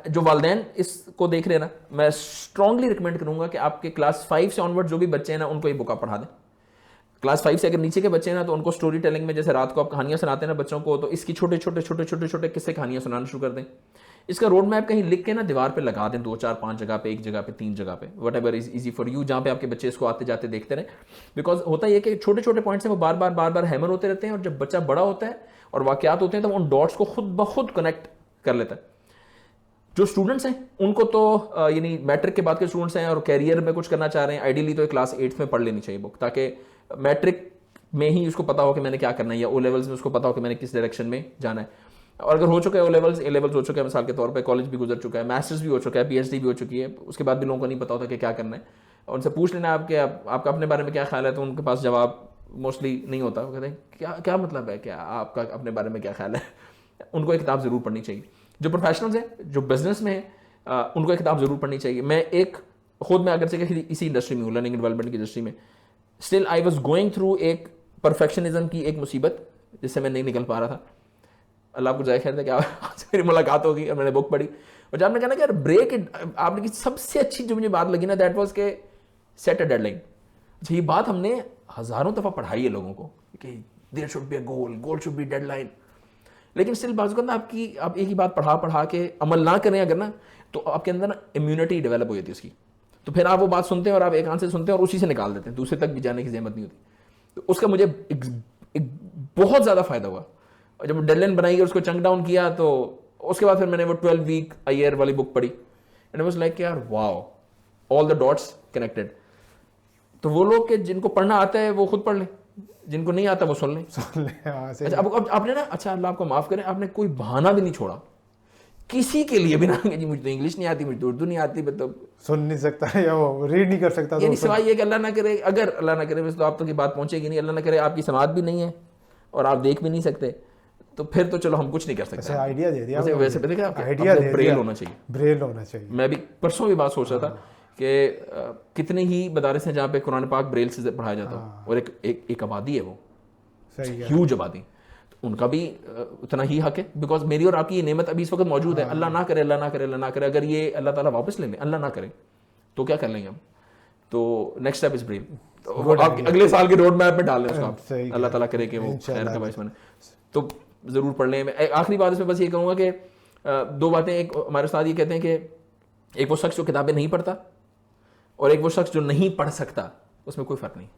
جو والدین اس کو دیکھ رہے ہیں نا, میں اسٹرانگلی ریکمینڈ کروں گا کہ آپ کے کلاس 5 سے آنورڈ جو بھی بچے ہیں نا ان کو یہ بک آپ پڑھا دیں. کلاس 5 سے اگر نیچے کے بچے ہیں نا تو ان کو اسٹوری ٹیلنگ میں, جیسے رات کو آپ کہانیاں سناتے ہیں نا بچوں کو, تو اس کی چھوٹے چھوٹے قصے کہانیاں سنانا شروع کر دیں. اس کا روڈ میپ کہیں لکھ کے نا دیوار پہ لگا دیں, 2 4 5 جگہ پہ, 1 جگہ پہ, 3 جگہ پہ, what ever is easy for you, جہاں پہ آپ کے بچے اس کو آتے جاتے دیکھتے رہیں. بیکاز ہوتا یہ کہ چھوٹے پوائنٹس ہیں وہ بار بار ہیمر ہوتے رہتے ہیں, اور جب بچہ بڑا ہوتا ہے اور واقعات ہوتے ہیں تو ان ڈاٹس کو خود بخود کنیکٹ کر لیتا ہے. جو اسٹوڈنٹس ہیں ان کو تو یعنی میٹرک کے بعد کے اسٹوڈنٹس ہیں اور کیریئر میں کچھ کرنا چاہ رہے ہیں, آئیڈیلی تو کلاس 8 میں پڑھ لینی چاہیے بک, تاکہ میٹرک میں ہی اس کو پتا ہو کہ میں نے کیا کرنا ہے, یا او لیولز میں اس کو پتا ہو کہ میں نے کس ڈائریکشن میں جانا ہے. اور اگر ہو چکا ہے او لیولز, اے لیولز ہو چکا ہے مثال کے طور پہ, کالج بھی گزر چکا ہے, ماسٹرز بھی ہو چکا ہے, پی ایچ ڈی بھی ہو چکی ہے, اس کے بعد بھی لوگوں کو نہیں پتا ہوتا کہ کیا کرنا ہے. ان سے پوچھ لینا آپ کے آپ کا اپنے بارے میں کیا خیال ہے, تو ان کے پاس جواب موسٹلی نہیں ہوتا. وہ کہتے ہیں کیا مطلب ہے, کیا آپ کا اپنے بارے میں کیا خیال ہے. ان کو ایک کتاب ضرور پڑھنی چاہیے. جو پروفیشنلز ہیں, جو بزنس میں ہیں, ان کو ایک کتاب ضرور پڑھنی چاہیے. میں اگرچہ اسی انڈسٹری میں ہوں, لرننگ اینڈ ڈیولپمنٹ کی انڈسٹری میں, still I was going through ایک پرفیکشنزم کی ایک مصیبت جس سے میں نہیں نکل پا رہا تھا. اللہ آپ کو ضائع خیر تھا کہ آج میری ملاقات ہوگی اور میں نے بک پڑھی, اور جب آپ نے کہا نا کہ یار بریک, آپ نے کی سب سے اچھی جو مجھے بات لگی نا, دیٹ واز کہ سیٹ اے ڈیڈ لائن. اچھا یہ بات ہم نے ہزاروں دفعہ پڑھائی ہے لوگوں کو کہ there should be a goal should be deadline, لیکن اسٹل بازو کرنا آپ ایک ہی بات پڑھا کے عمل نہ کریں اگر نا, تو آپ کے اندر نا امیونٹی ڈیولپ ہو جاتی ہے اس کی. تو پھر آپ وہ بات سنتے ہیں اور آپ ایک آنسر سنتے ہیں اور اسی سے نکال دیتے ہیں, دوسرے تک بھی جانے کی زحمت نہیں ہوتی. تو اس کا مجھے ایک بہت زیادہ فائدہ ہوا. اور جب ڈیڈ لائن بنائی اور اس کو چنک ڈاؤن کیا, تو اس کے بعد پھر میں نے وہ 12 week a year والی بک پڑھی, اینڈ واز لائک یار واو, آل دا ڈاٹس کنیکٹڈ. تو وہ لوگ کہ جن کو پڑھنا آتا ہے وہ خود پڑھ لیں, جن کو نہیں آتا وہ سن لیں. اچھا اب آپ نے نا, اچھا اللہ آپ کو معاف کرے, آپ نے کوئی بہانہ بھی نہیں چھوڑا کسی کے لیے بھی نا کہ جی مجھے تو انگلش نہیں آتی, مجھے تو اردو نہیں آتی, میں تو سن نہیں سکتا یا وہ ریڈ نہیں کر سکتا. یعنی سوائے یہ کہ اللہ نہ کرے, اگر اللہ نہ کرے تو آپ تک یہ بات پہنچے گی نہیں, اللہ نہ کرے آپ کی سماعت بھی نہیں ہے اور آپ دیکھ بھی نہیں سکتے, تو پھر تو چلو ہم کچھ نہیں کر سکتے. آئیڈیا دے دیا, ویسے بریل ہونا چاہیے, بریل ہونا چاہیے. میں بھی پرسوں بھی بات سوچ رہا تھا کہ کتنے ہی مدارس ہیں جہاں پہ قرآن پاک بریل سے پڑھایا جاتا ہے, اور ایک آبادی ہے, وہ ہیوج آبادی, ان کا بھی اتنا ہی حق ہے. بیکاز میری اور آپ کی یہ نعمت ابھی اس وقت موجود ہے. اللہ نہ کرے, اللہ نہ کرے, اللہ نہ کرے, اگر یہ اللہ تعالیٰ واپس لے لیں, اللہ نہ کرے, تو کیا کر لیں گے ہم. تو نیکسٹ اسٹیپ از بریل. آپ اگلے سال کے روڈ میپ میں ڈال لیں اس کا, اللہ تعالیٰ کرے کہ وہ خیر کا باعث بنے. تو ضرور پڑھ لیں. میں آخری بات اس میں بس یہ کہوں گا کہ 2 باتیں. ایک ہمارے استاد یہ کہتے ہیں کہ ایک وہ شخص جو کتابیں نہیں پڑھتا, اور ایک وہ شخص جو نہیں پڑھ سکتا, اس میں کوئی فرق نہیں.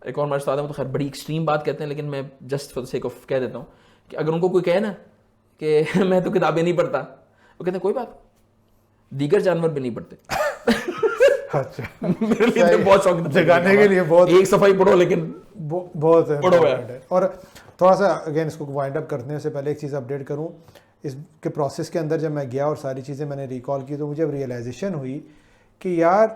ایک اور ہمارے استاد ہیں، تو خیر بڑی ایکسٹریم بات کہتے ہیں، لیکن میں just for the sake of کہہ دیتا ہوں کہ اگر ان کو کوئی کہے نا کہ میں تو کتابیں نہیں پڑھتا، وہ کہتے ہیں کوئی بات، دیگر جانور بھی نہیں پڑھتے. اچھا میرے لیے بہت شوق جگانے کے لیے بہت ایک صفحہ ہی پڑھو لیکن بہت پڑھو ہے. اور تھوڑا سا اگین اس کو وائنڈ اپ کرنے سے پہلے ایک چیز اپڈیٹ کروں. اس کے پروسیس کے اندر جب میں گیا اور ساری چیزیں میں نے ریکال کی تو مجھے اب ریئلائزیشن ہوئی کہ یار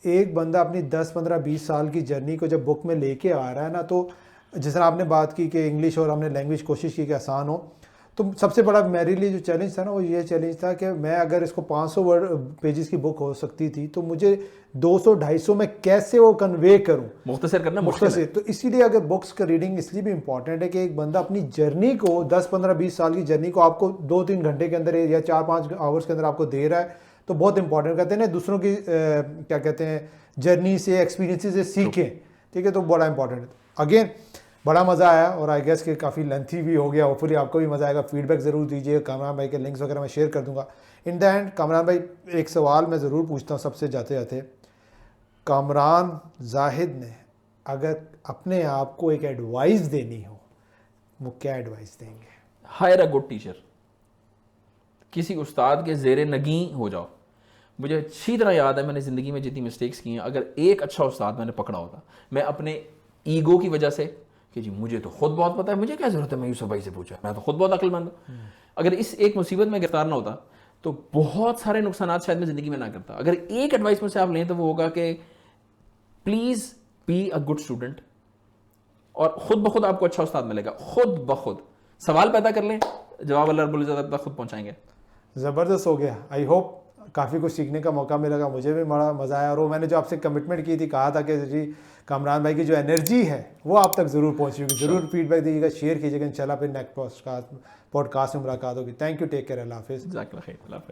ایک بندہ اپنی 10 15 20 سال کی جرنی کو جب بک میں لے کے آ رہا ہے نا، تو جس طرح آپ نے بات کی کہ انگلش اور ہم نے لینگویج کوشش کی کہ آسان ہو، تو سب سے بڑا میرے لیے جو چیلنج تھا نا وہ یہ چیلنج تھا کہ میں اگر اس کو 500 پیجز کی بک ہو سکتی تھی تو مجھے 200 250 میں کیسے وہ کنوے کروں، مختصر کرنا مختصر. تو اسی لیے اگر بکس کا ریڈنگ اس لیے بھی امپورٹنٹ ہے کہ ایک بندہ اپنی جرنی کو 10 15 20 سال کی جرنی کو آپ کو 2-3 گھنٹے کے اندر یا 4-5 آورس کے اندر آپ کو دے رہا ہے، تو بہت امپورٹنٹ. کہتے ہیں نا دوسروں کی کیا کہتے ہیں جرنی سے ایکسپیرینس سے سیکھیں، ٹھیک ہے، تو بڑا امپورٹنٹ. اگین بڑا مزہ آیا اور آئی گیس کہ کافی لینتھی بھی ہو گیا. ہوپفلی آپ کو بھی مزہ آئے گا. فیڈ بیک ضرور دیجیے. کامران بھائی کے لنکس وغیرہ میں شیئر کر دوں گا. ان دا اینڈ کامران بھائی ایک سوال میں ضرور پوچھتا ہوں سب سے جاتے جاتے، کامران زاہد نے اگر اپنے آپ کو ایک ایڈوائز دینی ہو وہ کیا ایڈوائز دیں گے؟ Hire a good teacher. کسی استاد کے زیر نگیں ہو جاؤ. مجھے اچھی طرح یاد ہے میں نے زندگی میں جتنی مسٹیکس کی ہیں، اگر ایک اچھا استاد میں نے پکڑا ہوتا، میں اپنے ایگو کی وجہ سے کہ جی مجھے تو خود بہت پتہ ہے، مجھے کیا ضرورت ہے میں یوسف بھائی سے پوچھا، میں تو خود بہت عقل مند ہوں، اگر اس ایک مصیبت میں گرفتار نہ ہوتا تو بہت سارے نقصانات شاید میں زندگی میں نہ کرتا. اگر ایک ایڈوائس میں سے آپ لیں تو وہ ہوگا کہ please be a good student, اور خود بخود آپ کو اچھا استاد ملے گا. خود بخود سوال پیدا کر لیں، جواب اللہ رب العزت تک خود پہنچائیں گے. زبردست ہو گیا. آئی ہوپ کافی کچھ سیکھنے کا موقع ملے گا. مجھے بھی بڑا مزہ آیا. اور وہ میں نے جو آپ سے کمٹمنٹ کی تھی، کہا تھا کہ جی کامران بھائی کی جو انرجی ہے وہ آپ تک ضرور پہنچے گی. ضرور فیڈ بیک دیجیے گا، شیئر کیجیے گا. انشاءاللہ پھر نیکسٹ پوڈ کاسٹ میں ملاقات ہوگی. Thank you. Take care. اللہ حافظ. جزاک اللہ خیر. اللہ حافظ.